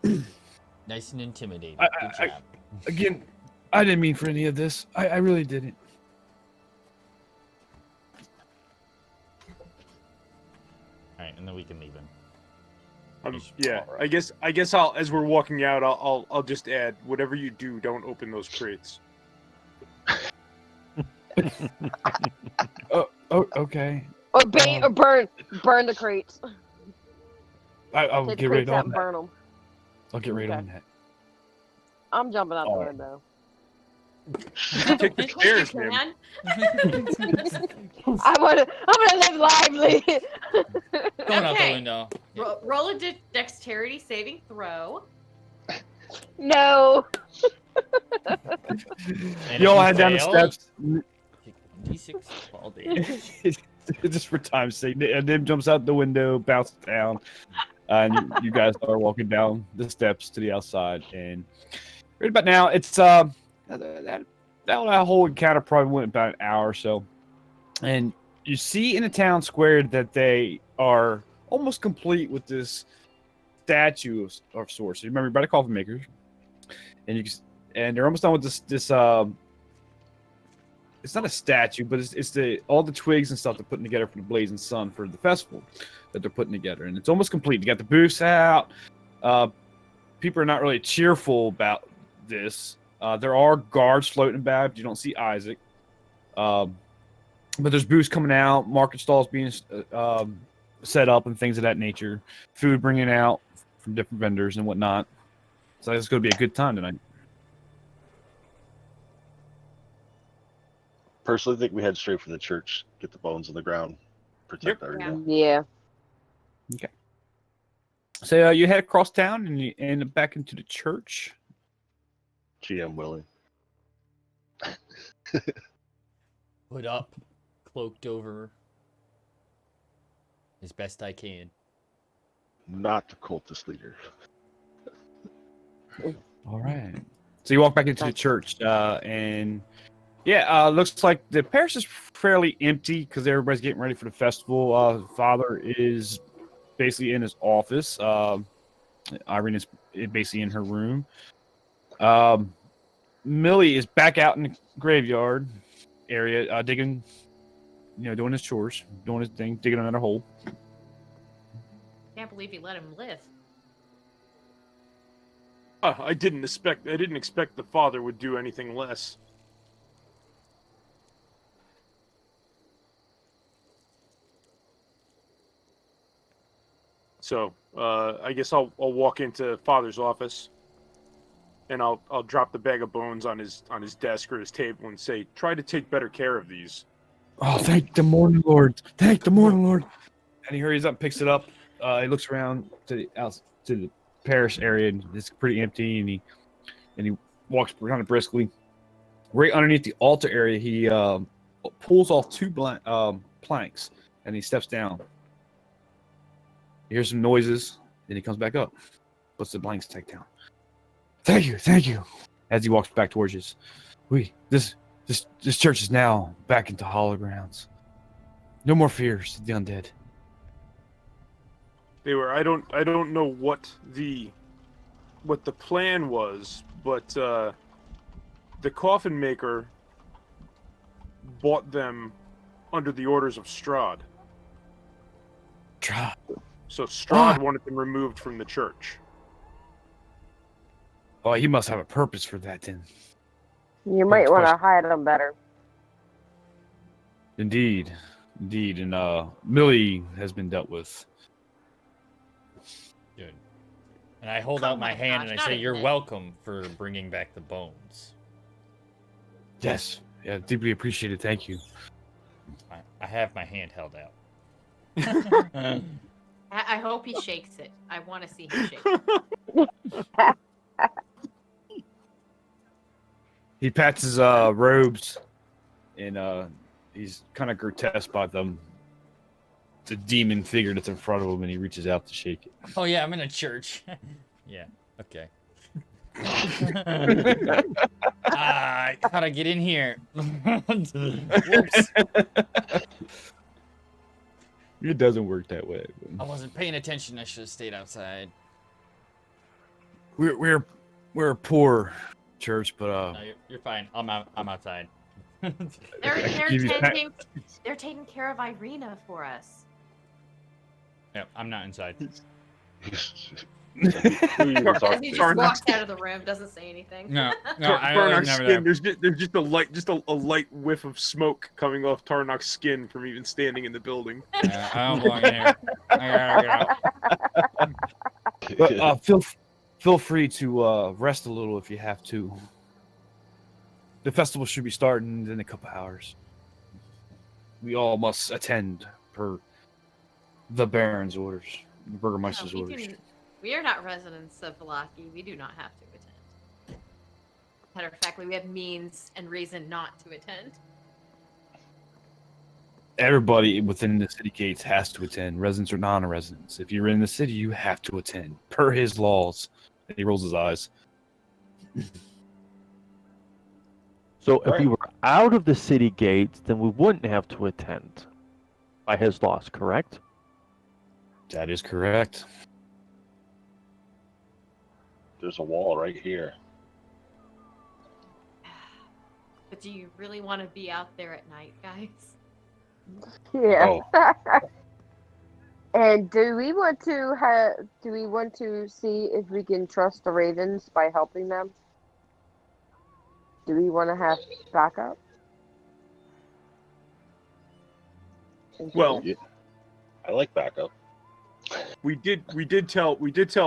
do way. Nice and intimidating. I- Good job. Again, I didn't mean for any of this. I really didn't. All right, and then we can leave him. Yeah, All right. I guess I'll as we're walking out, I'll just add whatever you do, don't open those crates. Oh, okay. Or burn the crates. I'll Take the get right crates out on and that. burn them. I'll get right Okay. on that. I'm jumping out the Oh. window. Take the Of course you stairs, man. can. I'm gonna live lively. Going out the Okay. window. Roll a dexterity saving throw. No. And if You all you head down the fail, steps. take 1d6 fall damage. Just for time's sake. And then jumps out the window, bounces down, and you guys are walking down the steps to the outside. And right about now, it's that whole encounter probably went about an hour or so. And you see in the town square that they are almost complete with this statue of sorts. You remember by the coffin makers, and they're almost done with this. It's not a statue, but it's all the twigs and stuff they're putting together for the blazing sun for the festival that they're putting together, and it's almost complete. You got the booths out. People are not really cheerful about this. There are guards floating about, but you don't see Isaac. But there's booths coming out, market stalls being set up, and things of that nature. Food bringing out from different vendors and whatnot. So it's going to be a good time tonight. Personally, I think we head straight for the church. Get the bones on the ground. Protect Yep. our. Yeah. So you head across town and you end back into the church. GM willing. Hood up, cloaked over as best I can. Not the cultist leader. All right. So you walk back into the church, and looks like the parish is fairly empty because everybody's getting ready for the festival. Father is basically in his office. Irene is basically in her room. Millie is back out in the graveyard area, digging, doing his chores, doing his thing, digging another hole. Can't believe you let him live. I didn't expect the father would do anything less. So I guess I'll walk into father's office, and I'll drop the bag of bones on his desk or his table and say, "Try to take better care of these." Oh, thank the morning Lord! Thank the morning Lord! And he hurries up, picks it up. He looks around to the parish area, and it's pretty empty. And he walks kind of briskly. Right underneath the altar area, he pulls off two planks, and he steps down. He hears some noises, then he comes back up, puts the planks back down. Thank you. As he walks back towards us, this church is now back into hollow grounds. No more fears of the undead. They were. I don't know what the what the plan was, but the coffin maker bought them under the orders of Strahd. Strahd. So Strahd wanted them removed from the church. Oh, he must have a purpose for that then. You might want to hide them better. Indeed. Indeed. And Millie has been dealt with. Good. And I hold out my hand and I say, "You're welcome for bringing back the bones." Yes. Yeah, deeply appreciated. Thank you. I have my hand held out. I hope he shakes it. I want to see him shake it. He pats his robes, and he's kind of grotesque by them. The demon figure that's in front of him, and he reaches out to shake it. Oh yeah, I'm in a church. Yeah. Okay. How'd I get in here? Whoops. It doesn't work that way. I wasn't paying attention. I should have stayed outside. We're a poor church, but No, you're fine. I'm outside. They're give you they're taking care of Irina for us. Yep, I'm not inside. Who you were As talking he to? just walks out of the room, doesn't say anything. No, Tarnok's never skin. there. There's just a light whiff of smoke coming off Tarnok's skin from even standing in the building. I don't belong in here. I gotta get out. But feel free to rest a little if you have to. The festival should be starting in a couple hours. We all must attend per the Baron's orders, the Burgermeister's orders. We are not residents of Valaki. We do not have to attend. Matter of fact, we have means and reason not to attend. Everybody within the city gates has to attend, residents or non-residents. If you're in the city, you have to attend per his laws. And he rolls his eyes. So if we were out of the city gates, then we wouldn't have to attend by his laws, correct? That is correct. There's a wall right here. But do you really want to be out there at night, guys? Yeah. Oh. And do we want to see if we can trust the Ravens by helping them? Do we want to have backup? Well, I like backup. we did tell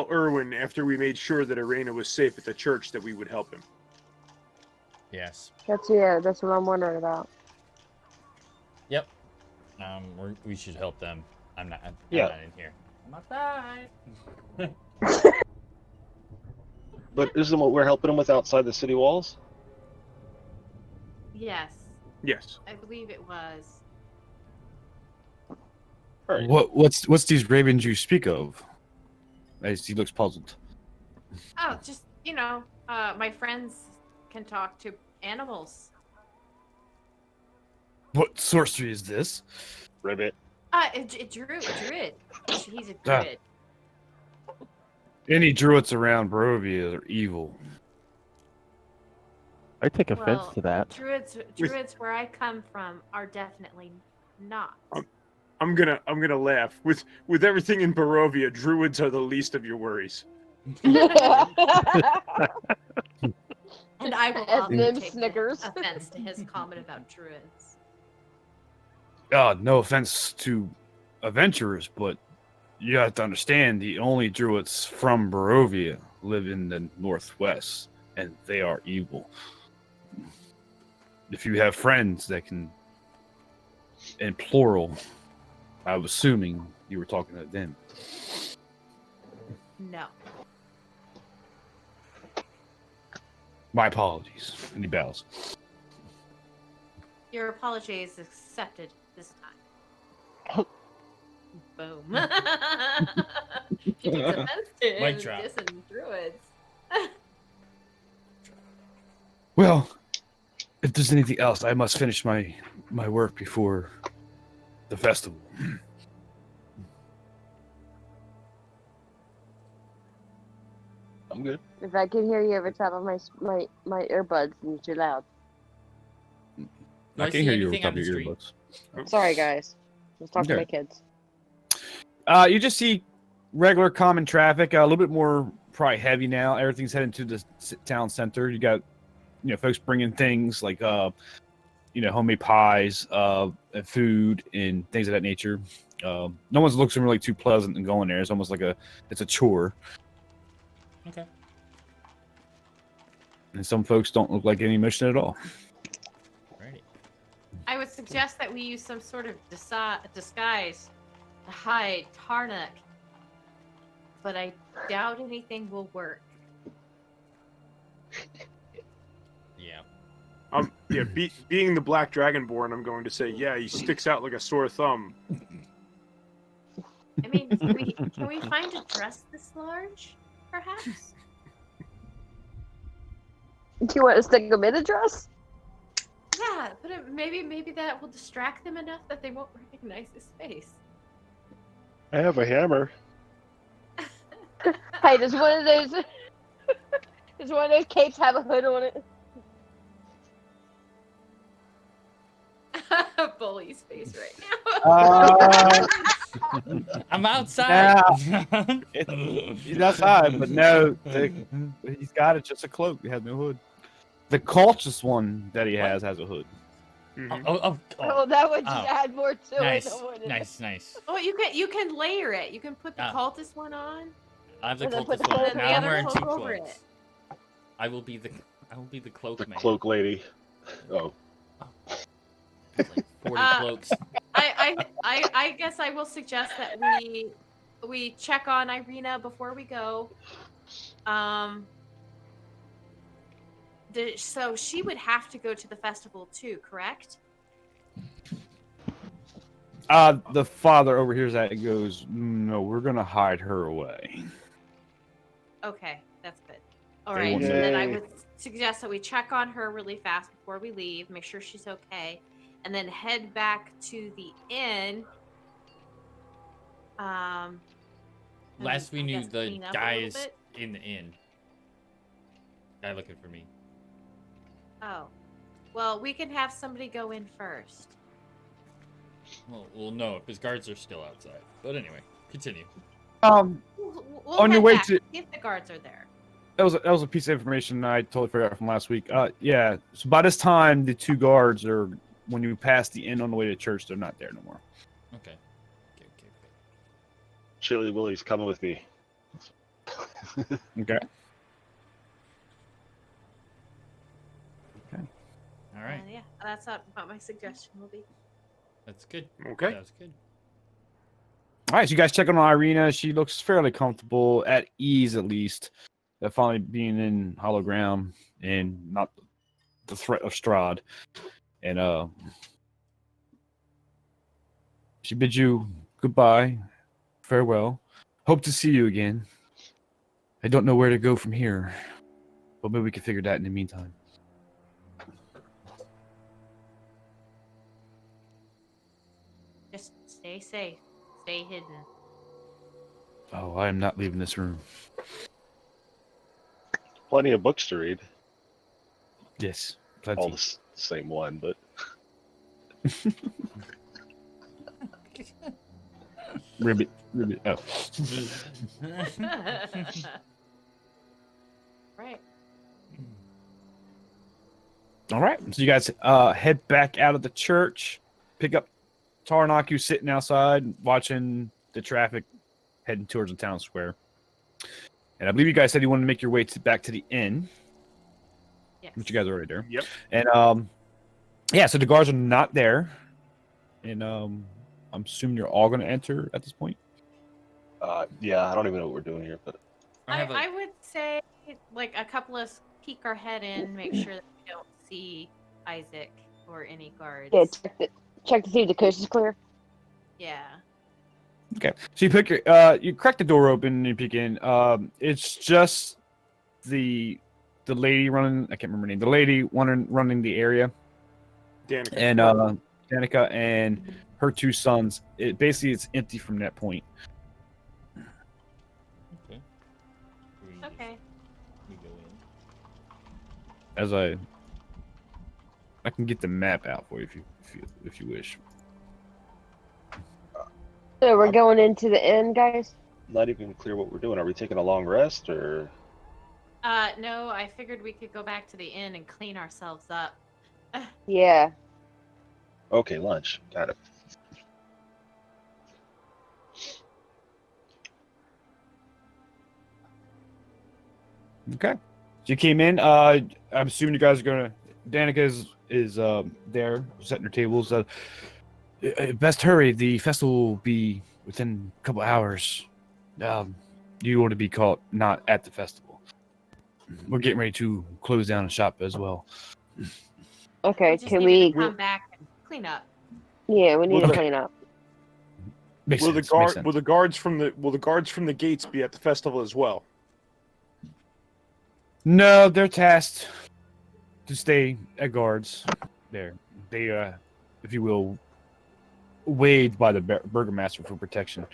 Erwin after we made sure that Irena was safe at the church that we would help him. Yes. That's what I'm wondering about. Yep. We should help them. I'm not in here. I'm outside. But isn't what we're helping them with outside the city walls? Yes, Yes. I believe it was. Right. What's these ravens you speak of? As he looks puzzled. Oh, just, my friends can talk to animals. What sorcery is this? Ribbit. A druid. He's a druid. Any druids around Barovia are evil. I take offense Well, to that. Druids where I come from are definitely not. I'm gonna laugh. With everything in Barovia, druids are the least of your worries. And I will As also Nim take snickers. offense to his comment about druids. No offense to adventurers, but you have to understand the only druids from Barovia live in the northwest, and they are evil. If you have friends that can, in plural, I was assuming you were talking to them. No. My apologies. And he bows. Your apology is accepted this time. Boom. She takes offense to Mic drop. dissing druids. Well, if there's anything else, I must finish my work before the festival. I'm good. If I can hear you over top of my earbuds, then you're loud. Do I I can see hear you over anything top on of the your street? earbuds. Sorry, guys. Let's talk to Okay. my kids. You just see regular common traffic, a little bit more probably heavy now. Everything's heading to the town center. You got, folks bringing things like, homemade pies, and food and things of that nature. No one's looking really too pleasant and going there. It's almost like it's a chore. Okay. And some folks don't look like any emotion at all. Alrighty. I would suggest that we use some sort of disguise to hide Tarnuk, but I doubt anything will work. Yeah. Yeah, being the Black Dragonborn, I'm going to say, yeah, he sticks out like a sore thumb. I mean, can we find a dress this large, perhaps? Do you want to stick them in a dress? Yeah, but maybe that will distract them enough that they won't recognize his face. I have a hammer. Hey, does one of those capes have a hood on it? Bully's face right now. I'm outside. He's outside, but no, he's got it just a cloak. He has no hood. The cultist one that he has a hood. Mhm. Oh, that would just Oh. add more to Nice, it. wouldn't it? nice. Oh, you can layer it. You can put the Ah. cultist one on. I have the And then put cultist the one. cloak Now on. I'm The wearing other two cloak over cloaks. I will be the cloak The man. cloak lady. Oh. It's like 40 cloaks. I guess I will suggest that we check on Irina before we go. So she would have to go to the festival too, correct? The father overhears that and goes, "No, we're gonna hide her away." Okay, that's good. All They right, will so then I know. would suggest that we check on her really fast before we leave, make sure she's okay, and then head back to the inn. Last we I knew, guess the clean up a guy little is bit. in the inn. Guy looking for me. Oh, well, we can have somebody go in first. Well, no, if his guards are still outside. But anyway, continue. We'll On your head way back, to- see if the guards are there. That was a piece of information I totally forgot from last week. Yeah. So by this time, the two guards are when you pass the inn on the way to church. They're not there no more. Okay. Chili Willy's coming with me. Okay. All right. Yeah, that's what my suggestion will be. That's good. Okay. That's good. All right. So you guys check on Irina. She looks fairly comfortable, at ease at least, at finally being in hollow ground and not the threat of Strahd. And she bids you goodbye, farewell. Hope to see you again. I don't know where to go from here, but maybe we can figure that in the meantime. Just stay safe, stay hidden. Oh, I am not leaving this room. Plenty of books to read. Yes, plenty. All the same one, but Ribbit. Oh. Right. All right. So you guys head back out of the church, pick up Tarnok, who's sitting outside watching the traffic heading towards the town square. And I believe you guys said you wanted to make your way back to the inn, Yes. which you guys are already there. Yep. And yeah, so the guards are not there. And I'm assuming you're all going to enter at this point. yeah, I don't even know what we're doing here, but I would say like a couple of peek our head in, make sure that we don't see Isaac or any guards. Yeah, check to see if the coast is clear. Yeah. Okay. So you pick your you crack the door open and you peek in. It's just the lady running, I can't remember her name. The lady running the area. Danica. And Danica and her two sons. It's empty from that point. Okay. Okay. We go in. As I can get the map out for you if you wish. So we're going into the inn, guys? Not even clear what we're doing. Are we taking a long rest or? No, I figured we could go back to the inn and clean ourselves up. Yeah. Okay, lunch. Got it. Okay. So you came in. I'm assuming you guys are gonna. Danica is there setting her tables. Best hurry. The festival will be within a couple hours. You want to be caught not at the festival. We're getting ready to close down the shop as well. Okay, We just can needed we? to come back and clean up. Yeah, we need to Okay. clean up. Makes Will sense. the Makes guard will the guards from the gates be at the festival as well? No, they're tasked to stay at guards. There, they if you will, waived by the burgomaster for protection.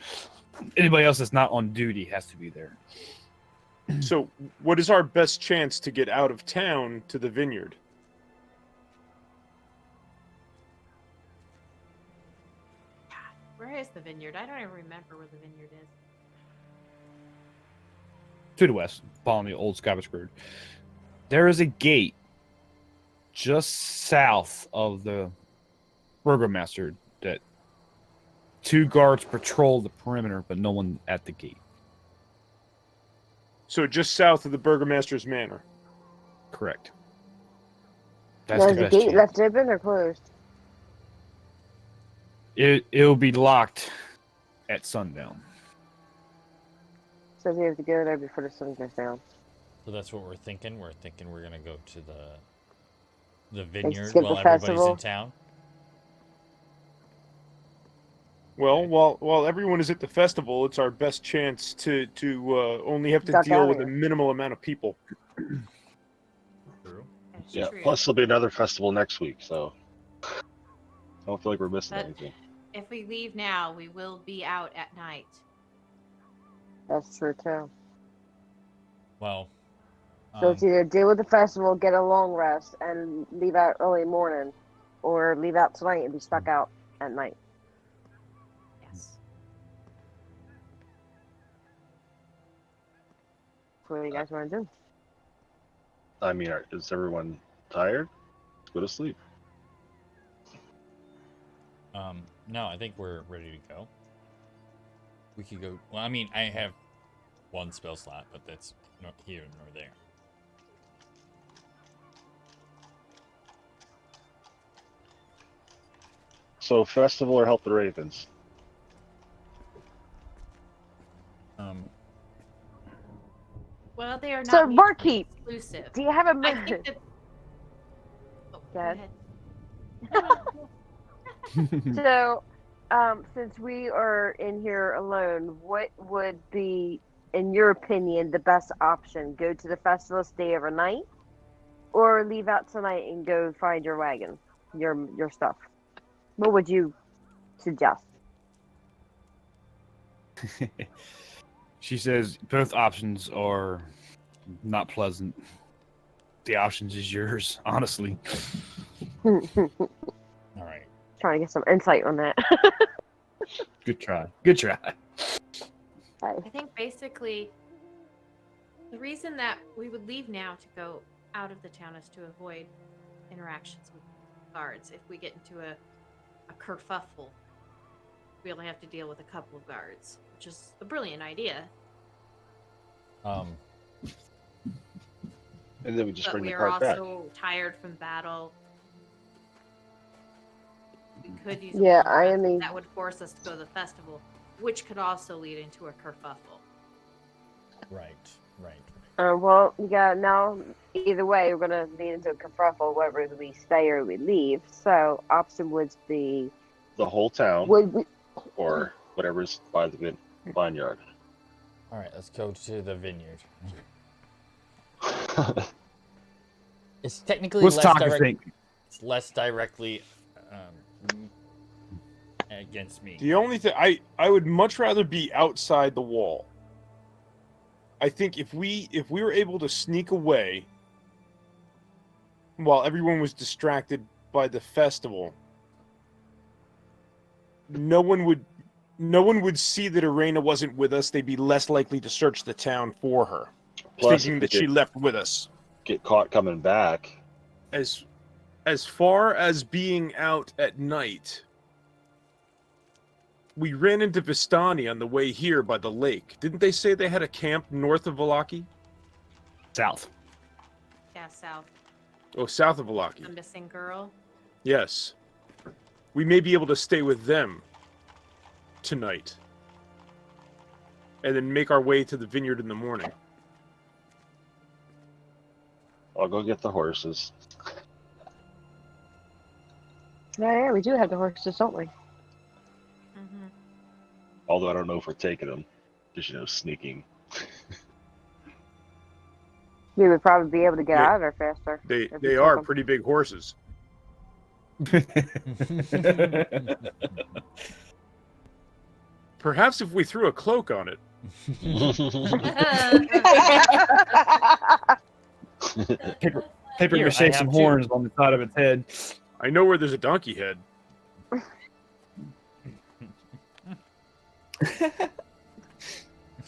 Anybody else that's not on duty has to be there. So, what is our best chance to get out of town to the vineyard? Where is the vineyard? I don't even remember where the vineyard is. To the west, following the old Scottish road. There is a gate just south of the burgomaster that 2 guards patrol the perimeter, but no one at the gate. So just south of the burgomaster's manor. Correct. Now, That's is the the best gate chance. left open or closed? It'll be locked at sundown. So we have to go there before the sun goes down. So that's what we're thinking. We're thinking we're gonna go to the skip vineyard the while everybody's festival. in town. Well, while everyone is at the festival, it's our best chance to only have to Duck deal out with a here. minimal amount of people. True. That's Yeah. true. Plus, there'll be another festival next week, so I don't feel like we're missing But- anything. If we leave now, we will be out at night. That's true too. Well, So it's either deal with the festival, get a long rest, and leave out early morning, or leave out tonight and be stuck out at night. Yes. So what do you guys want to do? I mean, is everyone tired? Let's go to sleep. no, I think we're ready to go. We could go. Well, I mean, I have 1 spell slot, but that's not here nor there. So, festival or help the ravens? Well, they are not So, mutually barkeep, exclusive. do you have a I minute? think that. Oh, go Dad? ahead. So, since we are in here alone, what would be, in your opinion, the best option? Go to the festival, stay overnight, or leave out tonight and go find your wagon, your stuff? What would you suggest? She says both options are not pleasant. The options is yours, honestly. All right. Trying to get some insight on that. Good try. Good try. I think basically the reason that we would leave now to go out of the town is to avoid interactions with guards. If we get into a kerfuffle, we only have to deal with a couple of guards, which is a brilliant idea. And then we just But bring we the are cart back. also tired from battle. We could use a Yeah, long I rest. mean- That would force us to go to the festival, which could also lead into a kerfuffle. Right. Well, yeah. Now, either way, we're gonna lead into a kerfuffle, whether we stay or we leave. So, option would be The whole town, would we? or whatever's by the vineyard. All right. Let's go to the vineyard. It's technically What's less Taka direct. think? It's less directly against me. The only thing I would much rather be outside the wall. I think if we were able to sneak away while everyone was distracted by the festival, no one would see that Irena wasn't with us. They'd be less likely to search the town for her, Plus, thinking if that we she left with us. get caught coming back. As far as being out at night, we ran into Vistani on the way here by the lake. Didn't they say they had a camp north of Vallaki? South. Yeah, south. Oh, south of The Vallaki. missing girl. Yes. We may be able to stay with them tonight. And then make our way to the vineyard in the morning. I'll go get the horses. Yeah, we do have the horses, don't we? Mm-hmm. Although I don't know if we're taking them. Just, sneaking. We would probably be able to get Yeah. out of there faster. They if we they took are 'em. pretty big horses. Perhaps if we threw a cloak on it. Paper Here, I mache have some two. horns on the side of its head. I know where there's a donkey head.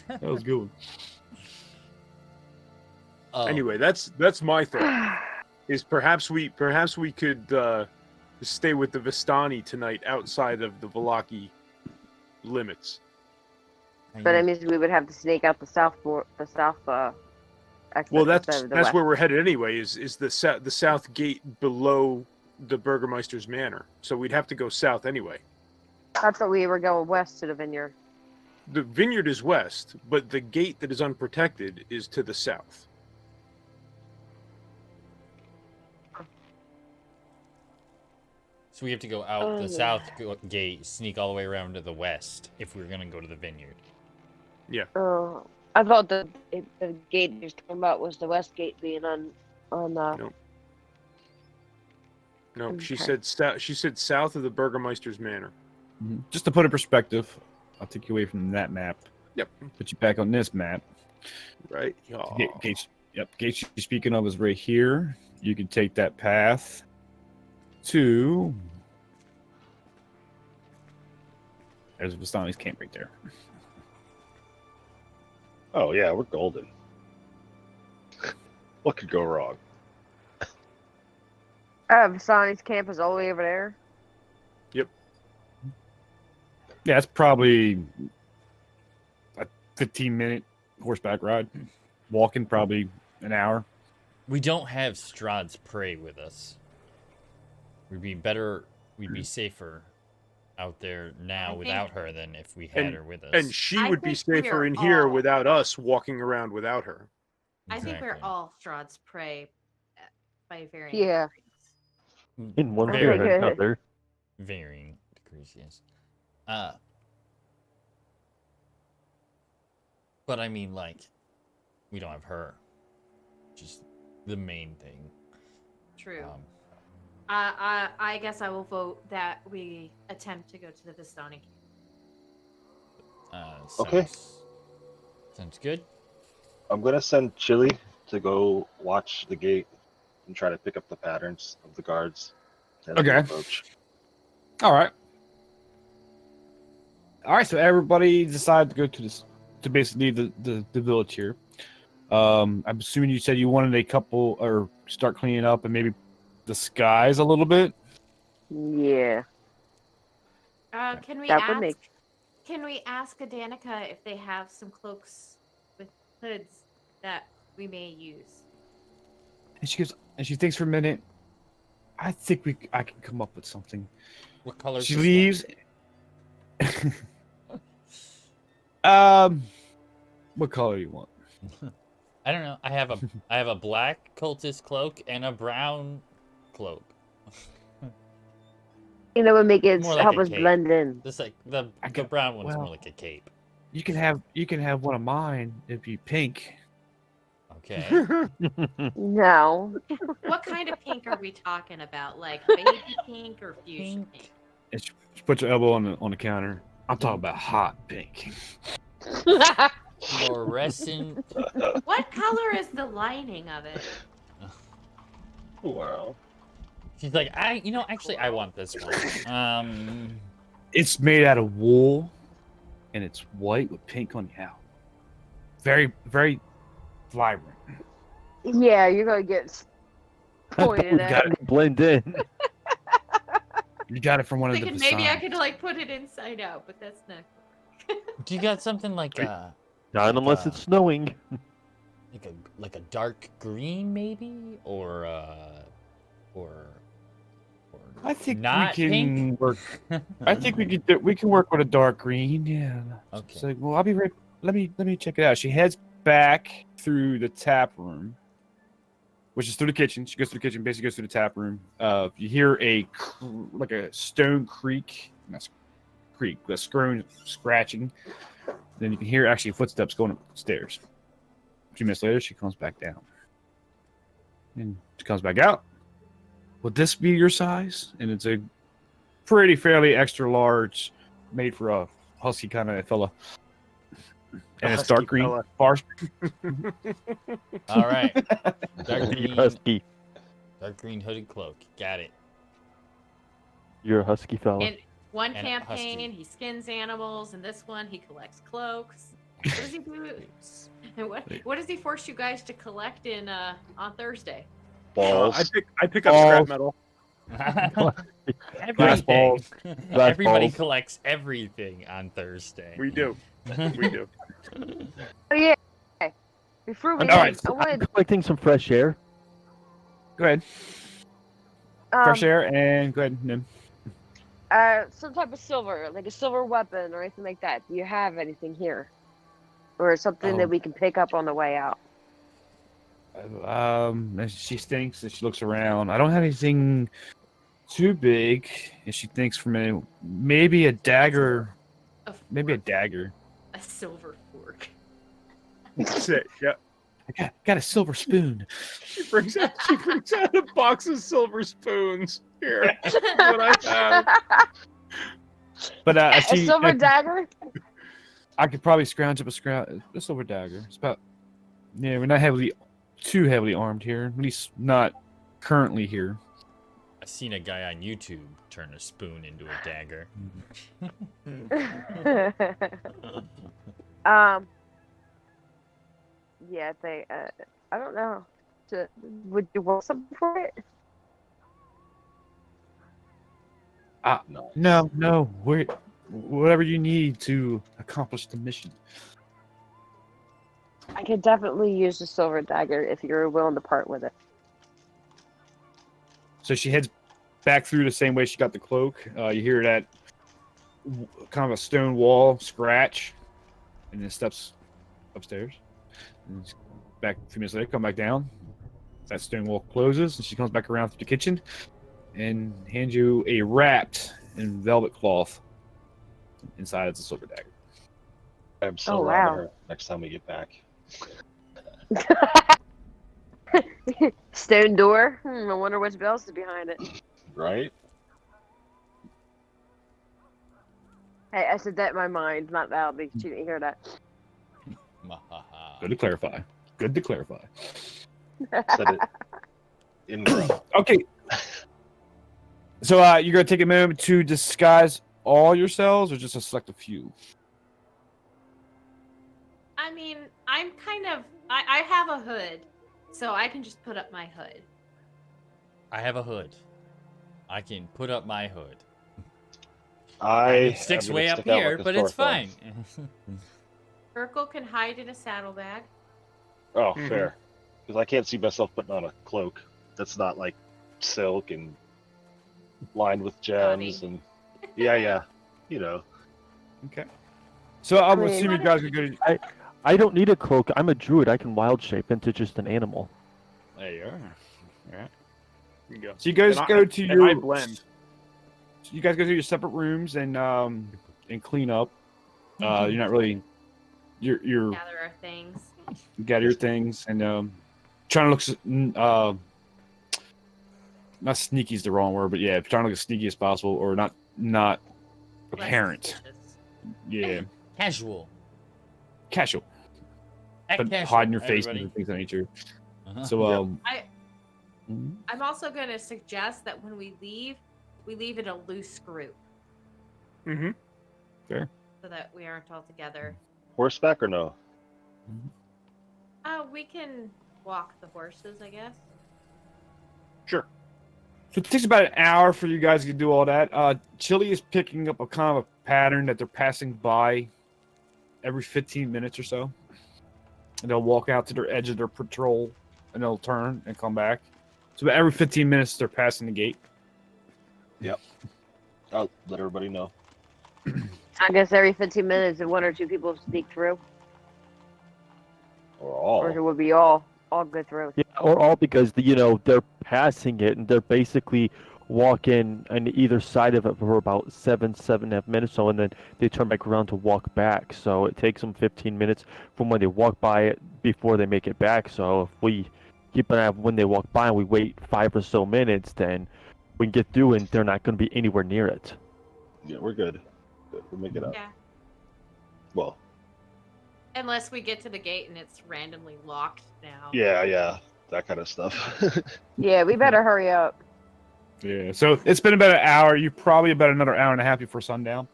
That was good. Anyway, that's my thought. Is perhaps we could stay with the Vistani tonight outside of the Vallaki limits. But that means we would have to sneak out the south exit Well, instead that's of the where west. we're headed anyway. Is the south gate below the Burgermeister's manor? So we'd have to go south anyway. I thought we were going west to the vineyard. The vineyard is west, but the gate that is unprotected is to the south. So we have to go out the south gate, sneak all the way around to the west if we're gonna go to the vineyard. I thought the gate you were talking about was the west gate being on No, she Okay. said south of the Burgermeister's manor. Just to put in perspective, I'll take you away from that map. Yep. Put you back on this map. Right. Gates you're speaking of is right here. You can take that path to. There's Vistani's camp right there. Oh, yeah, we're golden. What could go wrong? Vistani's camp is all the way over there. Yeah, it's probably a 15-minute horseback ride. Walking probably an hour. We don't have Strahd's prey with us. We'd be safer out there now I without think- her than if we had her with us. And she I would be think we safer are in here all- without us walking around without her. I think we're Exactly. all Strahd's prey by varying Yeah. degrees. In one Very way or good. another. varying degrees, yes. But I mean, like, we don't have her. Just the main thing. True. Um, I guess I will vote that we attempt to go to the Vistani. Okay. Sounds good. I'm going to send Chili to go watch the gate and try to pick up the patterns of the guards. as we Okay. approach. All right. So everybody decided to go to this to basically the village here. I'm assuming you said you wanted a couple or start cleaning up and maybe disguise a little bit. Yeah. Can we That ask? would make- Can we ask Danica if they have some cloaks with hoods that we may use? And she goes, and she thinks for a minute. I think I can come up with something. What color? She leaves. What color you want? I don't know. I have a black cultist cloak and a brown cloak. You know, would make it More like help a us cape. blend in. Just like the I got- brown one's more well- like a cape. You can have one of mine. It'd be pink. Okay. No. What kind of pink are we talking about? Like baby pink or fuchsia pink? And she puts her elbow on the counter. I'm talking about hot pink. fluorescent. What color is the lining of it? Wow. She's like, actually, I want this one. It's made out of wool, and it's white with pink on the out. Very, very vibrant. Yeah, you're gonna get pointed We've at. got to blend in. You got it from one of the Thinking maybe I designs. could like put it inside out, but that's not. Do you got something like Not unless it's snowing. like a dark green maybe, or I think not we can pink? work. I think we can work with a dark green. Yeah. Okay. So, well, I'll be right. Let me check it out. She heads back through the tap room, which is through the kitchen. She goes through the kitchen, basically goes through the tap room. You hear like a stone creak, not creak, a scratching. Then you can hear actually footsteps going upstairs. A few minutes later, she comes back down, and she comes back out. Would this be your size? And it's a fairly extra large, made for a husky kind of fella. And it's dark green. fella. Bar. All right. Dark You're green, husky. dark green hooded cloak. Got it. You're a husky fella. In one And a campaign, husky. he skins animals, and this one he collects cloaks. What does he do? And what does he force you guys to collect in on Thursday? Balls. I pick up Balls. scrap metal. Everything. balls. Glass Everybody balls. collects everything on Thursday. We do. We do. Oh yeah. Okay. Before we All end, right. I I'm wanted collecting some fresh air. Go ahead. Fresh air and go ahead. Nim. some type of silver, like a silver weapon or anything like that. Do you have anything here, or something that we can pick up on the way out? As she thinks and she looks around. I don't have anything too big. And she thinks for a minute, maybe a dagger. Maybe a dagger. A silver fork. That's it. Yeah. I got a silver spoon. She brings out a box of silver spoons. Here. That's what I have. But I A see. silver dagger? I could probably scrounge up a silver dagger. It's about. Yeah, we're not too heavily armed here. At least not currently here. I've seen a guy on YouTube turn a spoon into a dagger. Yeah, I don't know. Would you want something for it? No. Whatever you need to accomplish the mission. I could definitely use the silver dagger if you're willing to part with it. So she heads back through the same way she got the cloak. You hear that kind of a stone wall scratch, and then steps upstairs. And back a few minutes later, come back down. That stone wall closes, and she comes back around through the kitchen and hands you a wrapped in velvet cloth. Inside it's a silver dagger. I'm so Oh, robbing wow. her next time we get back. Stone door? I wonder what else is behind it. Right? Hey, I said that in my mind, not loudly. She didn't hear that. Good to clarify. Said it in row. Okay. So you're gonna take a moment to disguise all yourselves, or just a select a few? I mean, I'm kind of. I have a hood, so I can just put up my hood. I have a hood. I can put up my hood. It Sticks way up here, but it's fine. Urkel can hide in a saddlebag. Oh, fair. Because I can't see myself putting on a cloak that's not like silk and lined with gems and yeah, you know. Okay. So I'm I mean- assuming you guys are going to. I don't need a cloak. I'm a druid. I can wild shape into just an animal. There you are. All right. Here you go. So you guys And go to your. I blend. You guys go to your separate rooms and clean up. You're not really. You're Gather our things. gather your things and trying to look. Not sneaky is the wrong word, but yeah, trying to look as sneaky as possible, or not apparent. Less suspicious. Yeah, Casual. casual. hiding your face everybody. and things of that nature. Uh-huh. So I'm also going to suggest that when we leave in a loose group Mm-hmm. so that we aren't all together. Horseback or no? We can walk the horses, I guess. Sure. So it takes about an hour for you guys to do all that. Chili is picking up a kind of a pattern that they're passing by every 15 minutes or so. And they'll walk out to their edge of their patrol, and they'll turn and come back. So every 15 minutes, they're passing the gate. Yep. I'll let everybody know. I guess every 15 minutes, one or two people sneak through, Or or it all. would be all go through. Yeah, or all because they're passing it and they're basically walking on either side of it for about 7.5 minutes, so, and then they turn back around to walk back. So it takes them 15 minutes from when they walk by it before they make it back. So if we keep an eye on when they walk by and we wait 5 or so minutes, then we can get through and they're not going to be anywhere near it. Yeah, we're good. We'll make it up. Yeah. Well, Unless we get to the gate and it's randomly locked now. yeah. That kind of stuff. Yeah, we better hurry up. Yeah. So it's been about an hour. You probably about another hour and a half before sundown.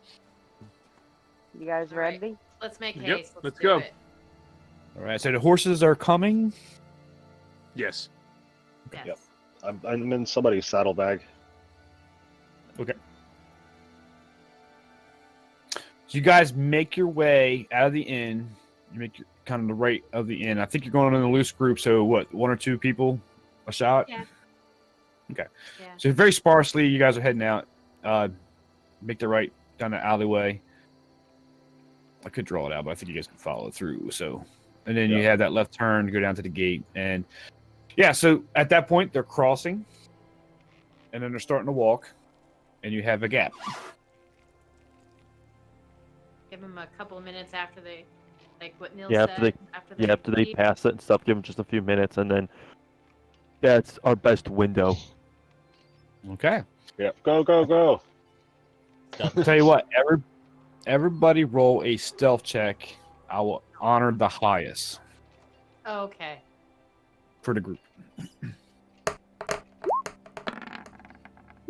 You guys All right. ready? Let's make Yep, haste. let's do go. it. All right. So the horses are coming. Yes. Yes. Yep. I'm in somebody's saddlebag. So you guys make your way out of the inn. You make your kind of the right of the inn. I think you're going in a loose group. So what? 1 or 2 people a shot? Yeah. Okay. Yeah. So very sparsely, you guys are heading out. Make the right down the alleyway. I could draw it out, but I think you guys can follow it through. So, and then you Yeah. have that left turn to go down to the gate, and yeah. So at that point, they're crossing, and then they're starting to walk, and you have a gap. Give them a couple of minutes after they, like what Neil Yeah, said. after they leave. pass it and stuff, give them just a few minutes, and then that's our best window. Okay. Yep. Go. I'll tell you what, everybody roll a stealth check. I will honor the highest Okay. for the group.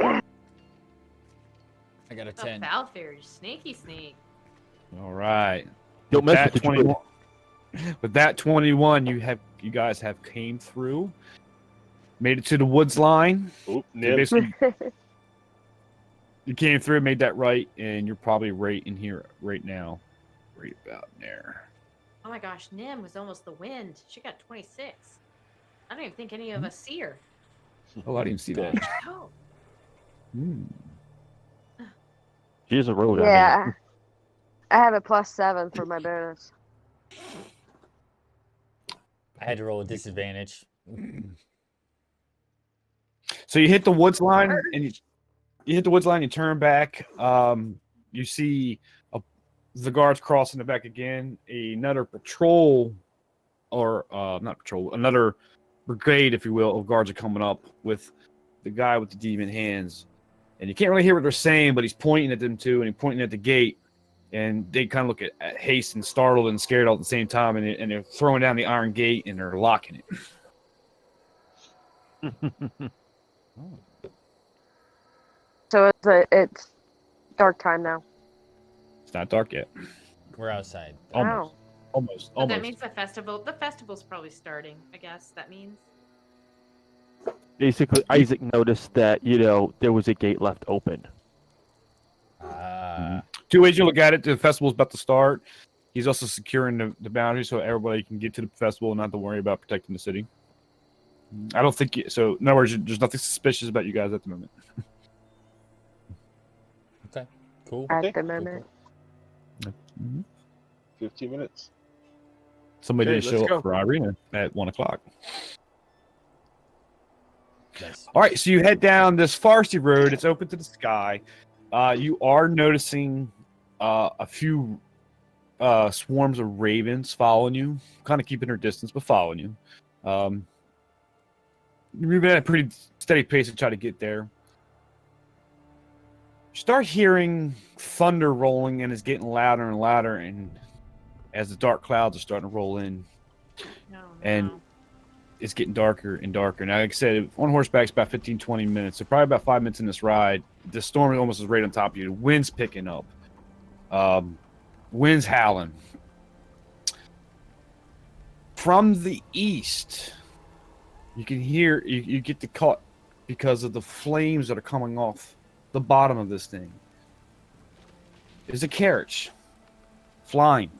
I got a Oh, 10. Falfair, sneaky sneak. All right. Don't With mess that with the druid. 21 with that 21, you guys have came through, made it to the woods line. Oop, You Nim. basically- you came through, made that right, and you're probably right in here right now, right about there. Oh my gosh, Nim was almost the wind. She got 26. I don't even think any of us see her. Oh, I didn't see that. Oh. Hmm. She is a road. Yeah. I have a +7 for my bonus. I had to roll a disadvantage. So you hit the woods line, and you hit the woods line. You turn back. You see the guards crossing the back again. Another patrol, or not patrol, another brigade, if you will, of guards are coming up with the guy with the demon hands. And you can't really hear what they're saying, but he's pointing at them too, and he's pointing at the gate. And they kind of look at haste and startled and scared all at the same time, and they're throwing down the iron gate and they're locking it. So it's dark time now. It's not dark yet. We're outside. Almost. Oh. Almost. But Almost. that means the festival's probably starting, I guess that means. Basically, Isaac noticed that, there was a gate left open. Two ways you look at it. The festival's about to start. He's also securing the boundary so everybody can get to the festival and not to worry about protecting the city. I don't think so. In other words, there's nothing suspicious about you guys at the moment. Okay. Cool. At Okay. the moment. 15 minutes. Somebody Okay, didn't let's show go. up for Irina at 1:00. Nice. All right, so you head down this foresty road. It's open to the sky. You are noticing a few swarms of ravens following you, kind of keeping their distance, but following you. You're moving at a pretty steady pace to try to get there. You start hearing thunder rolling, and it's getting louder and louder. And as the dark clouds are starting to roll in, No, And it's getting darker and darker. Now, like I said, on horseback, it's about 15, 20 minutes. So probably about 5 minutes in this ride, the storm almost is right on top of you. The wind's picking up. Wind's howling. From the east, you can hear, you get the cut because of the flames that are coming off the bottom of this thing. There's a carriage flying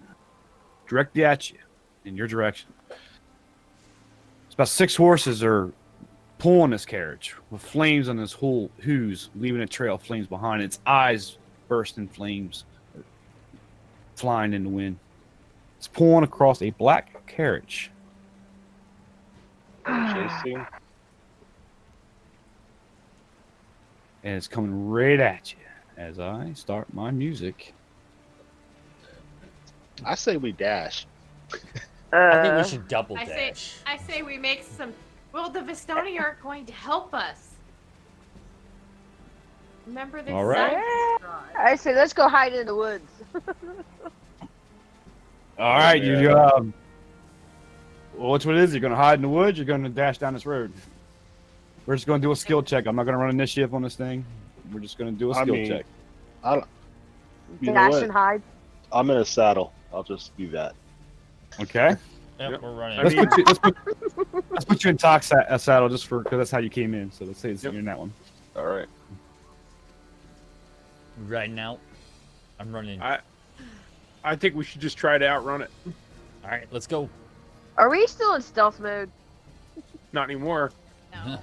directly at you in your direction. It's about 6 horses are pulling this carriage with flames on this whole hooves, leaving a trail of flames behind it. Its eyes burst in flames, flying in the wind. It's pulling across a black carriage. Chasing. And it's coming right at you as I start my music. I say we dash. I think we should double I dash. say we make some. Well, the Vistani aren't going to help us. Remember this. All right. I say let's go hide in the woods. All right, Yeah. you well, which one is it? You're going to hide in the woods? You're going to dash down this road? We're just going to do a skill check. I'm not going to run initiative on this thing. We're just going to do a skill check. I don't. You know Dash what? and hide. I'm in a saddle. I'll just do that. Okay. Yep, we're running. Let's put you in talk saddle just for because that's how you came in. So let's say you're in that one. All right. Right now, I'm running. I think we should just try to outrun it. All right, let's go. Are we still in stealth mode? Not anymore. No.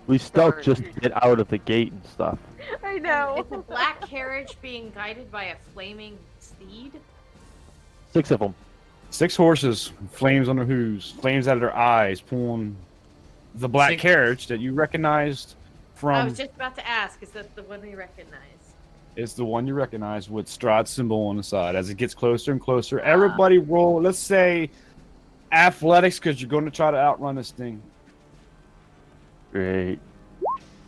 We stealth Darn. just to get out of the gate and stuff. I know. Is the black carriage being guided by a flaming steed? 6 of them. 6 horses, flames on their hooves, flames out of their eyes, pulling the black 6 carriage that you recognized I from. was just about to ask, is that the one we recognize? It's the one you recognize with Strahd's symbol on the side. As it gets closer and closer, everybody roll, let's say, athletics, because you're going to try to outrun this thing. Great.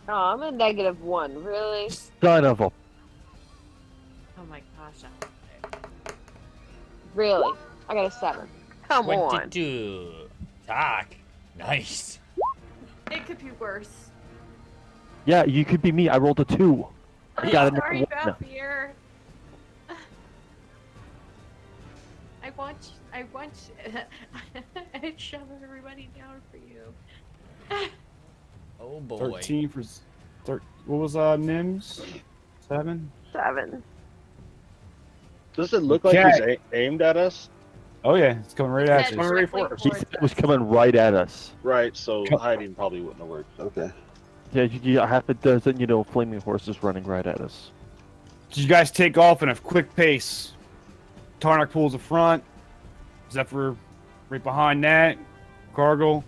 Oh, I'm a -1. Really? Son of a. Oh my gosh. Really? I got a 7. Come on. 22. Talk. Nice. It could be worse. Yeah, you could be me. I rolled a 2. I got a Sorry 1. about fear. I want I'd shove everybody down for you. Oh boy. 13 for. What was Nim's? 7? 7. Does it look like he's Okay. aimed at us? Oh, yeah. It's coming right at Said you. Coming right directly for us. He towards said it was us. coming right at us. Right, so Come- hiding probably wouldn't have worked. Okay. Yeah, you half a dozen, flaming horses running right at us. So you guys take off in a quick pace. Tarnak pulls the front. Zephyr right behind that. Cargill.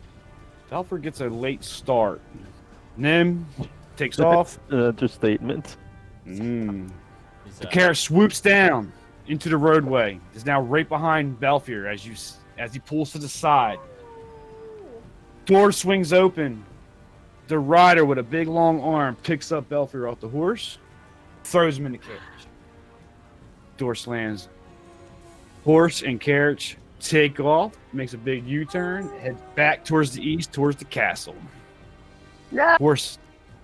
Zephyr gets a late start. Nim takes off. Understatement. He's, The carriage swoops down into the roadway. Is now right behind Belfier as he pulls to the side. Door swings open. The rider with a big long arm picks up Belfier off the horse, throws him in the carriage. Door slams. Horse and carriage take off, makes a big U-turn, heads back towards the east, towards the castle. No.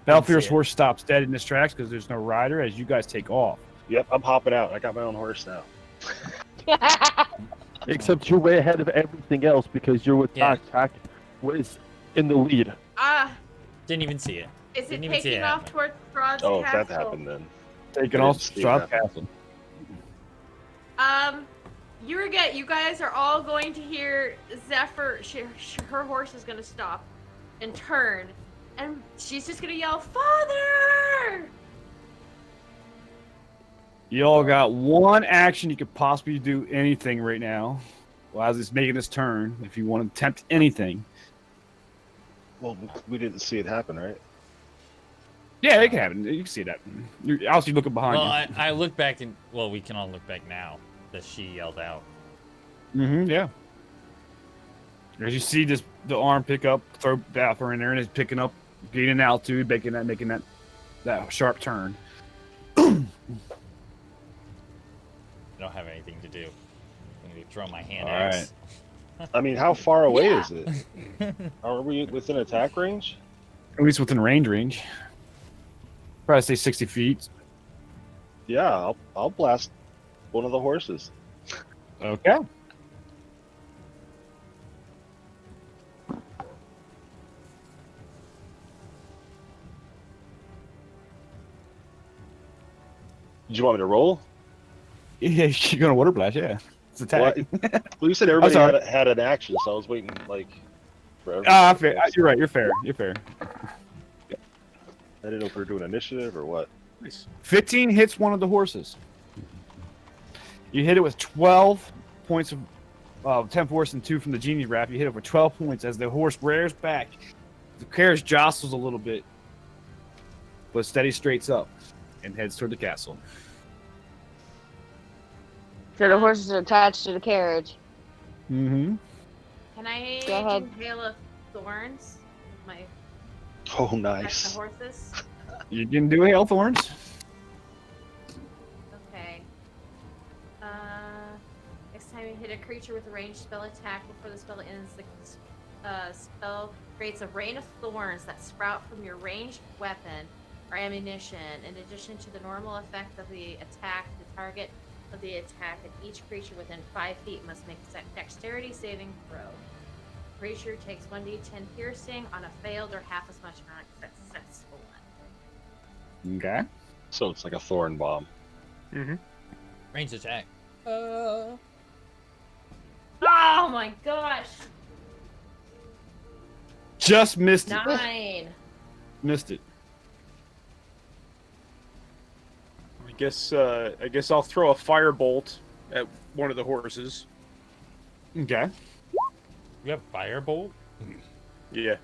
Belfier's horse stops dead in his tracks because there's no rider as you guys take off. Yep, I'm hopping out. I got my own horse now. Except you're way ahead of everything else because you're with Yeah. Talk was in the lead. Didn't even see it. Is it Didn't even see taking it off happen. towards Strahd's Oh, if castle? that happened then. Taking I off didn't see Strahd's that. castle. You guys are all going to hear Zephyr. Her horse is going to stop and turn, and she's just going to yell, "Father!" You all got one action you could possibly do anything right now. Well, as it's making this turn, if you want to attempt anything. Well, we didn't see it happen, right? Yeah, it can happen. You can see that. You're obviously looking behind Well, you. I look back and we can all look back now that she yelled out. Yeah. As you see the arm pick up, throw Baffer in there, and it's picking up, gaining altitude, making that sharp turn. I don't have anything to do. I'm gonna throw my hand All axe. I mean, how far away Yeah. is it? Are we within attack range? At least within range. Probably say 60 feet. Yeah, I'll blast one of the horses. Okay. Did you want me to roll? Yeah, you're gonna water blast. Yeah, it's attack. Well, you said everybody sorry. had an action, so I was waiting like forever. Fair. You're right. You're fair. You're fair. I didn't know if we were doing initiative or what. 15 hits one of the horses. You hit it with 12 points of 10 force and 2 from the genie wrap. You hit it with 12 points as the horse rears back. The carriage jostles a little bit, but steady straights up and heads toward the castle. So the horses are attached to the carriage. Mm-hmm. Can I Go ahead. do Hail of Thorns? My Oh, attack the nice. horses. You can do hail thorns. Okay. Next time you hit a creature with a ranged spell attack before the spell ends, the spell creates a rain of thorns that sprout from your ranged weapon or ammunition. In addition to the normal effect of the attack, the target of the attack and each creature within 5 feet must make a dexterity saving throw. Creature takes 1d10 piercing on a failed or half as much on a successful one. Okay. So it's like a thorn bomb. Mm-hmm. Range attack. Oh my gosh! Just missed it. 9. Missed it. I guess I'll throw a firebolt at one of the horses. Okay. You have firebolt? Yeah.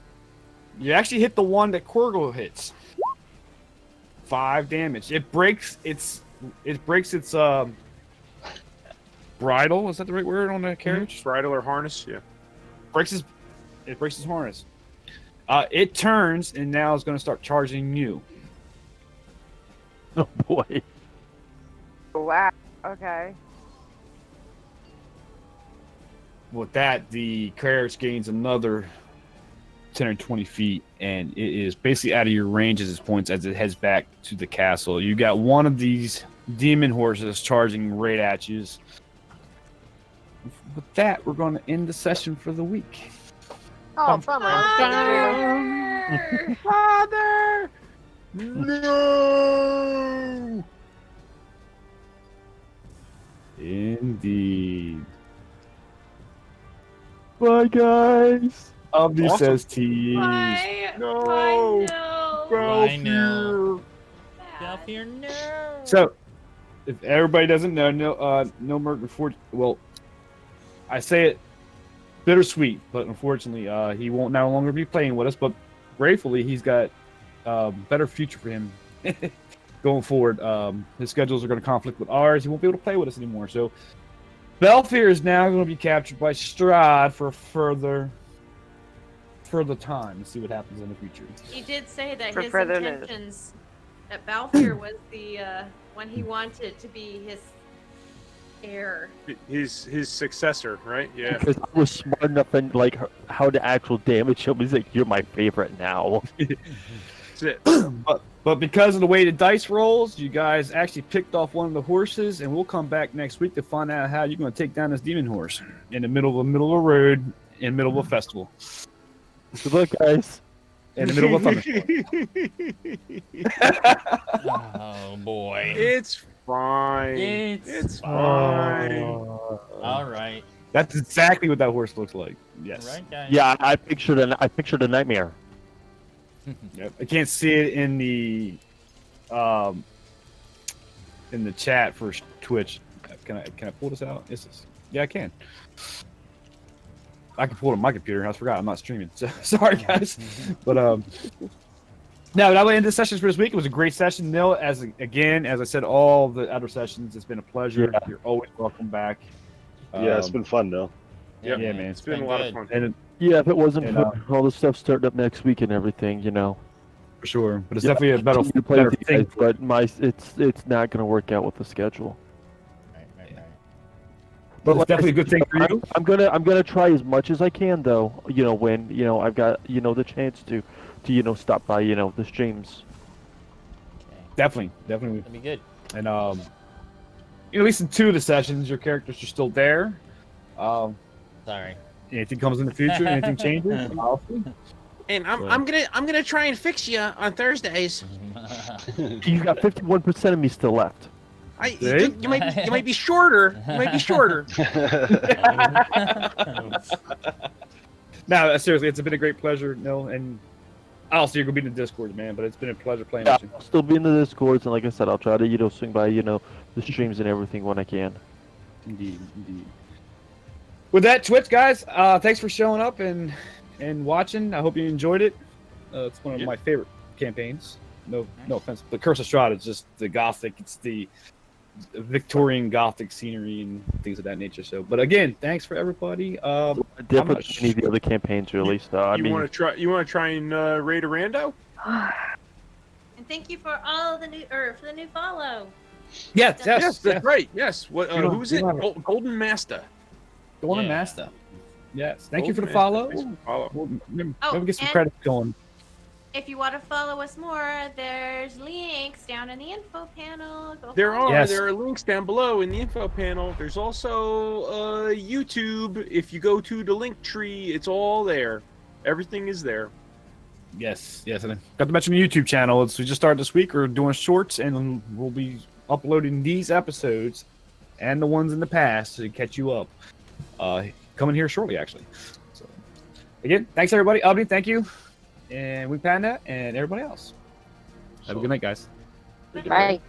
You actually hit the one that Quirgle hits. 5 damage. It breaks its bridle. Is that the right word on the carriage? Bridle or harness, yeah. It breaks his harness. It turns and now is going to start charging you. Oh boy. Wow. Okay. With that, the carriage gains another 10 or 20 feet, and it is basically out of your range at this point as it heads back to the castle. You got one of these demon horses charging right at you. With that, we're going to end the session for the week. Oh, bummer. Father! Father! No! Indeed. Bye, guys. Abdi Awesome. says tease. Why? No. Why no? I know. Bad. Belfier, no. So, if everybody doesn't know, no Merc before. Well, I say it bittersweet, but unfortunately, he won't no longer be playing with us. But gratefully, he's got better future for him going forward. His schedules are going to conflict with ours. He won't be able to play with us anymore. So, Belfier is now going to be captured by Strahd for further time to see what happens in the future. He did say that For his further news. intentions, that Balfour was the one he wanted to be his heir. His successor, right? Yeah. Because I was smart enough and like how to actual damage him. He's like, you're my favorite now. That's it. But because of the way the dice rolls, you guys actually picked off one of the horses, and we'll come back next week to find out how you're going to take down this demon horse in the middle of a road, in the middle of a festival, Good luck, guys. in the middle of a thunderstorm. Oh boy. It's fine. It's fine. All right. That's exactly what that horse looks like. Yes. All right, guys. Yeah, I pictured a nightmare. Yep. I can't see it in the chat for Twitch. Can I pull this out? Yeah, I can. I can pull it on my computer. I forgot I'm not streaming. So sorry, guys. But no, that would end the sessions for this week. It was a great session, Nil. As I said, all the other sessions, it's been a pleasure. Yeah. You're always welcome back. Yeah, it's been fun though. Yeah, man. It's been a lot of good. fun. And Yeah, if it wasn't And, for all the stuff starting up next week and everything, you know. for sure, but it's Yeah, definitely a better, continue to play better with you thing. guys, but it's not going to work out with the schedule. Right. But it's like I definitely a good thing for said, you. I'm gonna try as much as I can though. When I've got the chance to stop by the streams. Okay. Definitely. That'd be good. And at least in 2 of the sessions, your characters are still there. Sorry. Anything comes in the future, anything changes, I'll see. And I'm gonna try and fix you on Thursdays. You got 51% of me still left. See? You might be shorter. You might be shorter. No, seriously, it's been a great pleasure, and also you're gonna be in the Discord, man. But it's been a pleasure playing with you. I'll still be in the Discords, and like I said, I'll try to swing by the streams and everything when I can. Indeed. With that, Twitch guys, thanks for showing up and watching. I hope you enjoyed it. It's one of my favorite campaigns. No offense, but Curse of Strahd is just the Gothic. It's the Victorian Gothic scenery and things of that nature. So, but again, thanks for everybody. Definitely any of the other campaigns really. So You want to try and raid a rando? And thank you for all the for the new follow. Yes, That's right. Yes. What? Who is it? Golden Master. Golden Yeah. Master. Yes. Thank you for the Golden follow. Master. Thanks for the follow. We'll maybe Oh, get some and- credits going. If you want to follow us more, there's links down in the info panel. Go There follow are Yes. there are links down below in the info panel. There's also YouTube. If you go to the link tree, it's all there. Everything is there. Yes. And I got to mention the YouTube channel. We just started this week. We're doing shorts, and we'll be uploading these episodes and the ones in the past to catch you up. Coming here shortly, actually. So, again, thanks everybody. Abdi, thank you, and Wing Panda, and everybody else. Have a good night, guys. Bye.